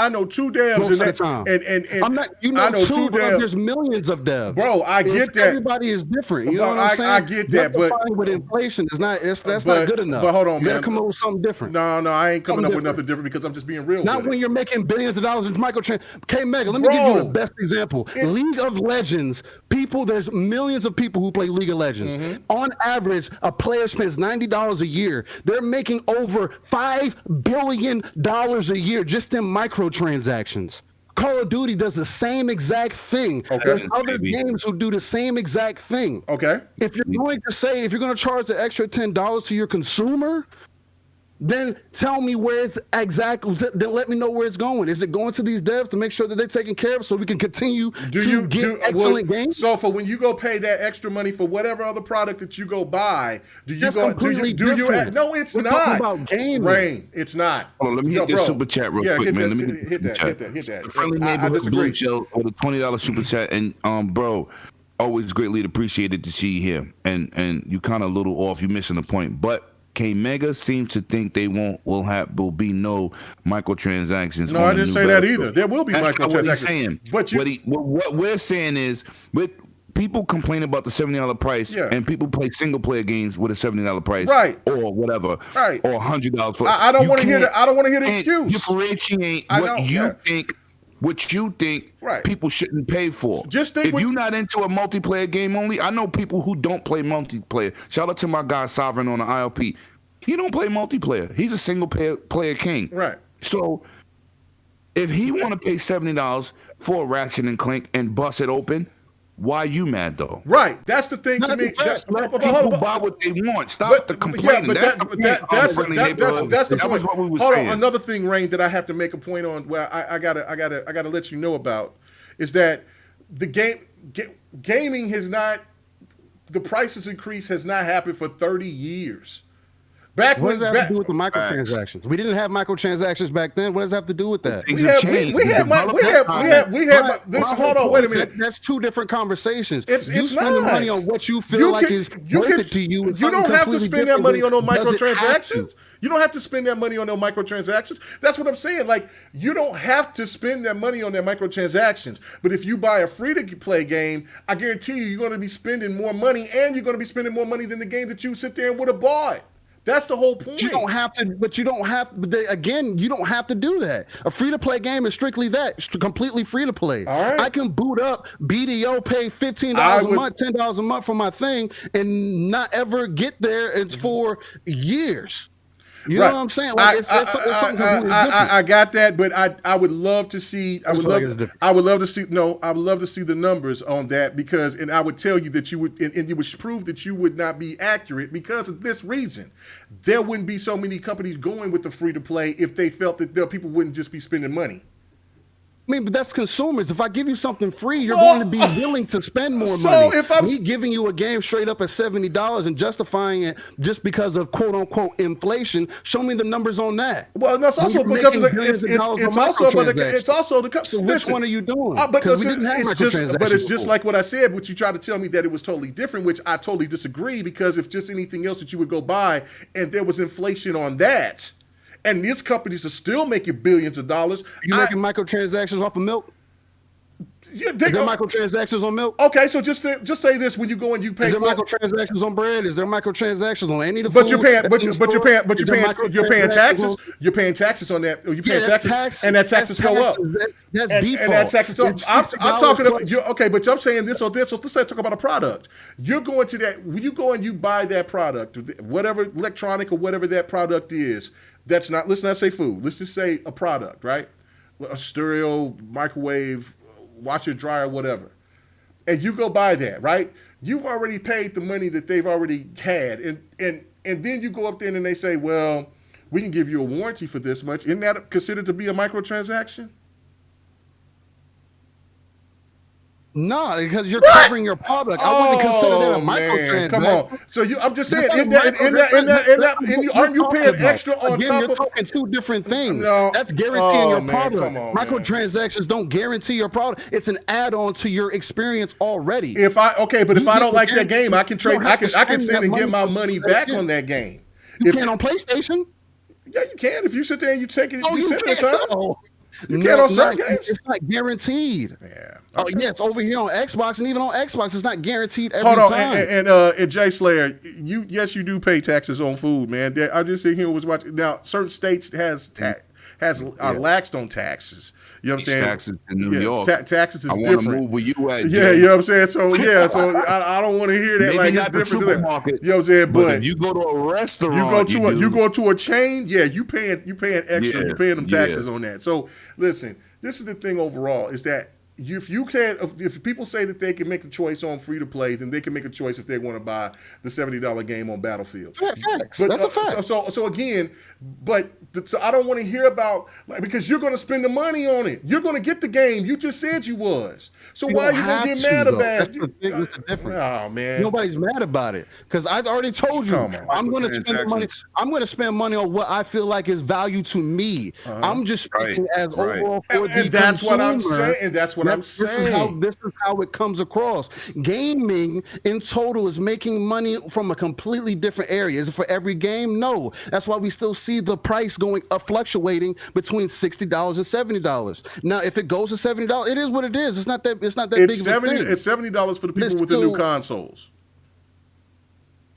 And I'm not. You know, two devs. There's millions of devs. Bro, I get that. Everybody is different. You know what I'm saying? I get that, but with inflation, that's not good enough. But hold on, you gotta come up with something different. No, I ain't coming up with nothing different because I'm just being real. Not when you're making billions of dollars in microtransactions. KMEGA, let me give you the best example. League of Legends. There's millions of people who play League of Legends. On average, a player spends $90 a year. They're making over $5 billion a year just in microtransactions. Call of Duty does the same exact thing. Okay. There's other games who do the same exact thing. Okay. If you're going to charge the extra $10 to your consumer, then tell me where it's exactly. Then let me know where it's going. Is it going to these devs to make sure that they're taken care of so we can continue to get excellent games? So for when you go pay that extra money for whatever other product that you go buy, no, it's not. About gaming. Rain, it's not. Hold on, let me hit this super chat real quick, man. Let me hit that. The friendly neighborhood blue shell or the $20 super chat, and bro, always greatly appreciated to see you here. And you kind of a little off. You're missing the point, but KMEGA seems to think will be no microtransactions. No, I didn't say that either. There will be microtransactions. What he's saying. What we're saying is, with people complain about the $70 price, and people play single player games with a $70 price, right, or whatever, right, or $100 for. I don't want to hear that. I don't want to hear the excuse. Differentiate what you think people shouldn't pay for. Just think if you're not into a multiplayer game only, I know people who don't play multiplayer. Shout out to my guy Sovereign on the ILP. He don't play multiplayer. He's a single player king. Right. So if he want to pay $70 for a Ratchet and Clank and bust it open, why you mad though? Right. That's the thing to me. People buy what they want. Stop the complaining. That's the point. What we were Hold saying. on. Another thing, Rain, that I have to make a point on. Where I gotta let you know about is that the gaming has not. The prices increase has not happened for 30 years. What does that have to do with the microtransactions? We didn't have microtransactions back then. What does that have to do with that? Hold on, wait a minute. That's two different conversations. You spending money on what you feel like is worth it to you. You don't have to spend that money on those microtransactions. You don't have to spend that money on those microtransactions. That's what I'm saying. Like, you don't have to spend that money on their microtransactions. But if you buy a free-to-play game, I guarantee you're going to be spending more money, and you're going to be spending more money than the game that you sit there and would have bought. That's the whole point. You don't have to, but you don't have. Again, you don't have to do that. A free-to-play game is strictly that, completely free-to-play. All right. I can boot up BDO, pay $15 a month, $10 a month for my thing, and not ever get there. It's for years. You know what I'm saying? Like it's something completely different. I got that, but I would love to see. I would love to see the numbers on that and I would tell you that you would, and it would prove that you would not be accurate because of this reason. There wouldn't be so many companies going with the free to play if they felt that people wouldn't just be spending money. I mean, but that's consumers. If I give you something free, you're going to be willing to spend more money. If I'm me giving you a game straight up at $70 and justifying it just because of quote unquote inflation, show me the numbers on that. Well, that's also because it's also the. So which one are you doing? Because we didn't have microtransactions. But it's just like what I said. But you try to tell me that it was totally different, which I totally disagree. Because if just anything else that you would go buy and there was inflation on that. And these companies are still making billions of dollars. You making microtransactions off of milk? Yeah, is there microtransactions on milk? Okay, so just say this: when you go and you pay, is there microtransactions on bread? Is there microtransactions on any of the but food? You're paying taxes. You're paying taxes on that. You're paying taxes, and that taxes go up. That's default. And that taxes go up. I'm talking about okay, but I'm saying this or this. So let's say talk about a product. You're going to that when you go and you buy that product, whatever electronic or whatever that product is. That's not. Let's not say food. Let's just say a product, right? A stereo, microwave, washer, dryer, whatever. And you go buy that, right? You've already paid the money that they've already had, and then you go up there and they say, well, we can give you a warranty for this much. Isn't that considered to be a microtransaction? No, because you're covering your product. I wouldn't consider that a microtransaction. Come on. So I'm just saying, aren't you paying extra on top of? You're talking two different things. No. That's guaranteeing your product. Microtransactions don't guarantee your product. It's an add-on to your experience already. If I don't like that game, I can trade. I can sit and get my money back on that game. You can on PlayStation. Yeah, you can. If you sit there and you take it, you can. You can't on certain games. It's not guaranteed. Yeah. Okay. Oh, yeah, it's over here on Xbox, and even on Xbox, it's not guaranteed every time. And Jay Slayer, you do pay taxes on food, man. I just sit here and was watching. Now, certain states are laxed on taxes. You know what I'm saying? Taxes in New York. Taxes is different. I want to move where you at. Yeah, you know what I'm saying? So I don't want to hear that. Maybe like not it's the different. supermarket. You know what I'm saying? But if you go to a restaurant, you go to a chain. Yeah, you paying extra. You paying them taxes on that. So listen, this is the thing overall is that. If people say that they can make a choice on free to play, then they can make a choice if they want to buy the $70 game on Battlefield. Facts. That's a fact. So again, so I don't want to hear about because you're going to spend the money on it. You're going to get the game. You just said you was. So why are you going to get mad about it? That's the difference. Oh man, nobody's mad about it because I already told you I'm going to spend the money. I'm going to spend money on what I feel like is value to me. I'm just speaking as overall for the and that's consumer. what I'm saying. And that's what I'm saying. This is how it comes across. Gaming in total is making money from a completely different area. Is it for every game? No. That's why we still see the price going up, fluctuating between $60 and $70. Now, if it goes to $70, it is what it is. It's not that big of a thing. It's $70 for the people with the new consoles.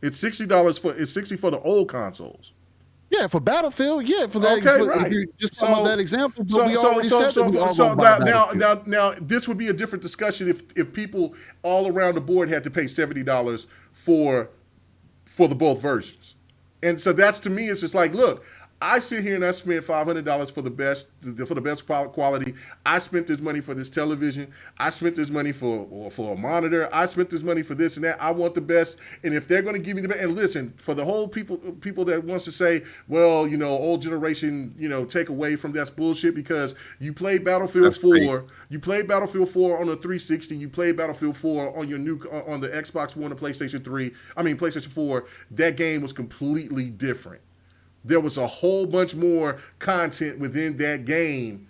It's $60 for the old consoles. Yeah, for Battlefield, yeah, for that. Okay, right. If you just talking about that example, but we already said that we all gonna buy Battlefield. now, this would be a different discussion if people all around the board had to pay $70 for the both versions. And so that's, to me, it's just like, look, I sit here and I spent $500 for the best quality. I spent this money for this television. I spent this money for a monitor. I spent this money for this and that. I want the best. And if they're going to give me the best, and listen, for the whole people that wants to say, well, old generation, take away from that's bullshit, because you played Battlefield 4. You played Battlefield 4 on the 360. You played Battlefield 4 on on the Xbox One and PlayStation 4. That game was completely different. There was a whole bunch more content within that game,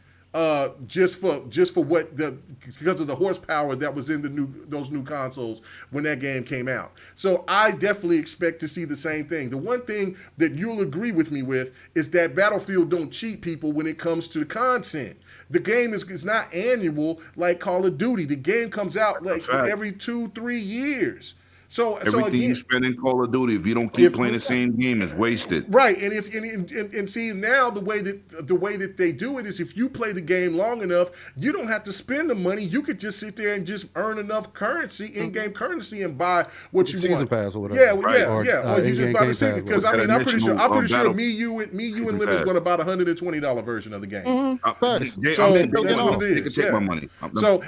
just for because of the horsepower that was in those new consoles when that game came out. So I definitely expect to see the same thing. The one thing that you'll agree with me with is that Battlefield don't cheat people when it comes to the content. The game is not annual like Call of Duty. The game comes out like every 2-3 years. So everything you spend in Call of Duty, if you don't keep playing the same game, is wasted. Right, and see now the way that they do it is, if you play the game long enough, you don't have to spend the money. You could just sit there and just earn enough currency, in-game currency, and buy what you want. Season pass or whatever. Yeah. Or you just buy the season, because I'm pretty sure me, you, and Lim is going to buy the $120 version of the game. So that's what it is. Take my money. So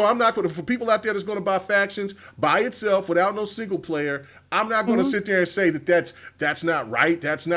I'm not for people out there that's going to buy factions by itself without no single player. I'm not going to sit there and say that's not right. That's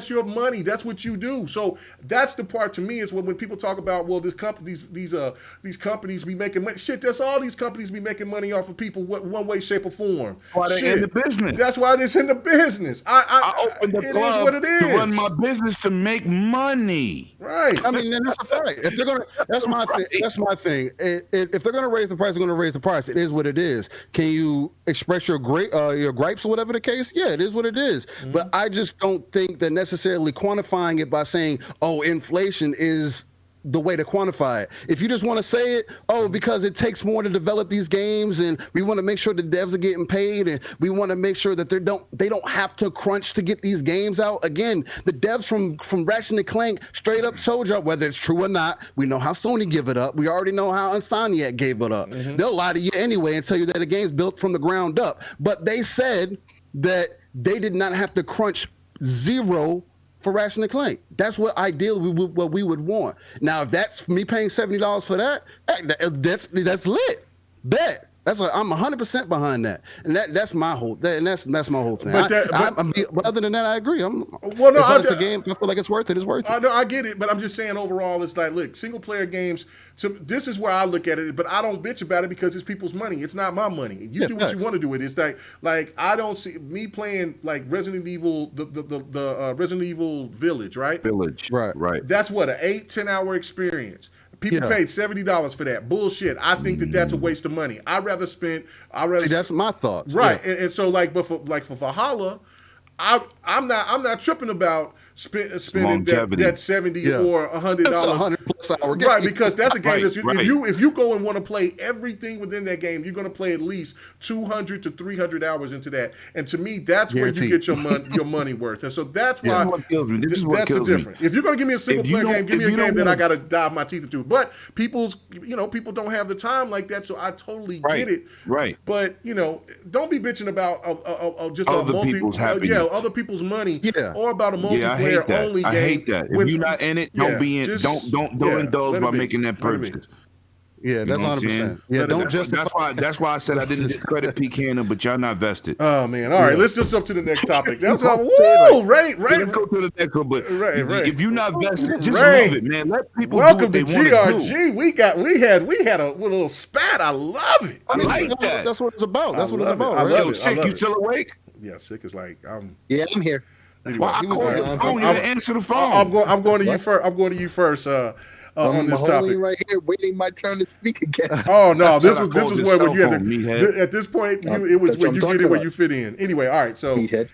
your money. That's what you do. So that's the part, to me, is when people talk about, well, these companies be making money. Shit, that's all these companies be making money off of people one way, shape, or form. That's why they're in the business. That's why they're in the business. I opened the club to run my business to make money. Right. I mean, that's a fact. If they're gonna, that's my thing. That's my thing. If they're gonna raise the price, they're gonna raise the price. It is what it is. Can you express your gripes or whatever the case? Yeah, it is what it is. But I just don't think that necessarily quantifying it by saying, oh, inflation is the way to quantify it. If you just want to say it, because it takes more to develop these games, and we want to make sure the devs are getting paid, and we want to make sure that they don't have to crunch to get these games out. Again, the devs from Ratchet & Clank straight up told y'all, whether it's true or not, we know how Sony give it up. We already know how Insomniac gave it up. They'll lie to you anyway and tell you that the game's built from the ground up. But they said that they did not have to crunch zero for Ratchet & Clank. That's what ideally what we would want. Now, if that's me paying $70 for that, that's lit. Bet. I'm 100% behind that, and that's my whole. That's my whole thing. But other than that, I agree. If it's a game, I feel like it's worth it. It's worth it. No, I get it, but I'm just saying overall, it's like, look, single player games. This is where I look at it, but I don't bitch about it because it's people's money. It's not my money. You do what you want to do with it. It's like I don't see me playing like Resident Evil, the Resident Evil Village, right? Right. That's what, an 8-10 hour experience. People paid $70 for that. Bullshit. I think that's a waste of money. See, that's my thoughts. Right. Yeah. And so for Valhalla, I'm not tripping about spending that $70 or $100. That's $100+ hour game. Right, because that's a game if you go and want to play everything within that game, you're going to play at least 200 to 300 hours into that. And to me, that's where you get your money worth. And so that's why this is what kills the difference. If you're going to give me a single player game, give me a game that I got to dive my teeth into. But people don't have the time like that, so I totally get it. Right. But don't be bitching about just other people's happiness. other people's money, or about a multiplayer only game. I hate that. If you're not in it, don't be in. Don't indulge by making that purchase. Yeah, that's 100%. Yeah, don't just. That's why I said I didn't discredit PKN, but y'all not vested. Oh man! All right, let's just jump to the next topic. That's right. Let's go to the next one. But if you're not vested, just Ray, love it, man. Let people welcome do what to they GRG. We had a little spat. I love it. I like that. That's what it's about. That's what it's about. I love it. Sick, you still awake? Yeah, Sick is like Yeah, I'm here. Well, I called your phone. You didn't answer the phone. I'm going to you first. I'm going to you first. on this topic. Right here, waiting my turn to speak again. Oh no, this was this where you had meathead. to. At this point, it was when you get it where you fit in. Anyway, all right, so Meathead.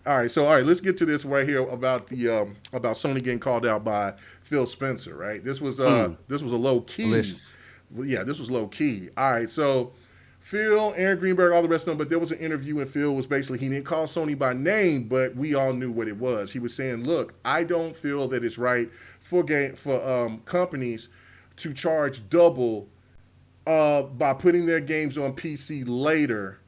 all right, let's get to this right here about the about Sony getting called out by Phil Spencer. Right, this was a low key. Delicious. Yeah, this was low key. All right, so Phil, Aaron Greenberg, all the rest of them, but there was an interview and Phil was basically, he didn't call Sony by name, but we all knew what it was. He was saying, look, I don't feel that it's right for companies to charge double by putting their games on PC later.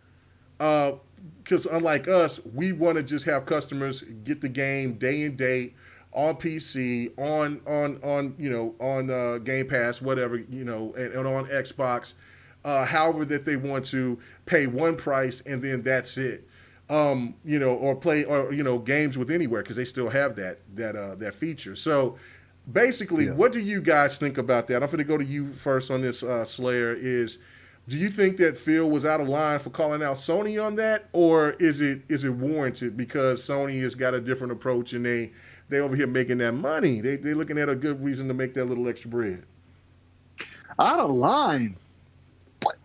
Because unlike us, we want to just have customers get the game day and date on PC, on Game Pass, whatever, and on Xbox, however that they want to pay one price and then that's it, or play games with anywhere because they still have that feature. So basically, what do you guys think about that? I'm going to go to you first on this, Slayer. Do you think that Phil was out of line for calling out Sony on that, or is it warranted because Sony has got a different approach and they over here making that money? They're looking at a good reason to make that little extra bread. Out of line?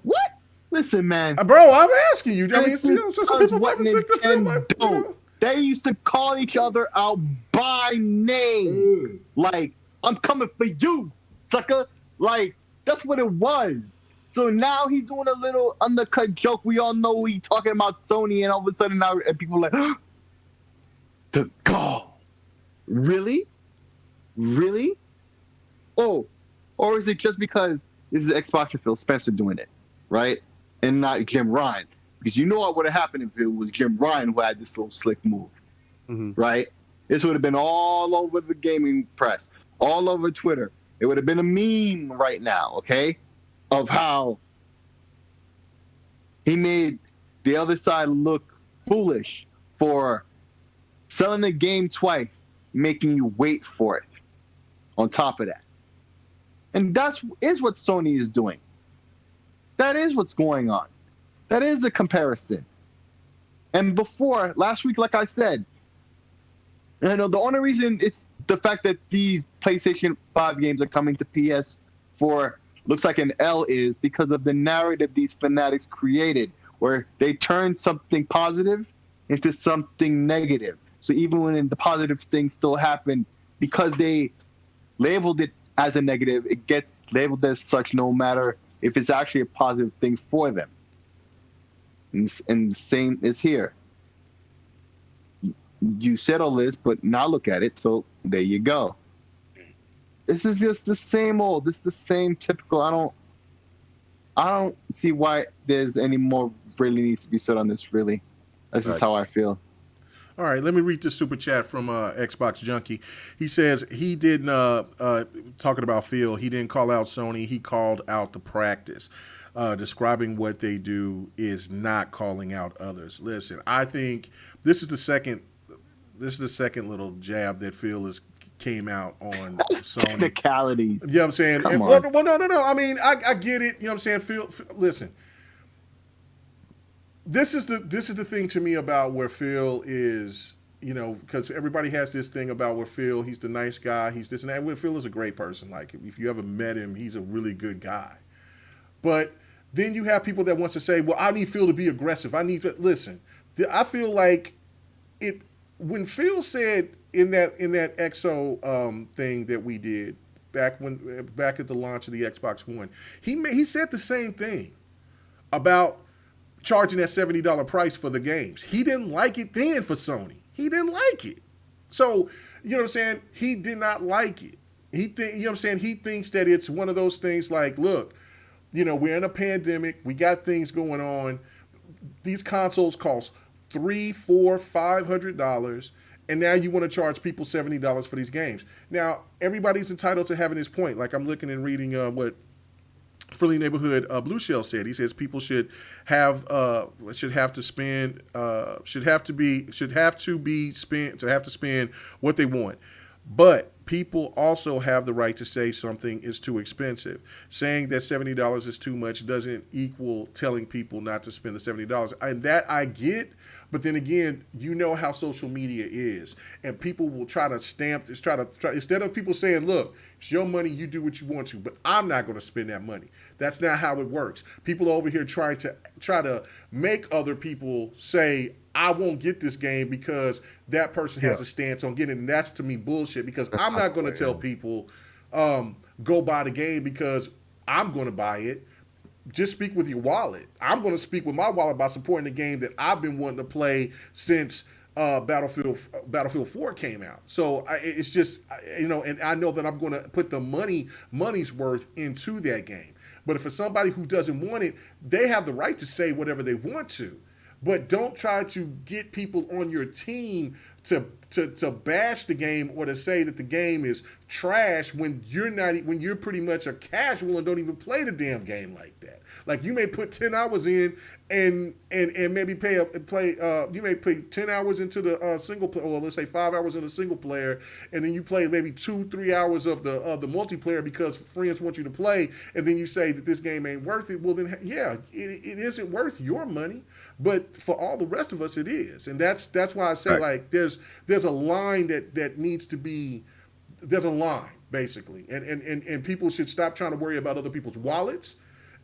What? Listen, man. Bro, I'm asking you. I mean, This is some people what might think the film Nintendo. They used to call each other out by name. Like, I'm coming for you, sucker. Like, that's what it was. So now he's doing a little undercut joke. We all know he's talking about Sony, and all of a sudden now people are like, the gall. Really? Really? Oh, or is it just because this is Xbox or Phil Spencer doing it, right? And not Jim Ryan? Because you know what would have happened if it was Jim Ryan who had this little slick move, right? This would have been all over the gaming press, all over Twitter. It would have been a meme right now, okay, of how he made the other side look foolish for selling the game twice, making you wait for it on top of that. And is what Sony is doing. That is what's going on. That is the comparison. And before, last week, like I said, the only reason it's the fact that these PlayStation 5 games are coming to PS4 looks like an L is because of the narrative these fanatics created, where they turned something positive into something negative. So even when the positive things still happen, because they labeled it as a negative, it gets labeled as such no matter if it's actually a positive thing for them. And the same is here. You said all this, but now look at it. So there you go. This is just the same old. This is the same typical. I don't see why there's any more really needs to be said on this. Really, this is how I feel. All right, let me read this super chat from Xbox Junkie. He says he didn't, talking about Phil, he didn't call out Sony. He called out the practice. Describing what they do is not calling out others. Listen, I think this is the second little jab that Phil came out on Sony. Technicalities. You know what I'm saying? Come on. Well, no. I mean, I get it. You know what I'm saying? Phil, listen. This is the thing to me about where Phil is, because everybody has this thing about where Phil, he's the nice guy, he's this and that. Where Phil is a great person. Like, if you ever met him, he's a really good guy. But then you have people that wants to say, well, I need Phil to be aggressive. Listen, I feel like when Phil said in that XO thing that we did back at the launch of the Xbox One, he said the same thing about charging that $70 price for the games. He didn't like it then for Sony. He didn't like it. So, you know what I'm saying? He did not like it. You know what I'm saying? He thinks that it's one of those things like, look, we're in a pandemic. We got things going on. These consoles cost $300, $400, $500, and now you want to charge people $70 for these games. Now, everybody's entitled to having his point. Like, I'm looking and reading what Friendly Neighborhood Blue Shell said. He says people should have to spend what they want. But people also have the right to say something is too expensive. Saying that $70 is too much doesn't equal telling people not to spend the $70. And that I get, but then again, you know how social media is. And people will try to stamp this, try instead of people saying, look, it's your money, you do what you want to, but I'm not going to spend that money. That's not how it works. People over here try to make other people say, I won't get this game because that person has a stance on getting it. And that's, to me, bullshit, because I'm not going to tell people go buy the game because I'm going to buy it. Just speak with your wallet. I'm going to speak with my wallet by supporting the game that I've been wanting to play since Battlefield 4 came out. So it's just, and I know that I'm going to put the money's worth into that game. But if it's somebody who doesn't want it, they have the right to say whatever they want to. But don't try to get people on your team to bash the game or to say that the game is trash when you're pretty much a casual and don't even play the damn game like that. Like, you may put 10 hours in and maybe you may play 10 hours into the single player, or let's say 5 hours in a single player, and then you play maybe 2-3 hours of the multiplayer because friends want you to play, and then you say that this game ain't worth it. Well, then it isn't worth your money, but for all the rest of us it is. And that's why I say, right, like, there's a line that needs to be, there's a line basically, and people should stop trying to worry about other people's wallets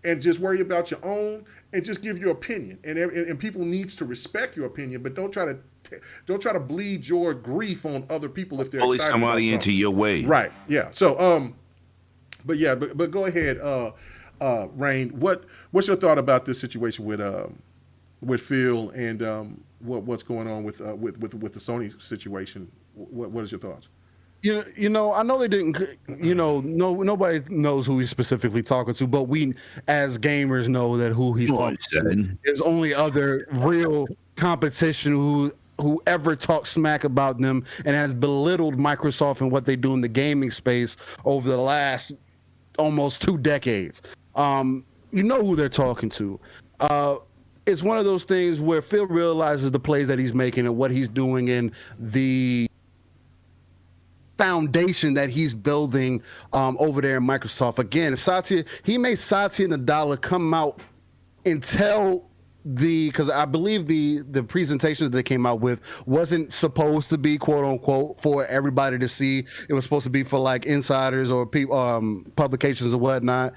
and just worry about your own and just give your opinion. And people needs to respect your opinion, but don't try to bleed your grief on other people if they're always excited somebody about into your way. Right. Yeah. So but go ahead, Rain. What's your thought about this situation with Phil and what's going on with the Sony situation? What is your thoughts? I know they didn't, nobody knows who he's specifically talking to, but we as gamers know that who he's talking to is only other real competition whoever talks smack about them and has belittled Microsoft and what they do in the gaming space over the last almost 2 decades. You know who they're talking to. It's one of those things where Phil realizes the plays that he's making and what he's doing in the foundation that he's building over there in Microsoft. Again, he made Satya Nadella come out and tell because I believe the presentation that they came out with wasn't supposed to be quote unquote for everybody to see. It was supposed to be for like insiders or people, publications or whatnot,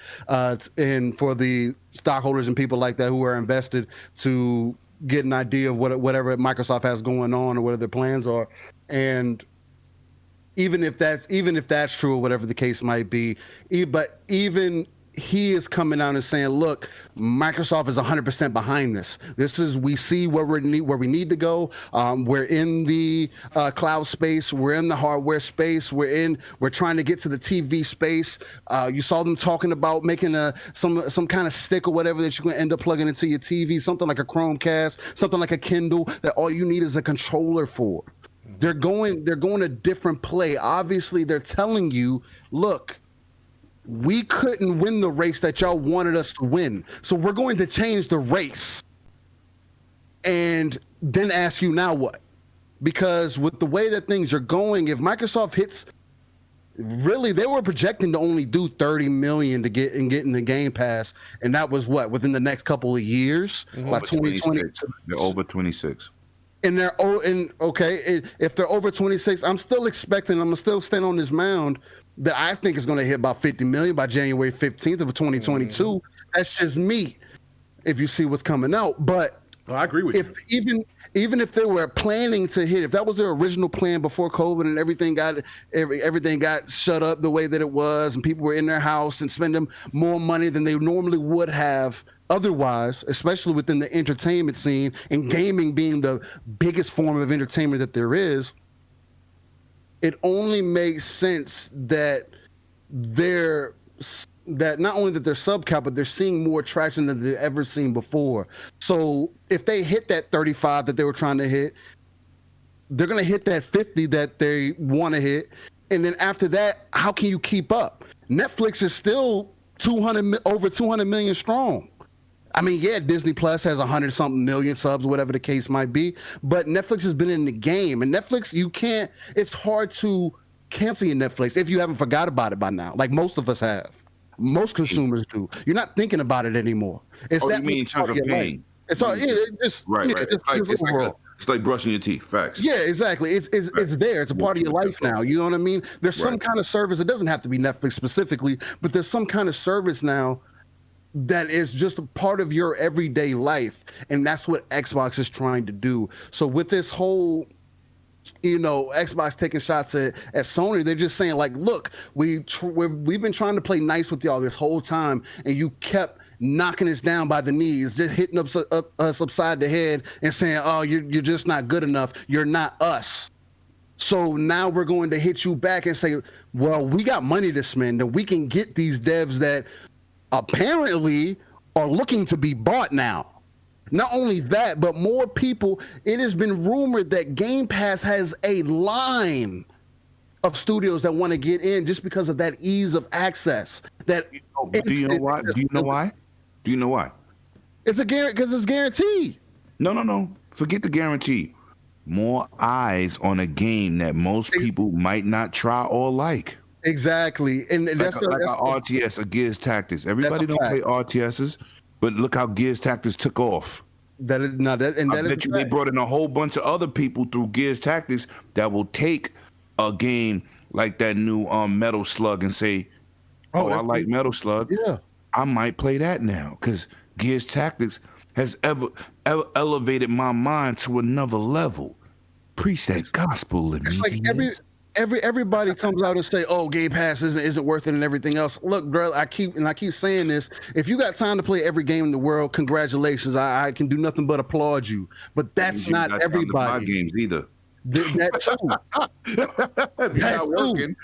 and for the stockholders and people like that who are invested to get an idea of whatever Microsoft has going on or what their plans are. And even if that's true or whatever the case might be, but even he is coming out and saying, look, Microsoft is 100% behind this. We see where we need to go. We're in the cloud space. We're in the hardware space. We're trying to get to the TV space. You saw them talking about making some kind of stick or whatever that you're going to end up plugging into your TV, something like a Chromecast, something like a Kindle that all you need is a controller for. They're going a different play. Obviously, they're telling you, look, we couldn't win the race that y'all wanted us to win. So we're going to change the race. And then ask you now what? Because with the way that things are going, if Microsoft hits, really, they were projecting to only do $30 million to get in the Game Pass. And that was within the next couple of years? By 2020. They're over 26. And if they're over 26, I'm still staying on this mound that I think is going to hit about 50 million by January 15th of 2022. Mm-hmm. That's just me. If you see what's coming out, but I agree with you. Even if they were planning to hit, if that was their original plan before COVID and everything got shut up the way that it was, and people were in their house and spending more money than they normally would have otherwise, especially within the entertainment scene and gaming being the biggest form of entertainment that there is, it only makes sense that not only that they're subcap, but they're seeing more traction than they've ever seen before. So if they hit that 35 that they were trying to hit, they're going to hit that 50 that they want to hit. And then after that, how can you keep up? Netflix is still over 200 million strong. I mean, yeah, Disney Plus has 100-something million subs, whatever the case might be, but Netflix has been in the game. And Netflix, it's hard to canceling your Netflix if you haven't forgot about it by now, like most of us have. Most consumers do. You're not thinking about it anymore. It's you mean in terms of paying? It's all just right. It's like brushing your teeth. Facts. Yeah, exactly. It's there. It's a part of your life now. You know what I mean? There's some kind of service. It doesn't have to be Netflix specifically, but there's some kind of service now that is just a part of your everyday life, and that's what Xbox is trying to do. So with this whole, Xbox taking shots at Sony, they're just saying like, look, we've been trying to play nice with y'all this whole time, and you kept knocking us down by the knees, just hitting us upside the head and saying, oh, you're just not good enough. You're not us. So now we're going to hit you back and say, well, we got money to spend, and we can get these devs that apparently are looking to be bought now. Not only that, but more people. It has been rumored that Game Pass has a line of studios that want to get in just because of that ease of access. Do you know why? Do you know why? It's because it's guaranteed. No. Forget the guarantee. More eyes on a game that most people might not try or like. Exactly, and that's like RTS, a Gears Tactics. Everybody don't play RTSs, but look how Gears Tactics took off. I bet you they brought in a whole bunch of other people through Gears Tactics that will take a game like that new Metal Slug and say, "Oh, I like Metal Slug. Yeah, I might play that now because Gears Tactics has ever elevated my mind to another level." Preach that gospel. It's like everybody comes out and say, "Oh, Game Pass isn't worth it," and everything else. Look, bro, I keep saying this. If you got time to play every game in the world, congratulations. I can do nothing but applaud you. But that's not everybody. Games either. That too. If you're not working.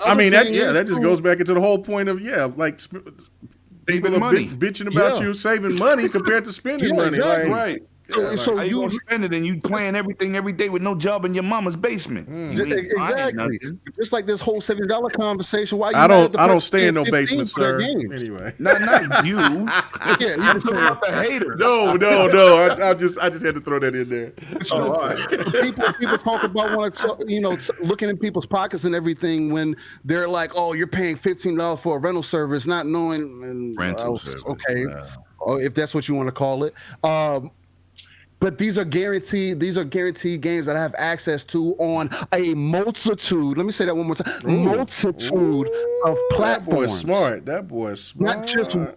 I mean, that just goes back into the whole point of like saving money, bitching about you saving money compared to spending money. Exactly. Right. Yeah, so you gonna spend it and you playing everything every day with no job in your mama's basement. Exactly. Just like this whole $70 conversation. Why I don't stay in no basement, sir. Anyway, not you. Yeah, I'm talking about the haters. No. I just had to throw that in there. People talk about looking in people's pockets and everything when they're like, "Oh, you're paying $15 for a rental service," not knowing rental service. Okay, if that's what you want to call it. But these are guaranteed games that I have access to on a multitude. Let me say that one more time. Multitude of platforms. That boy's smart. Not just one.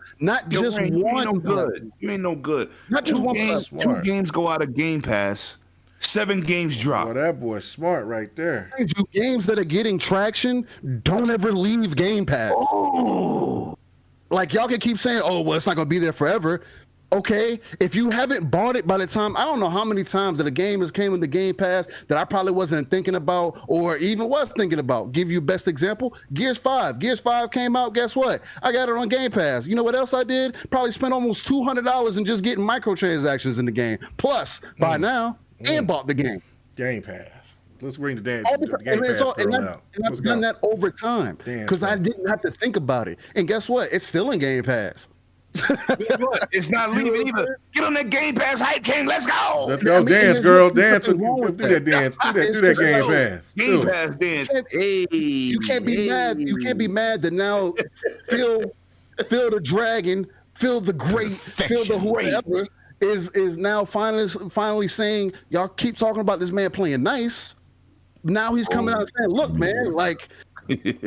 You ain't no good. Not just one. Two games go out of Game Pass. 7 games drop. Well, that boy's smart right there. Games that are getting traction don't ever leave Game Pass. Oh. Like y'all can keep saying, "Oh, well, it's not gonna be there forever." Okay, if you haven't bought it by the time, I don't know how many times that a game has came into Game Pass that I probably wasn't thinking about or even was thinking about. Give you best example, Gears 5. Gears 5 came out, guess what? I got it on Game Pass. You know what else I did? Probably spent almost $200 in just getting microtransactions in the game. Plus, by now, and bought the game. Game Pass. Let's bring the Game Pass out. And I've done that over time because I didn't have to think about it. And guess what? It's still in Game Pass. It's not leaving either. Get on that Game Pass hype train. Let's go. Let's go. Dance, girl. Dance. Do that dance. Do that Game Pass. Game Pass dance. You can't be mad. You can't be mad that now Phil the Dragon, Phil the Great, Phil the whoever is now finally saying, y'all keep talking about this man playing nice. Now he's coming out saying, look, man, like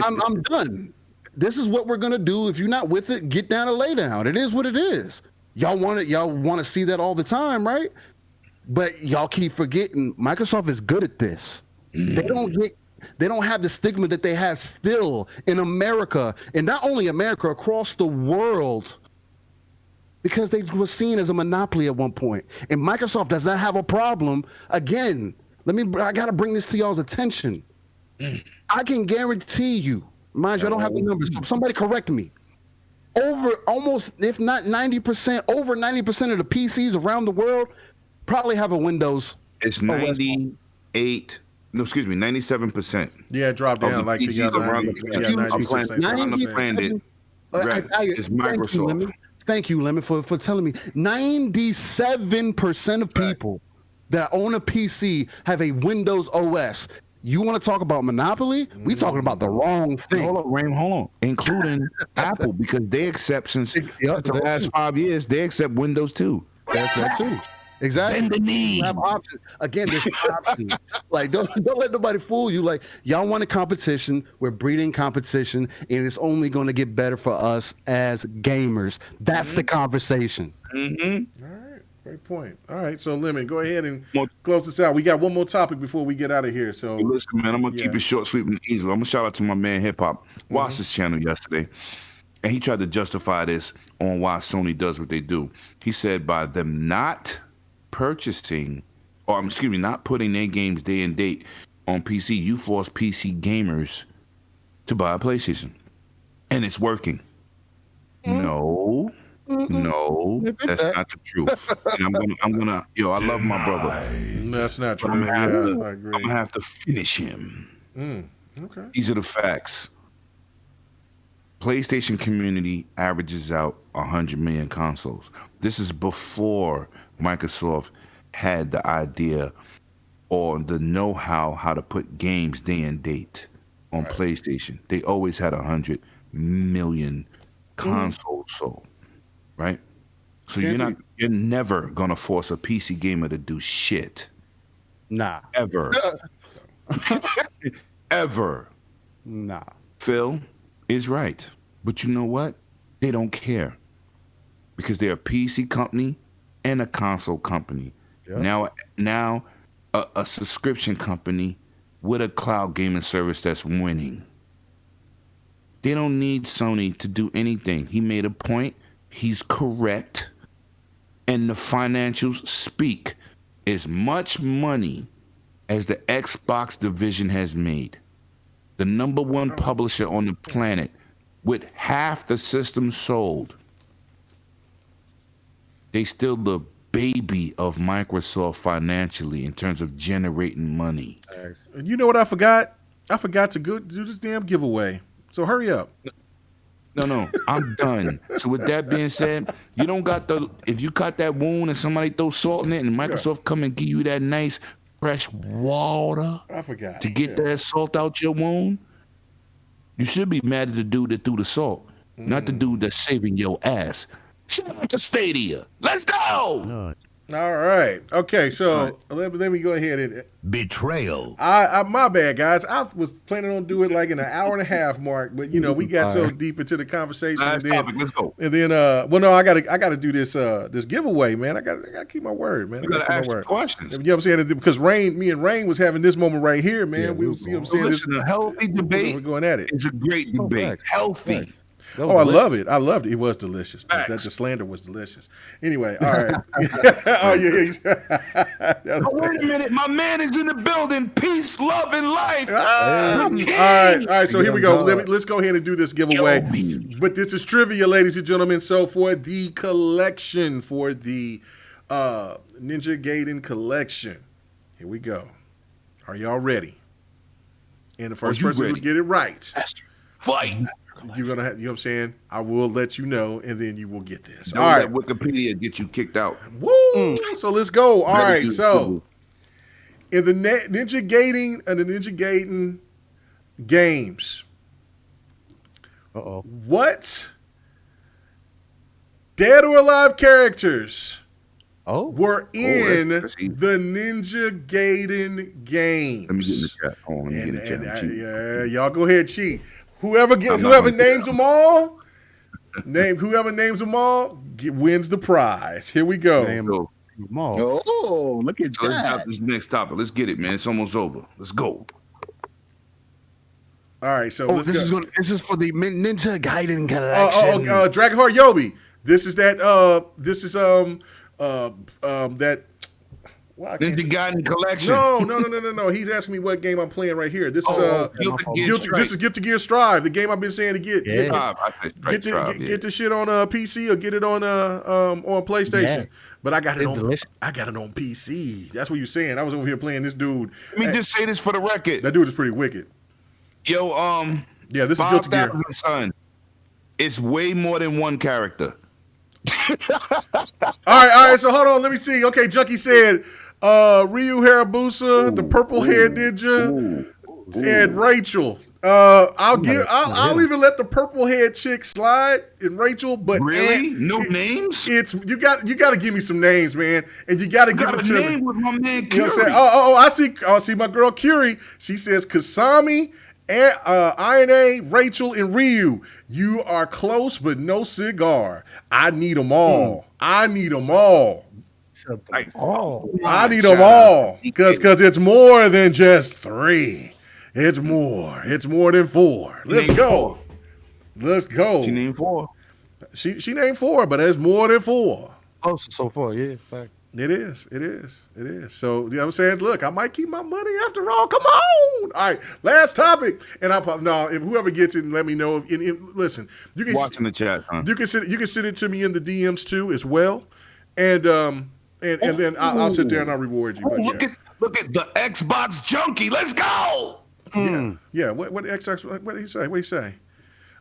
I'm done. This is what we're gonna do. If you're not with it, get down and lay down. It is what it is. Y'all want it. Y'all want to see that all the time, right? But y'all keep forgetting Microsoft is good at this. They don't have the stigma that they have still in America, and not only America, across the world, because they were seen as a monopoly at one point. And Microsoft does not have a problem. Again, I gotta bring this to y'all's attention. I can guarantee you. Mind you, I don't have the numbers. Somebody correct me. Over almost, if not 90%, over 90% of the PCs around the world probably have a Windows. It's 97%. Yeah, it dropped down like the other 90%. It's Microsoft. Thank you, Lemon, for telling me. 97% of people that own a PC have a Windows OS. You want to talk about monopoly? We talking about the wrong thing. Hold on, Rain, hold on. Including Apple, because they accept since the last 5 years, they accept Windows too. That's that too. Exactly. Bend the knee. You have options. Again, there's options. Like, don't let nobody fool you. Like, y'all want a competition. We're breeding competition, and it's only going to get better for us as gamers. That's the conversation. Mm-hmm. All right. Great point. All right, so Lemon, go ahead and close this out. We got one more topic before we get out of here. So listen, man, I'm gonna keep it short, sweet, and easy. I'm gonna shout out to my man Hip Hop. Watched his channel yesterday, and he tried to justify this on why Sony does what they do. He said by them not purchasing, or not putting their games day and date on PC, you force PC gamers to buy a PlayStation, and it's working. No, that's not the truth. And I'm gonna, I love my brother. That's not true. I'm gonna have to finish him. Okay. These are the facts. PlayStation community averages out 100 million consoles. This is before Microsoft had the idea or the know-how how to put games day and date on PlayStation. They always had 100 million consoles sold. Right? So you're never gonna force a PC gamer to do shit. Nah. Ever. Ever. Nah. Phil is right. But you know what? They don't care. Because they're a PC company and a console company. Yeah. Now a subscription company with a cloud gaming service that's winning. They don't need Sony to do anything. He made a point. He's correct. And the financials speak. As much money as the Xbox division has made, the number one publisher on the planet with half the system sold, they still the baby of Microsoft financially in terms of generating money. And you know what I forgot? I forgot to do this damn giveaway. So hurry up. No, I'm done. So with that being said, you don't got if you cut that wound and somebody throw salt in it and Microsoft come and give you that nice fresh water to get that salt out your wound, you should be mad at the dude that threw the salt, not the dude that's saving your ass. Shout out to Stadia. Let's go. All right. Okay, so let me go ahead and betrayal. I my bad, guys. I was planning on doing it like in an hour and a half mark, but we got so deep into the conversation. Last topic. Let's go. And then I gotta do this giveaway, man. I gotta keep my word, man. You gotta ask questions. You know what I'm saying? Because me and Rain was having this moment right here, man. Yeah, you know what I'm saying? Listen, a healthy debate. We're going at it. It's a great debate. Healthy. Oh, I love it. I loved it. It was delicious. The slander was delicious. Anyway, all right. Wait a minute. My man is in the building. Peace, love, and life. All right. So here we go. Let's go ahead and do this giveaway. But this is trivia, ladies and gentlemen. So for the collection, for the Ninja Gaiden collection, here we go. Are y'all ready? And the first person who get it right, fight. You're gonna have, you know what I'm saying? I will let you know, and then you will get this. Don't let Wikipedia get you kicked out. Woo! So let's go. All right. So in the Ninja Gaiden games, what dead or alive characters were in the Ninja Gaiden games? Let me get in the chat. Let me get in the chat. Yeah, y'all go ahead, cheat. Whoever names them all wins the prize. Here we go. Oh, look at that. Let's have this next topic. Let's get it, man. It's almost over. Let's go. All right, so this is for the Ninja Gaiden collection. Dragonheart Yobi. This is that. That. Ninja Gaiden collection. No. He's asking me what game I'm playing right here. This is Guilty Gear Strive, the game I've been saying to get. Yeah. Get the shit on PC or get it on PlayStation. Yeah. But I got it on PC. That's what you're saying. I was over here playing this dude. Let me just say this for the record. That dude is pretty wicked. Yo, yeah, this is Guilty Gear. Son, it's way more than one character. All right. So hold on. Let me see. Okay, Junkie said Ryu Hayabusa, the purple head ninja, and Rachel. I'll even let the purple head chick slide and Rachel, but really, no names. It's you got to give me some names, man, and you got to give it to me. With my man You know what I'm saying? I see my girl Curie. She says Kasami, and Ayane, Rachel, and Ryu. You are close, but no cigar. I need them all. I need them all. I need them all because it's more than just 3. It's more. It's more than 4. Let's go. Let's go. She named 4. She named 4, but it's more than 4. Oh, so far, yeah. Fact. It is. So, you know what I'm saying? Look, I might keep my money after all. Come on. All right, last topic. And if whoever gets it, let me know. Listen, you can watch in the chat. Huh? You can send it to me in the DMs too as well, and then I'll sit there and I'll reward you. But look at the Xbox junkie. Let's go. Yeah. What Xbox? What did he say? What did he say?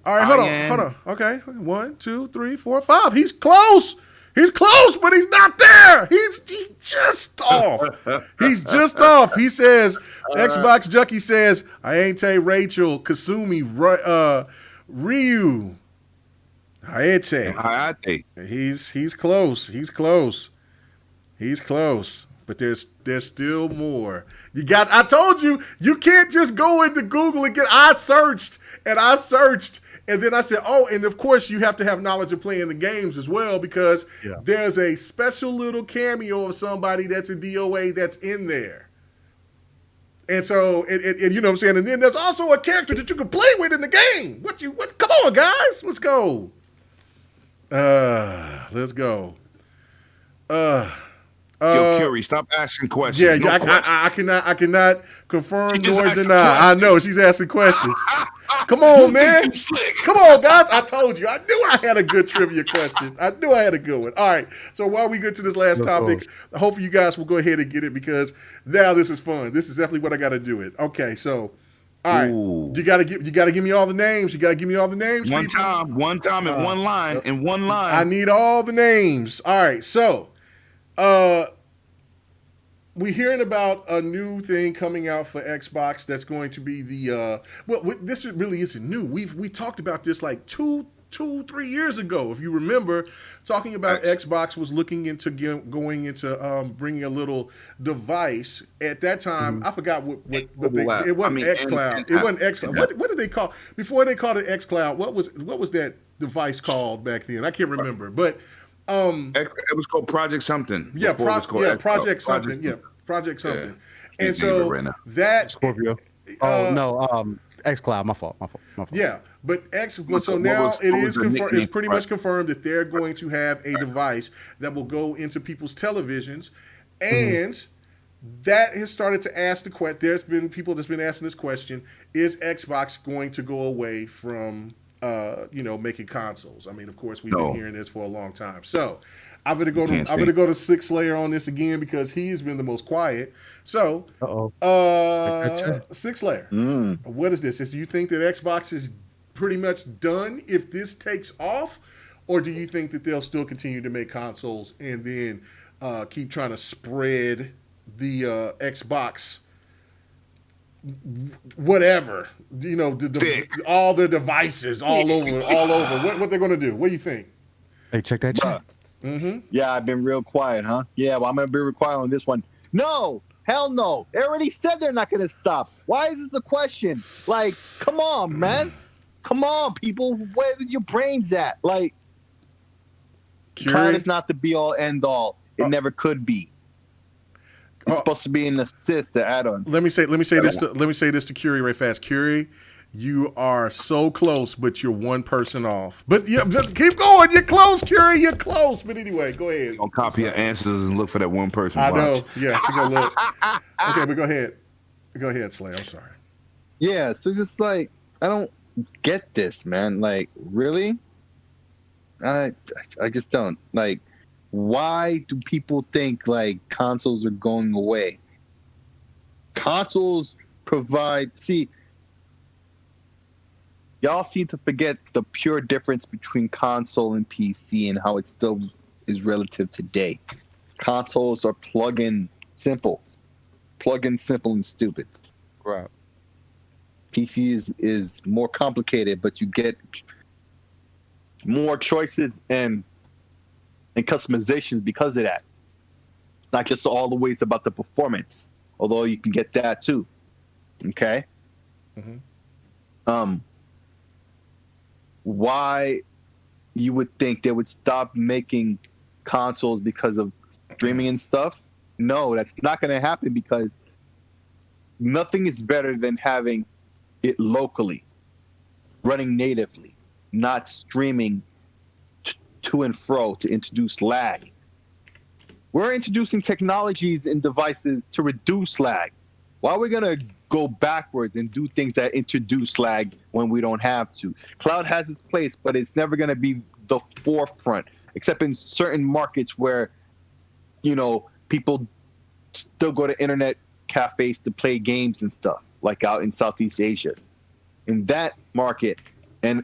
All right, hold on. Okay, 1, 2, 3, 4, 5. He's close. He's close, but he's not there. He's just off. He's just off. He says, Xbox Junkie says, Ayente, Rachel, Kasumi, Ryu, Ayete. He's close. He's close. But there's still more. I told you, you can't just go into Google and I searched. And then I said, and of course you have to have knowledge of playing the games as well, because there's a special little cameo of somebody that's a DOA that's in there. And so, and you know what I'm saying? And then there's also a character that you can play with in the game. Come on, guys. Let's go. Let's go. Yo, Curie, stop asking questions. Yeah, no I cannot confirm nor deny. I know she's asking questions. Come on, man. Come on, guys. I told you. I knew I had a good trivia question. I knew I had a good one. All right. So while we get to this last topic, hopefully you guys will go ahead and get it, because now this is fun. This is definitely what I got to do it. Okay. So, all right. Ooh. You got to give me all the names. One time in one line. I need all the names. All right. So, we're hearing about a new thing coming out for Xbox that's going to be this really isn't new. We talked about this like 2-3 years ago, if you remember, talking about Xbox was looking into going into bringing a little device. At that time, I forgot what it wasn't xCloud. It wasn't xCloud. What did they call before they called it xCloud? What was that device called back then? I can't remember, but. It was called Project something. Yeah, Project something. Yeah, Project something. And so that Scorpio. xCloud. My fault. Yeah, but so now it is confirmed. It's pretty much confirmed that they're going to have a device that will go into people's televisions, and that has started to ask the question. There's been people that's been asking this question: is Xbox going to go away from making consoles? I mean, of course, we've been hearing this for a long time. So I'm gonna go to Six Slayer on this again, because he's been the most quiet. So Six Slayer, what is this? Do you think that Xbox is pretty much done if this takes off, or do you think that they'll still continue to make consoles and then keep trying to spread the Xbox whatever, all their devices all over. What they're gonna do? What do you think? Hey, check that chat. Yeah, I've been real quiet, huh? Yeah, well, I'm gonna be real quiet on this one. No, hell no. They already said they're not gonna stop. Why is this a question? Like, come on, man. Come on, people. Where are your brains at? Like, cloud is not the be all end all. It never could be. It's supposed to be an assist, the add-on. Let me say this to Curie right fast. Curie, you are so close, but you're one person off. But yeah, keep going. You're close, Curie. You're close. But anyway, go ahead. Don't copy your answers and look for that one person. I know. Yeah, she gonna look. Okay, but go ahead. Go ahead, Slay. I'm sorry. Yeah, so just like, I don't get this, man. Like, really? I just don't. Like, why do people think like consoles are going away? Consoles provide, y'all seem to forget the pure difference between console and PC and how it still is relative today. Consoles are plug-in simple and stupid. Right. PC is more complicated, but you get more choices and customizations because of that. Not just all the ways about the performance, although you can get that too. Okay. Mm-hmm. Why you would think they would stop making consoles because of streaming and stuff? No, that's not going to happen, because nothing is better than having it locally, running natively, not streaming to and fro to introduce lag. We're introducing technologies and devices to reduce lag. Why are we going to go backwards and do things that introduce lag when we don't have to? Cloud has its place, but it's never going to be the forefront, except in certain markets where, you know, people still go to internet cafes to play games and stuff, like out in Southeast Asia. In that market, and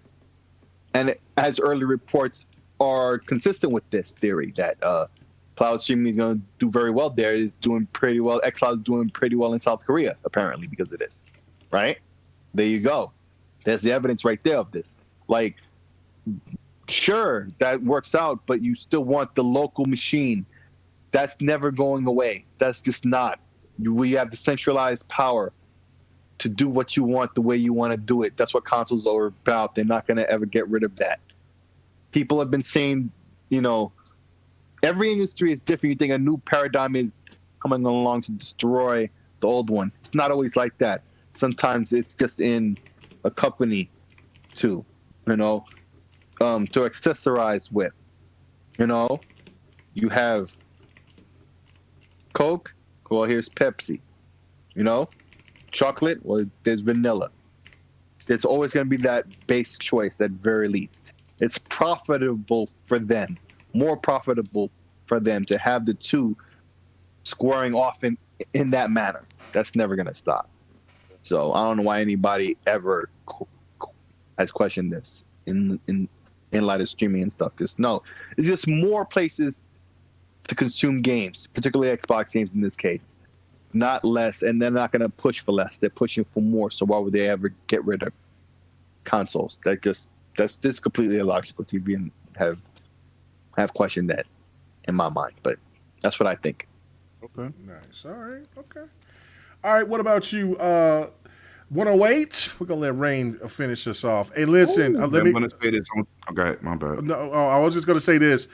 as early reports are consistent with this theory, that cloud streaming is going to do very well there. It is doing pretty well. xCloud is doing pretty well in South Korea, apparently, because of this. Right? There you go. There's the evidence right there of this. Like, sure, that works out, but you still want the local machine. That's never going away. That's just not. We have the centralized power to do what you want the way you want to do it. That's what consoles are about. They're not going to ever get rid of that. People have been saying, you know, every industry is different. You think a new paradigm is coming along to destroy the old one. It's not always like that. Sometimes it's just in a company too, you know, to accessorize with. You know, you have Coke, well, here's Pepsi. You know, chocolate, well, there's vanilla. There's always going to be that base choice at very least. It's profitable for them, more profitable for them to have the two squaring off in that manner. That's never going to stop. So I don't know why anybody ever has questioned this in light of streaming and stuff. Because no, it's just more places to consume games, particularly Xbox games in this case, not less. And they're not going to push for less. They're pushing for more. So why would they ever get rid of consoles? That's just completely illogical to even have questioned that in my mind. But that's what I think. Okay. Nice. All right. Okay. All right. What about you? 108. We're gonna let Rain finish us off. Hey, listen. I'm gonna say this. Okay, my bad. No, I was just gonna say this.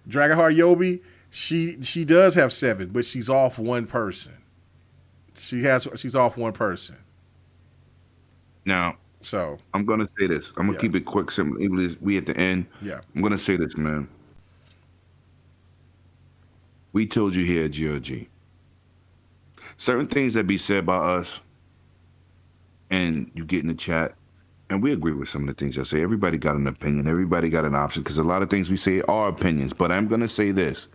Dragonheart Yobi. She does have 7, but she's off one person. She's off one person. Now, so I'm gonna say this. I'm gonna keep it quick, simple. Even we at the end. Yeah. I'm gonna say this, man. We told you here at GRG. Certain things that be said by us, and you get in the chat, and we agree with some of the things I say. Everybody got an opinion. Everybody got an option, because a lot of things we say are opinions. But I'm gonna say this.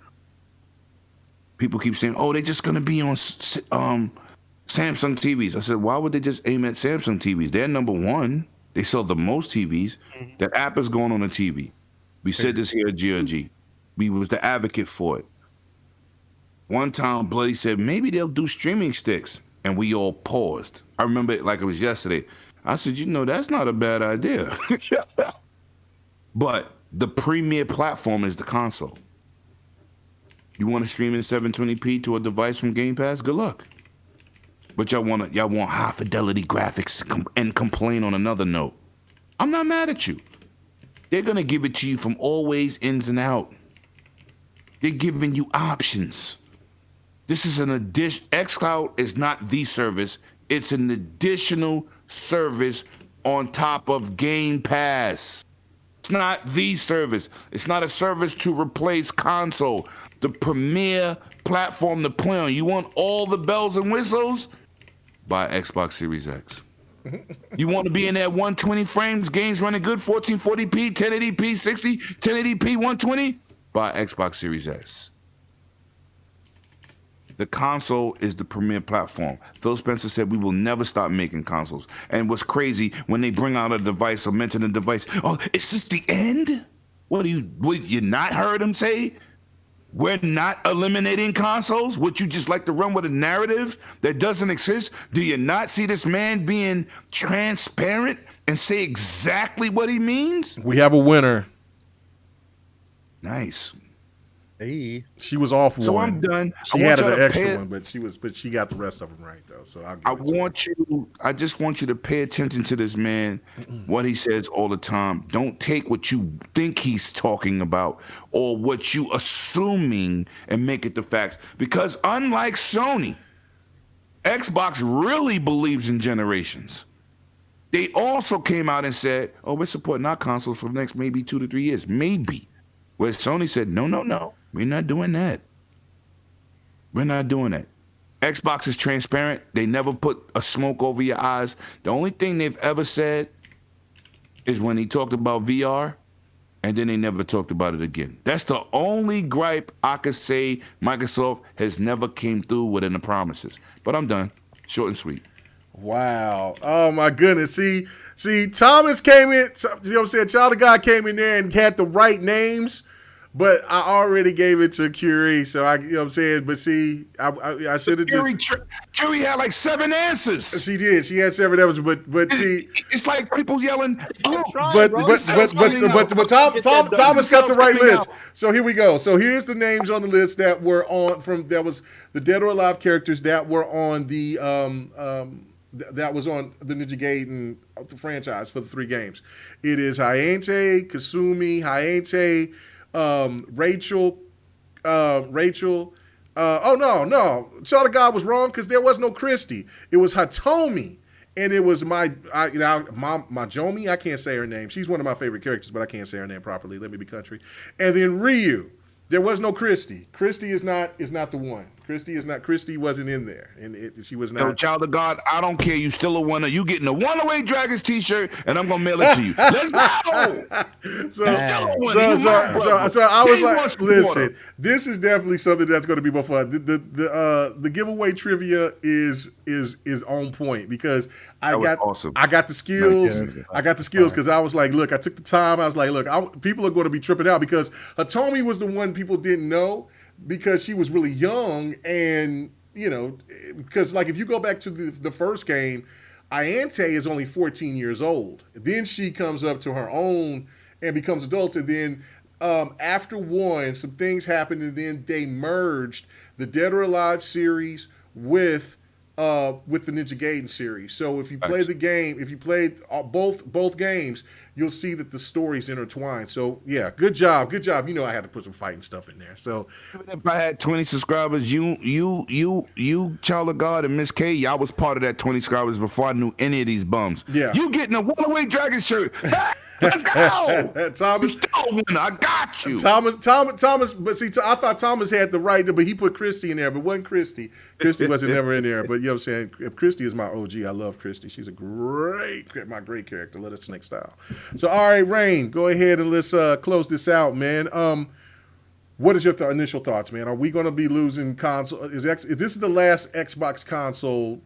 People keep saying, "Oh, they're just gonna be on Samsung TVs." I said, "Why would they just aim at Samsung TVs? They're number one. They sell the most TVs. Mm-hmm. That app is going on the TV." We said this here at GRG. We was the advocate for it. One time, Bloody said, maybe they'll do streaming sticks. And we all paused. I remember it like it was yesterday. I said, that's not a bad idea. But the premier platform is the console. You want to stream in 720p to a device from Game Pass? Good luck. But y'all want high fidelity graphics and complain on another note. I'm not mad at you. They're going to give it to you from all ways, ins and out. They're giving you options. This is an addition. xCloud is not the service. It's an additional service on top of Game Pass. It's not the service. It's not a service to replace console. The premier platform to play on. You want all the bells and whistles? Buy Xbox Series X. You want to be in that 120 frames, games running good, 1440p, 1080p, 60, 1080p, 120? Buy Xbox Series S. The console is the premier platform. Phil Spencer said we will never stop making consoles. And what's crazy, when they bring out a device or mention a device, oh, is this the end? What you not heard him say? we're not eliminating consoles? Would you just like to run with a narrative that doesn't exist? Do you not see this man being transparent and say exactly what he means? We have a winner. Nice. Hey. She was off one. So I'm done. She had an extra one, but she got the rest of them right though. So I just want you to pay attention to this man, what he says all the time. Don't take what you think he's talking about or what you assuming and make it the facts. Because unlike Sony, Xbox really believes in generations. They also came out and said, "Oh, we're supporting our consoles for the next maybe 2 to 3 years, maybe." Where Sony said, no, we're not doing that. We're not doing that. Xbox is transparent. They never put a smoke over your eyes. The only thing they've ever said is when he talked about VR, and then they never talked about it again. That's the only gripe I could say Microsoft has never came through within the promises. But I'm done. Short and sweet. Wow. Oh my goodness. See, Thomas came in, you know what I'm saying? Child of God came in there and had the right names, but I already gave it to Curie, so you know what I'm saying? But see, I should have just Curie had like 7 answers. She did. She had 7 answers, but see, it's like people yelling, Thomas got the right list. So here we go. So here's the names on the list that were that was the Dead or Alive characters that were on the that was on the Ninja Gaiden franchise for the 3 games. It is Hayate, Kasumi, Hayate, Rachel. Oh no, Child of God was wrong because there was no Christy. It was Hitomi, and it was Majomi. I can't say her name. She's one of my favorite characters, but I can't say her name properly. Let me be country. And then Ryu. There was no Christy. Christy is not the one. Christy wasn't in there, and she was not. So, Child of God, I don't care. You still a winner. You getting a One-Away Dragons T-shirt, and I'm gonna mail it to you. Let's go. So I was like, listen, this is definitely something that's going to be more fun. The giveaway trivia is on point because I got the skills. I got the skills because I was like, look, I took the time. I was like, look, people are going to be tripping out because Hitomi was the one people didn't know because she was really young, and because like if you go back to the first game, Ayante is only 14 years old. Then she comes up to her own and becomes adult, and then after 1, some things happened, and then they merged the Dead or Alive series with the Ninja Gaiden series. So if you play the game, if you played both games, you'll see that the stories intertwine. So yeah, good job. You know I had to put some fighting stuff in there. So if I had 20 subscribers, you Child of God and Miss K, y'all was part of that 20 subscribers before I knew any of these bums. Yeah, you getting a One-Away Dragon shirt. Let's go. Thomas, you still a winner. I got you. Thomas, but see, I thought Thomas had the right, but he put Christy in there, but wasn't Christy. Christy wasn't never in there, but you know what I'm saying? Christy is my OG. I love Christy. She's my great character. Let us snake style. So, all right, Rain, go ahead and let's close this out, man. What is your initial thoughts, man? Are we going to be losing console? Is this the last Xbox console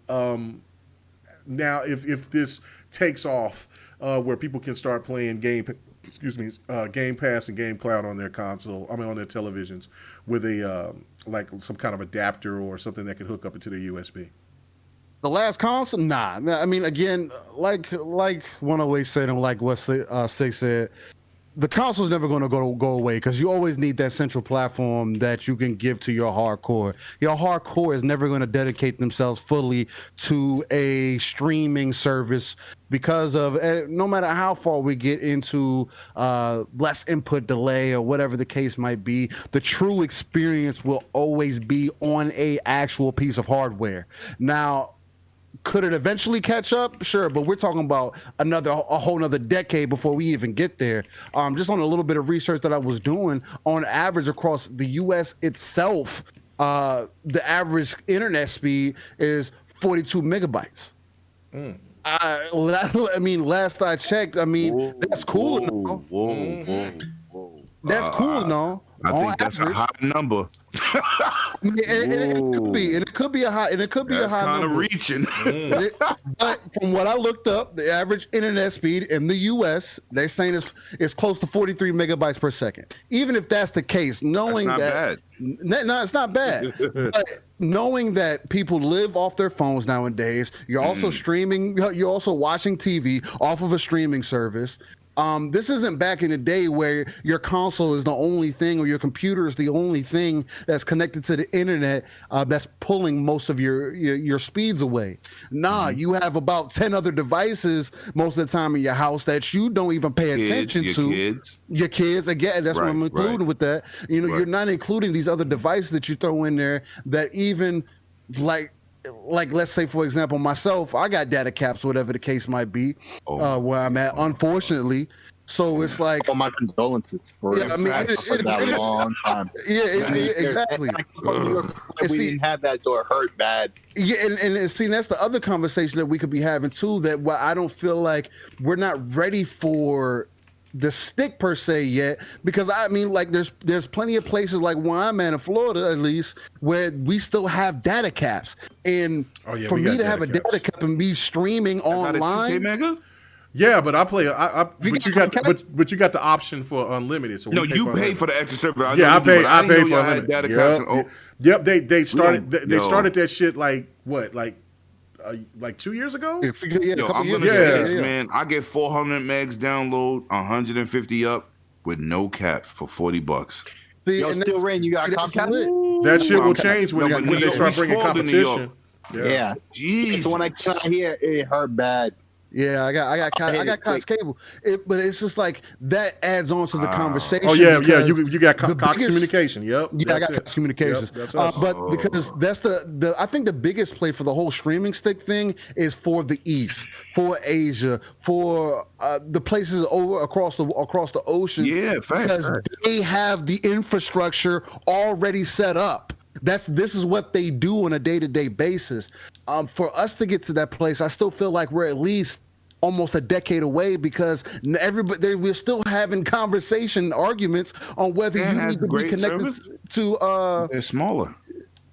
now if this takes off where people can start playing Game Pass and Game Cloud on their console, on their televisions with a like some kind of adapter or something that can hook up into their USB? The last console? Nah. I mean, again, like 108 said and like what Six said, the console's never going to go away because you always need that central platform that you can give to your hardcore. Your hardcore is never going to dedicate themselves fully to a streaming service because of no matter how far we get into less input delay or whatever the case might be, the true experience will always be on a actual piece of hardware. Now, could it eventually catch up? Sure, but we're talking about a whole nother decade before we even get there. Just on a little bit of research that I was doing, on average across the U.S. itself, the average internet speed is 42 megabytes. I mean, last I checked, that's cool enough. That's cool and all. I think that's a high number. It could be a high number. Kind of reaching. But from what I looked up, the average internet speed in the U.S. they're saying is close to 43 megabytes per second. Even if that's the case, knowing that's not no, it's not bad. But knowing that people live off their phones nowadays, you're also streaming, you're also watching TV off of a streaming service. This isn't back in the day where your console is the only thing or your computer is the only thing that's connected to the internet that's pulling most of your speeds away. Nah, you have about 10 other devices most of the time in your house that you don't even pay attention to. Your kids, again, that's what I'm including with that. You know, you're not including these other devices that you throw in there that even like let's say, for example, myself, I got data caps, whatever the case might be, where I'm at, unfortunately. So it's like, my condolences for I mean, that long time. Exactly. We didn't have that, so it hurt bad. Yeah, and see, that's the other conversation that we could be having too. That I don't feel like we're not ready for the stick per se yet, because I mean, like there's plenty of places like where I'm at in Florida, at least, where we still have data caps, and for me to have a data cap and be streaming online. KMEGA? Yeah, but I play. But you got the option for unlimited. So you pay for the extra service. I pay for unlimited. Yep. They started that shit like 2 years ago. I'm gonna say this, man. I get 400 megs download, 150 up with no cap for $40. Yo, still Rain, you got Comcast? That shit will change when they start bringing competition. Yeah. Jeez. So when I got here, it hurt bad. Yeah, I got Cox Cable, but it's just like that adds on to the conversation. Oh yeah, you got Cox Communication. Yep. Yeah, I got Cox Communications. Yep, but because that's the I think the biggest play for the whole streaming stick thing is for the East, for Asia, for the places over across the ocean. Yeah, because they have the infrastructure already set up. This is what they do on a day-to-day basis. For us to get to that place, I still feel like we're at least almost a decade away, because we're still having arguments on whether you need to be connected to. They're smaller.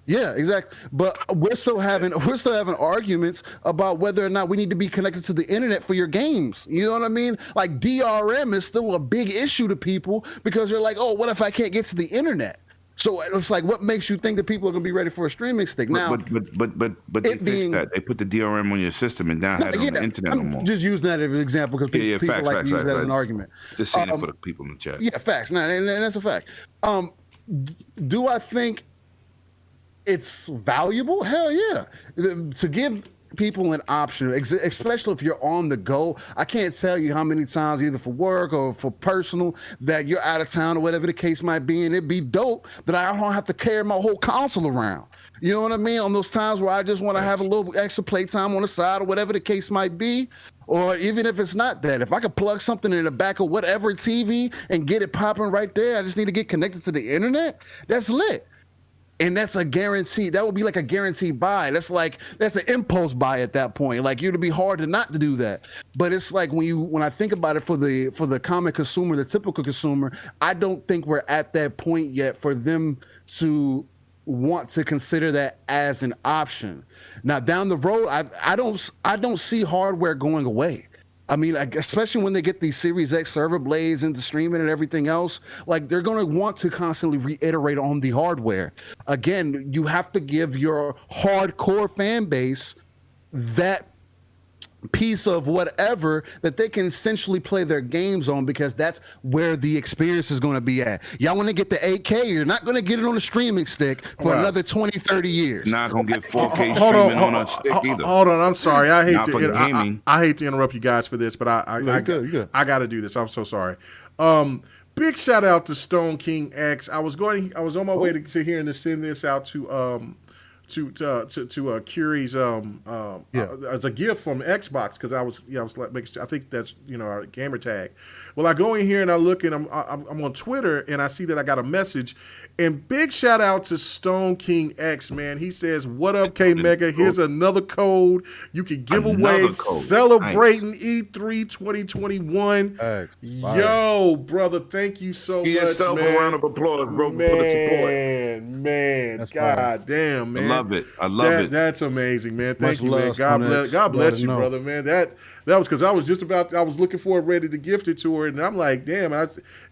Yeah, exactly. But we're still having arguments about whether or not we need to be connected to the internet for your games. You know what I mean? Like DRM is still a big issue to people, because they're like, oh, what if I can't get to the internet? So it's like, what makes you think that people are going to be ready for a streaming stick now? But they fixed that. They put the DRM on your system and now have it on the internet no more. Just using that as an example because people like to use that as an argument. Just saying it for the people in the chat. Yeah, facts. No, and that's a fact. Do I think it's valuable? Hell yeah. To give people an option, especially if you're on the go. I can't tell you how many times, either for work or for personal, that you're out of town or whatever the case might be, and it'd be dope that I don't have to carry my whole console around. You know what I mean? On those times where I just want to have a little extra playtime on the side or whatever the case might be. Or even if it's not that, if I could plug something in the back of whatever TV and get it popping right there, I just need to get connected to the internet. That's lit. And that's a guarantee. That would be like a guaranteed buy. That's an impulse buy at that point. Like, it'd be hard to not to do that. But it's like when I think about it for the common consumer, the typical consumer, I don't think we're at that point yet for them to want to consider that as an option. Now down the road, I don't see hardware going away. I mean, like, especially when they get these Series X server blades into streaming and everything else, like, they're going to want to constantly reiterate on the hardware. Again, you have to give your hardcore fan base that piece of whatever that they can essentially play their games on, because that's where the experience is going to be at. Y'all want to get the 8K, you're not going to get it on a streaming stick for another 20, 30 years. Not going to get 4K streaming on a stick either. Hold on, I'm sorry. I hate to interrupt you guys for this, but I got to do this. I'm so sorry. Big shout out to Stone King X. I was on my way to hearing to send this out to Curie's as a gift from Xbox because I was like making sure, I think that's our gamer tag. Well, I go in here and I look and I'm on Twitter and I see that I got a message, and big shout out to Stone King X, man. He says, "What up, KMEGA? Here's another code you can give away celebrating E3 2021." Yo, brother, thank you so much, man. A round of applause, bro, for the support. Man, God damn, man. I love it. That's amazing, man. Thank you, man. Love, God bless you, brother, man. That was because I was looking for it, ready to gift it to her, and I'm like, damn,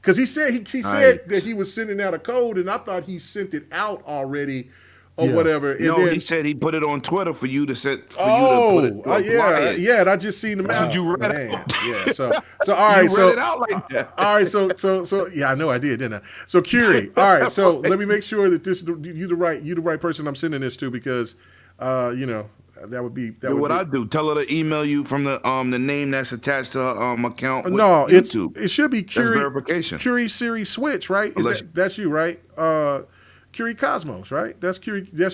because he said that he was sending out a code, and I thought he sent it out already or whatever. And no, he said he put it on Twitter for you to put it. Yeah, and I just seen the message. You read it. Yeah, so all right, you read it out like that. All right, so yeah, I know I did, didn't I? So Curie, all right, so let me make sure that you the right person I'm sending this to because that would be what I do. Tell her to email you from the name that's attached to her account. No, YouTube. It should be Curie verification. Curie Series Switch, right? That's you, right? Curie Cosmos, right? That's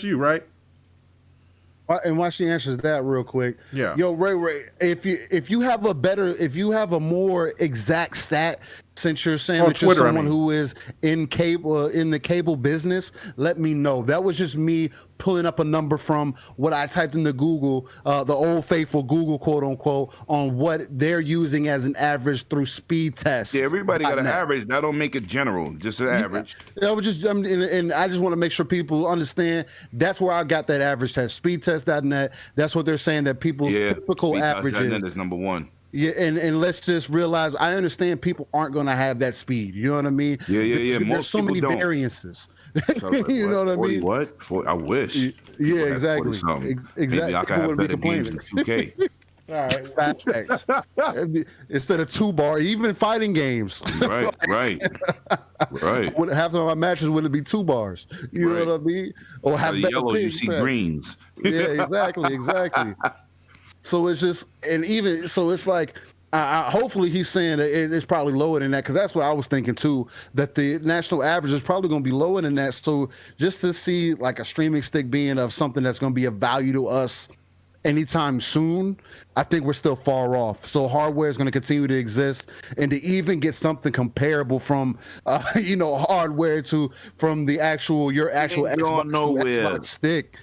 you, right? And while she answers that real quick, yo, Ray, if you have a more exact stat, since you're saying that you're someone who is in the cable business, let me know. That was just me pulling up a number from what I typed into Google, the old faithful Google, quote unquote, on what they're using as an average through speed tests. Yeah, everybody got an average. That don't make it general, just an average. I just want to make sure people understand that's where I got that average test. Speedtest.net. That's what they're saying that people's typical average is number one. Yeah, and let's just realize, I understand people aren't going to have that speed. You know what I mean? Yeah. There's so many variances. You know what I mean? What? I wish. Yeah, exactly. Exactly. Maybe I could have better games than 2K. All right. Instead of 2-bar, even fighting games. Right. Half of my matches would be 2 bars. You know what I mean? Or have yellow, you see greens. Yeah, exactly. So it's just, it's like, hopefully he's saying that it's probably lower than that, because that's what I was thinking too, that the national average is probably going to be lower than that. So just to see like a streaming stick being of something that's going to be of value to us anytime soon, I think we're still far off. So hardware is going to continue to exist, and to even get something comparable from hardware from the your actual Xbox stick.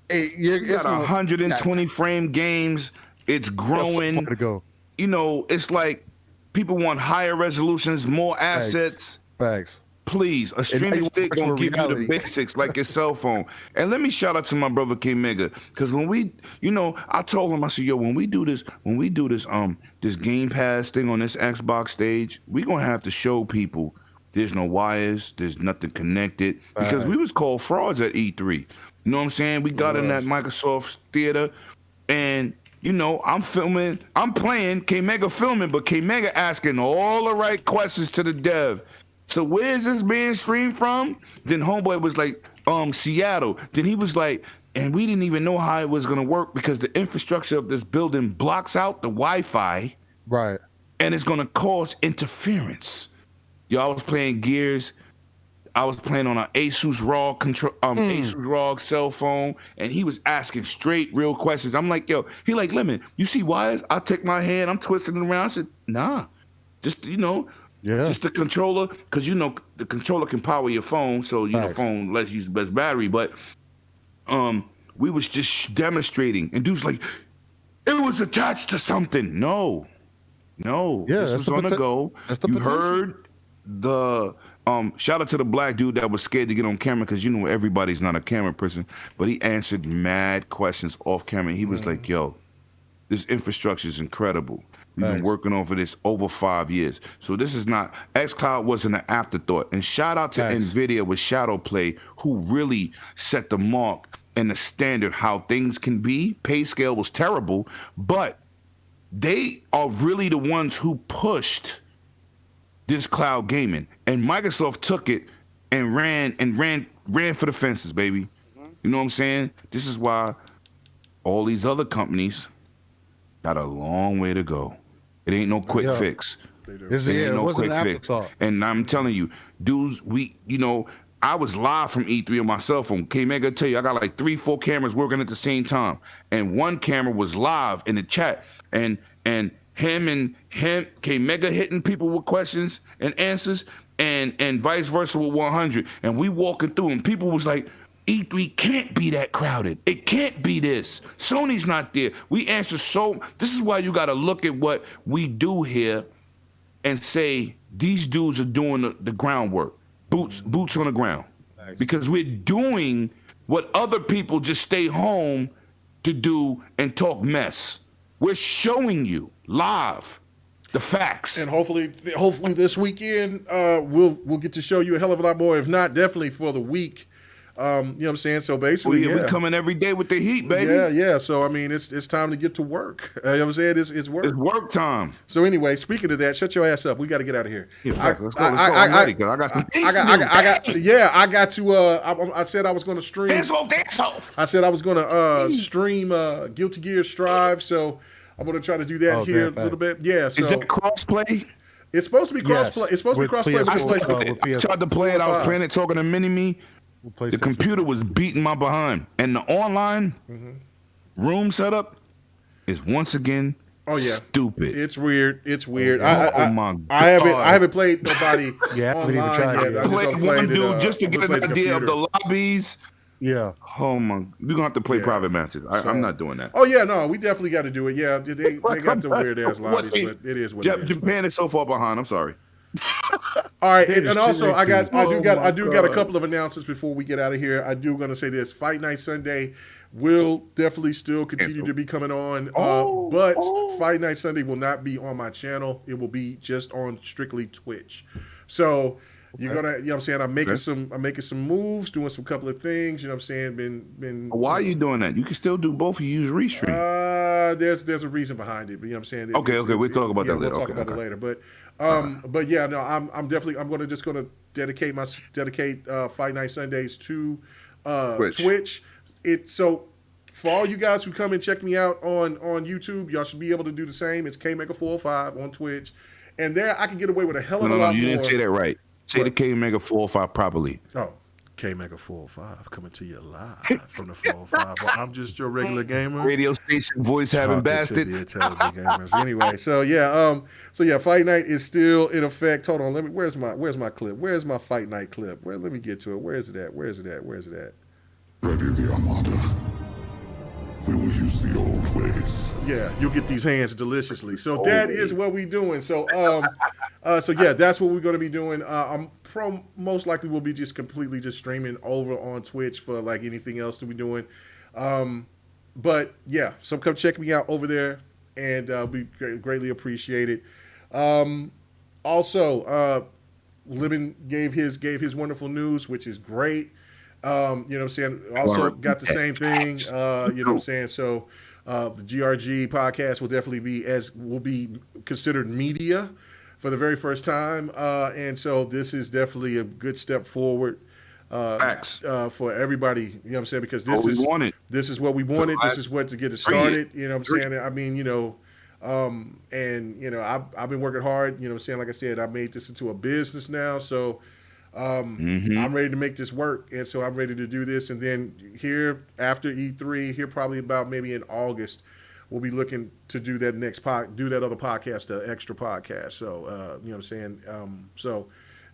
You got 120 frame games. It's growing. It's like people want higher resolutions, more assets. Facts. Please, a streaming stick gonna give you the basics like your cell phone. And let me shout out to my brother KMEGA, because when we, I told him, I said, yo, when we do this this Game Pass thing on this Xbox stage, we gonna have to show people there's no wires, there's nothing connected, because we was called frauds at E3. You know what I'm saying? We got in that Microsoft theater, and I'm filming, I'm playing, KMEGA filming, but KMEGA asking all the right questions to the dev. So where's this being streamed from? Then homeboy was like, Seattle. Then he was like, and we didn't even know how it was gonna work because the infrastructure of this building blocks out the Wi-Fi. Right. And it's gonna cause interference. I was playing Gears. I was playing on an Asus ROG Asus ROG cell phone, and he was asking straight real questions. I'm like, yo, he like, Lemon, you see wires? I take my hand, I'm twisting it around. I said, nah, just just the controller, because the controller can power your phone, so the phone lets use less battery. But we was just demonstrating, and dude's like, it was attached to something. No, this was on the go. You heard the shout out to the black dude that was scared to get on camera, because everybody's not a camera person, but he answered mad questions off camera. He was like, yo, this infrastructure is incredible. We've been working on for this over 5 years. So this is not, xCloud wasn't an afterthought. And shout out to NVIDIA with Shadowplay, who really set the mark and the standard how things can be. Pay scale was terrible, but they are really the ones who pushed this cloud gaming. And Microsoft took it and ran for the fences, baby. You know what I'm saying? This is why all these other companies got a long way to go. It ain't no quick fix. It ain't no quick fix. And I'm telling you, dudes, I was live from E3 on my cell phone. KMEGA tell you, I got like 3-4 cameras working at the same time, and one camera was live in the chat, and him KMEGA hitting people with questions and answers, and vice versa with 100, and we walking through, and people was like, E3 can't be that crowded. It can't be this. Sony's not there. We answer so. This is why you got to look at what we do here and say these dudes are doing the groundwork, boots on the ground, because we're doing what other people just stay home to do and talk mess. We're showing you live the facts, and hopefully this weekend we'll get to show you a hell of a lot more. If not, definitely for the week. You know what I'm saying? So basically, we coming every day with the heat, baby. Yeah. So I mean, it's time to get to work. You know what I'm saying? It's work. It's work time. So anyway, speaking of that, shut your ass up. We got to get out of here. Yeah, let's go. I'm ready, 'cause I got some things to do. I got to. I said I was going to stream. Dance off. I said I was going to stream Guilty Gear Strive. So I'm going to try to do that here a little bit. Yeah. So is that crossplay? It's supposed to be crossplay. Yes. It's supposed to be crossplay. I tried to play it. I was playing it, talking to Mini-Me. The computer was beating my behind, and the online room setup is once again stupid. It's weird. Oh my God. I haven't played nobody online yet. I played one dude just to get an idea of the lobbies. Yeah. Oh my! We're gonna have to play private matches. I'm not doing that. Oh yeah, no, we definitely got to do it. Yeah, they got the weird ass lobbies, but it is what it is. Japan is so far behind. I'm sorry. All right, and also I do got a couple of announcements before we get out of here. I do gonna say this: Fight Night Sunday will definitely still continue to be coming on, but Fight Night Sunday will not be on my channel. It will be just on strictly Twitch. So you're gonna, you know what I'm saying? I'm making some moves, doing some couple of things. You know what I'm saying? Been. Why are you doing that? You can still do both. You use Restream. There's a reason behind it, but you know what I'm saying? Okay, we'll talk about that later. We'll talk about it later, but. But yeah, no, I'm gonna dedicate Fight Night Sundays to Twitch. So for all you guys who come and check me out on YouTube, y'all should be able to do the same. It's KMEGA405 on Twitch, and there I can get away with a hell of a lot more. No, you didn't say that right. Say the KMEGA405 properly. Oh. KMEGA405 coming to you live from the 405. Well, I'm just your regular gamer. Radio station voice having bastard. Anyway, so yeah, Fight Night is still in effect. Hold on, where's my clip? Where's my Fight Night clip? Let me get to it. Where is it at? Ready the Armada. We will use the old ways. Yeah, you'll get these hands deliciously. So that is what we're doing. So yeah, that's what we're going to be doing. Most likely we'll be just completely just streaming over on Twitch for like anything else that we're doing. But yeah, so come check me out over there, and we greatly appreciate it. Also, Lemon gave his wonderful news, which is great. You know what I'm saying? Also got the same thing. You know what I'm saying? So the GRG podcast will definitely be considered media for the very first time. And so this is definitely a good step forward for everybody. You know what I'm saying? Because this is what we wanted. This is what to get it started. You know what I'm saying? I mean, you know, and you know, I've been working hard. You know what I'm saying? Like I said, I made this into a business now. So I'm ready to make this work, and so I'm ready to do this. And then here after E3, here probably about maybe in August, we'll be looking to do that other podcast, the extra podcast. So you know what I'm saying. So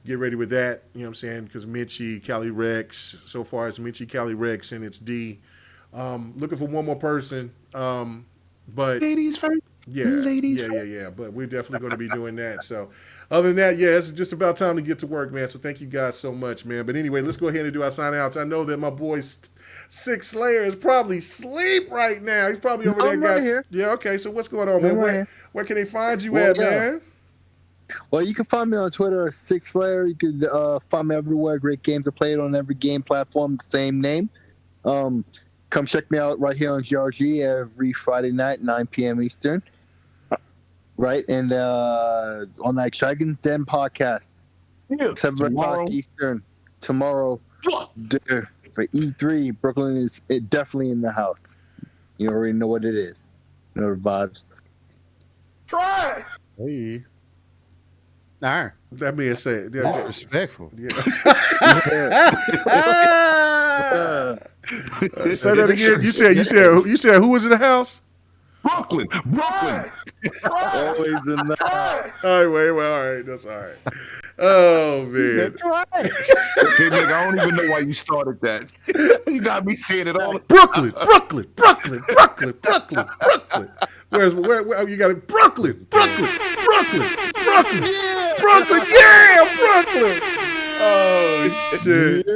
get ready with that. You know what I'm saying, because Mitchie, Cali Rex. So far it's Mitchie, Cali Rex, and it's D. Looking for one more person, but ladies first. Yeah. But we're definitely going to be doing that. So other than that, yeah, it's just about time to get to work, man. So thank you guys so much, man. But anyway, let's go ahead and do our sign outs. I know that my boy Six Slayer is probably asleep right now. He's probably over there. Right here. Yeah, okay. So what's going on, man? Where can they find you at, man? Well, you can find me on Twitter, Six Slayer. You can find me everywhere. Great games are played on every game platform, same name. Come check me out right here on GRG every Friday night, 9 p.m. Eastern. Right, and on that Dragon's Den podcast, 7 o'clock Eastern tomorrow for E3. Brooklyn is definitely in the house. You already know what it is. You know the vibes. Try. Hey. Nah. That being said, yeah. Disrespectful. Yeah. Say that again. You said who was in the house? Brooklyn. Always in the All right, all right, that's all right. Oh man. Okay, nigga, I don't even know why you started that. You got me saying it all. Brooklyn. Where you got it? Brooklyn. Yeah, Brooklyn. Oh shit.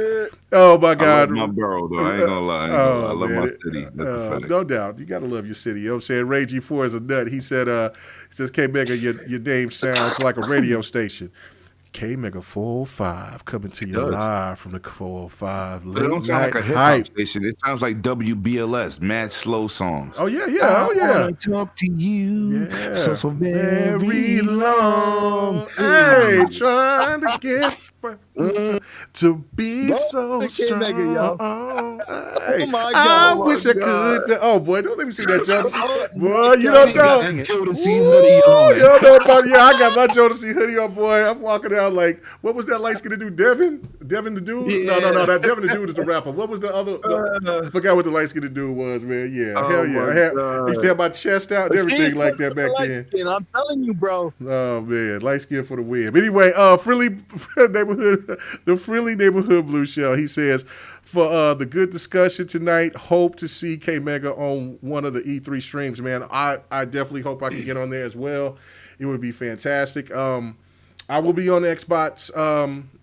Oh my God. I love my borough though. I ain't gonna lie. I love my city. No doubt. You gotta love your city. You know what I'm saying? Ray G4 is a nut. He said says KMEGA, your name sounds like a radio station. KMEGA 405 coming to you live from the 405. But it don't sound like a hip hop station. It sounds like WBLS, mad slow songs. Oh yeah. I wanna talk to you so very long. Hey, trying to get to be so strong. Hey, my God. I wish I could. Oh boy, don't let me see that, Jodeci. Boy, you don't know. Jodeci hoodie on. You don't know about I got my Jodeci hoodie on, boy. I'm walking out like, what was that light skinned dude? Devin the dude? Yeah. No. That Devin the dude is the rapper. What was the other? I forgot what the light skinned dude was, man. Yeah, hell yeah. I used to have my chest out and everything like that back then. Skin, I'm telling you, bro. Oh man, light skin for the win. But anyway, the Friendly Neighborhood Blue Shell. He says, for the good discussion tonight, hope to see KMEGA on one of the E3 streams, man. I definitely hope I can get on there as well. It would be fantastic. I will be on the Xbox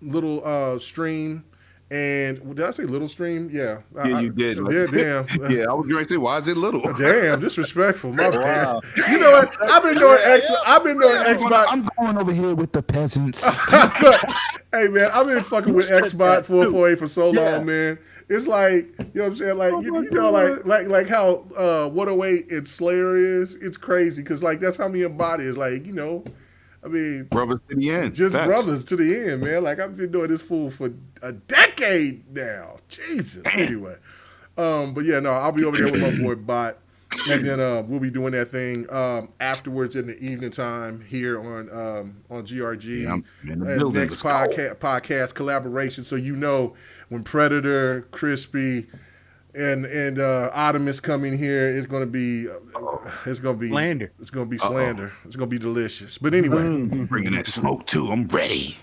little stream. And did I say little stream? Yeah. Yeah, you did. Damn. Yeah, I was going to say, why is it little? Damn, disrespectful. My bad. You know what? I've been doing Xbox. I'm going over here with the peasants. Hey, man, I've been fucking with Xbox 448 for so long, man. It's like, you know what I'm saying? Like, you know, like how 108 and Slayer is. It's crazy because, like, that's how me and Body is. Like, you know, I mean, brothers to the end. Just brothers to the end, man. Like, I've been doing this fool for a decade now. Jesus. Anyway. But yeah, no, I'll be over there with my boy Bot. And then we'll be doing that thing afterwards in the evening time here on GRG. And next podcast collaboration. So you know when Predator, Crispy, and Optimus come in here, it's gonna be slander. It's gonna be slander. It's gonna be delicious. But anyway, bringing that smoke too. I'm ready.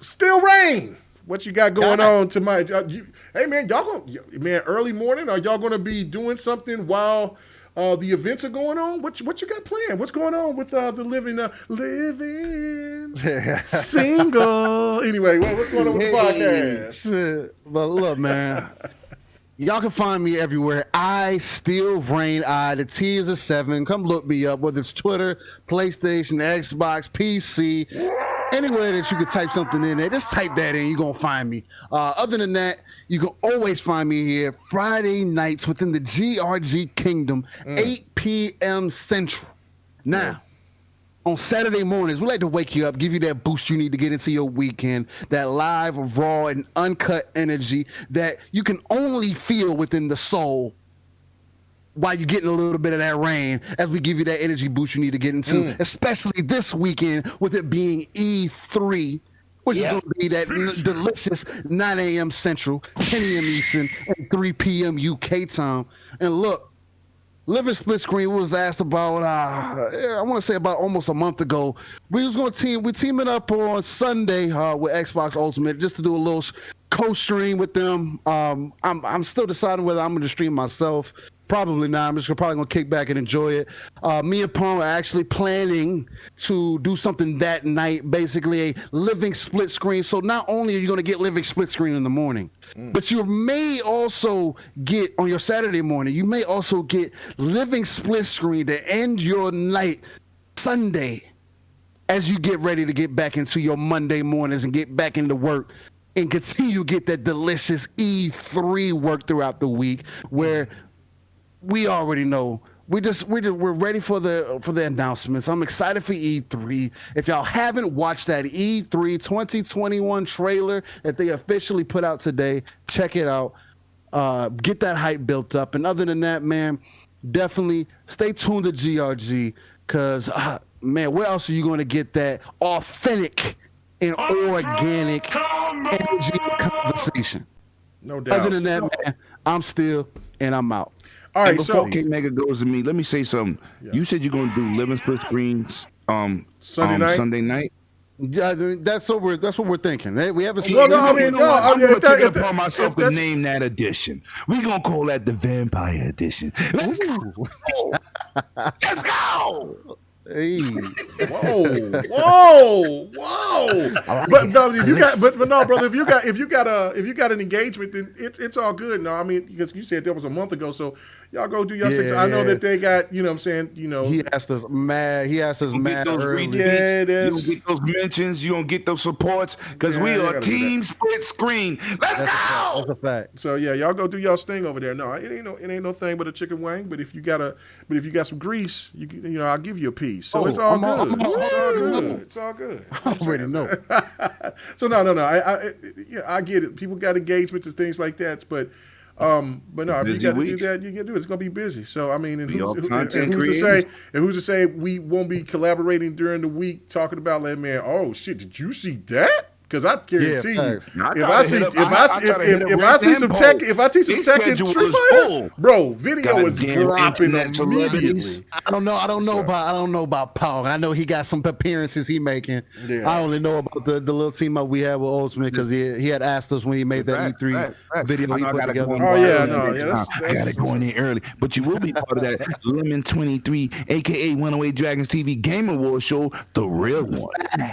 Still rain. What you got going on tonight? Hey man, early morning. Are y'all gonna be doing something while the events are going on? What you got planned? What's going on with the living single? Anyway, what's going on with the podcast? But look, man. Y'all can find me everywhere. I still reign. The T is a 7. Come look me up, whether it's Twitter, PlayStation, Xbox, PC, anywhere that you can type something in there. Just type that in. You're going to find me. Other than that, you can always find me here Friday nights within the GRG Kingdom, 8 p.m. Central. Now, on Saturday mornings, we like to wake you up, give you that boost you need to get into your weekend, that live, raw, and uncut energy that you can only feel within the soul while you're getting a little bit of that rain as we give you that energy boost you need to get into, especially this weekend with it being E3, which is going to be that delicious 9 a.m. Central, 10 a.m. Eastern, and 3 p.m. UK time. And look, Living Split Screen was asked about, I want to say about almost a month ago. We're teaming up on Sunday with Xbox Ultimate just to do a little co-stream with them. I'm still deciding whether I'm going to stream myself. Probably not. I'm just probably going to kick back and enjoy it. Me and Pong are actually planning to do something that night, basically a living split screen. So not only are you going to get living split screen in the morning, but you may also get, on your Saturday morning, you may also get living split screen to end your night Sunday as you get ready to get back into your Monday mornings and get back into work and continue to get that delicious E3 work throughout the week where we already know we're ready for the announcements. I'm excited for E3. If y'all haven't watched that E3 2021 trailer that they officially put out today, check it out. Get that hype built up. And other than that, man, definitely stay tuned to GRG because, man, where else are you going to get that authentic and organic energy conversation. No doubt. Other than that, man, I'm still and I'm out. All right, and before so KMEGA goes to me, let me say something. Yeah. You said you're gonna do living split screens Sunday night. Yeah, that's what we're thinking. We haven't seen. I'm gonna take it upon myself to name that edition. We're gonna call that the Vampire Edition. Let's go. Let's go. Hey. Whoa. But no, if you got, but no, brother, if you got an engagement, then it's all good. No, I mean, because you said that was a month ago, so y'all go do your things. I know that they got, you know what I'm saying, you know. He asked us mad early. Yeah, it is. You don't get those mentions, you don't get those supports, because we are team split screen. Let's go. That's a fact. So yeah, y'all go do y'all's thing over there. No, it ain't no thing but a chicken wing. But if you got some grease, you know, I'll give you a piece. So it's all good. It's all good. I already know. So no. I get it. People got engagements and things like that, but no, if you got to do that, you can do it. It's gonna be busy. So I mean, and who's to say we won't be collaborating during the week talking about like, man, oh shit, did you see that? Because I guarantee you, if I see some tech in Street Fighter, bro, video is dropping immediately. I don't know about Paul. I know he got some appearances he making. Yeah. I only know about the little team up we had with Ultimate because he had asked us when he made that E3 video he put together. I gotta go in there early, but you will be part of that Lemon 23, aka 108 Dragons TV Game Award show, the real one.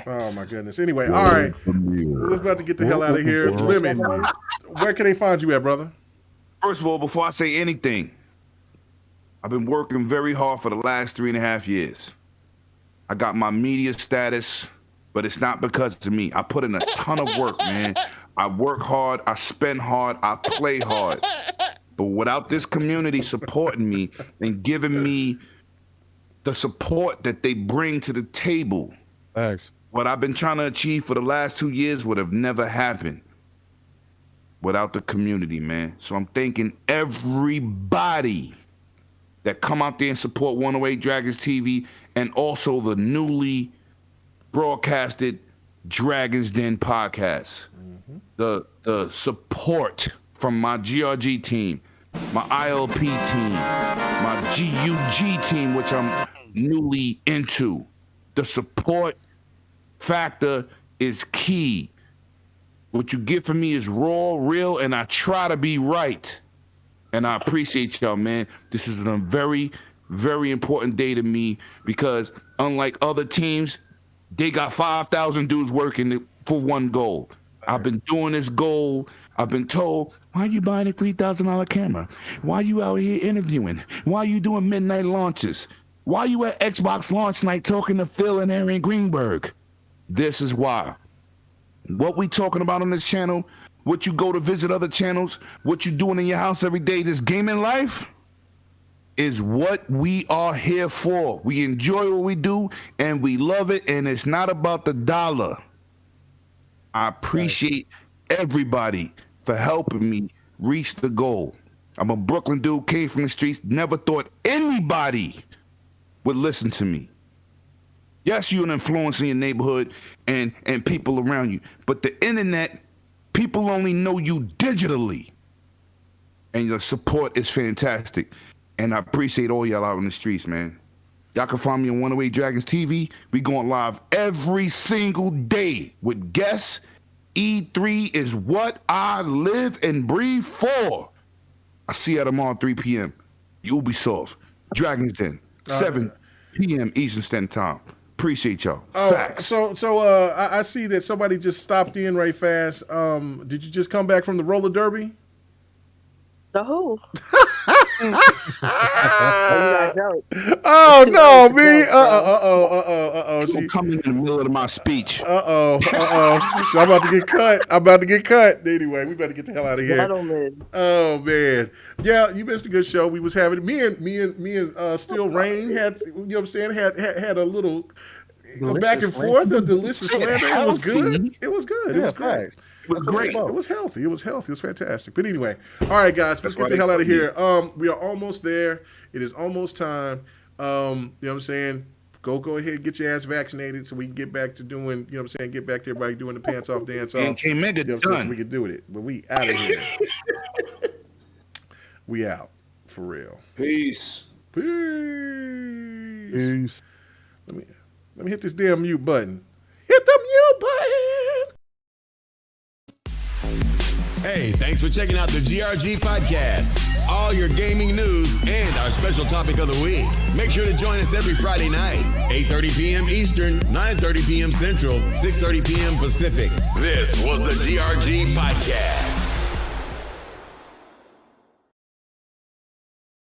Oh my goodness. Anyway, all right. We're about to get the hell out of here. Lemon, where can they find you at, brother? First of all, before I say anything, I've been working very hard for the last 3.5 years. I got my media status, but it's not because of me. I put in a ton of work, man. I work hard, I spend hard, I play hard. But without this community supporting me and giving me the support that they bring to the table, thanks. What I've been trying to achieve for the last 2 years would have never happened without the community, man. So I'm thanking everybody that come out there and support 108 Dragons TV and also the newly broadcasted Dragons Den podcast. Mm-hmm. The support from my GRG team, my ILP team, my GUG team, which I'm newly into. The support factor is key. What you get from me is raw, real, and I try to be right. And I appreciate y'all, man. This is a very, very important day to me because unlike other teams, they got 5,000 dudes working for one goal. I've been doing this goal. I've been told, why are you buying a $3,000 camera? Why are you out here interviewing? Why are you doing midnight launches? Why are you at Xbox launch night talking to Phil and Aaron Greenberg? This is why. What we talking about on this channel, what you go to visit other channels, what you doing in your house every day, this gaming life, is what we are here for. We enjoy what we do, and we love it, and it's not about the dollar. I appreciate everybody for helping me reach the goal. I'm a Brooklyn dude, came from the streets, never thought anybody would listen to me. Yes, you're an influence in your neighborhood and people around you, but the internet, people only know you digitally, and your support is fantastic, and I appreciate all y'all out in the streets, man. Y'all can find me on 108 Dragons TV. We going live every single day with guests. E3 is what I live and breathe for. I see you tomorrow 3 p.m. Ubisoft, Dragons Den, 7 p.m. Eastern Standard Time. Appreciate y'all. Facts. So I see that somebody just stopped in right fast. Did you just come back from the roller derby? The who? Oh no, me. She coming in the middle of my speech. So I'm about to get cut. Anyway, we better get the hell out of here. Gentlemen. Oh man, yeah, you missed a good show. We was having me and Still Rain had, you know what I'm saying, had a little back and forth of delicious slander. It was good. It was good. It was great. It was great. It was healthy. It was fantastic. But anyway, all right, guys, let's get the hell out of here. We are almost there. It is almost time. You know what I'm saying? Go ahead and get your ass vaccinated so we can get back to doing, you know what I'm saying, get back to everybody doing the pants off dance off. And KMEGA you know what I'm saying, done. so we can do it. But we out of here. We out. For real. Peace. Peace. Let me hit this damn mute button. Hit the mute button. Hey, thanks for checking out the GRG podcast. All your gaming news and our special topic of the week. Make sure to join us every Friday night, 8:30 p.m. Eastern, 9:30 p.m. Central, 6:30 p.m. Pacific. This was the GRG podcast.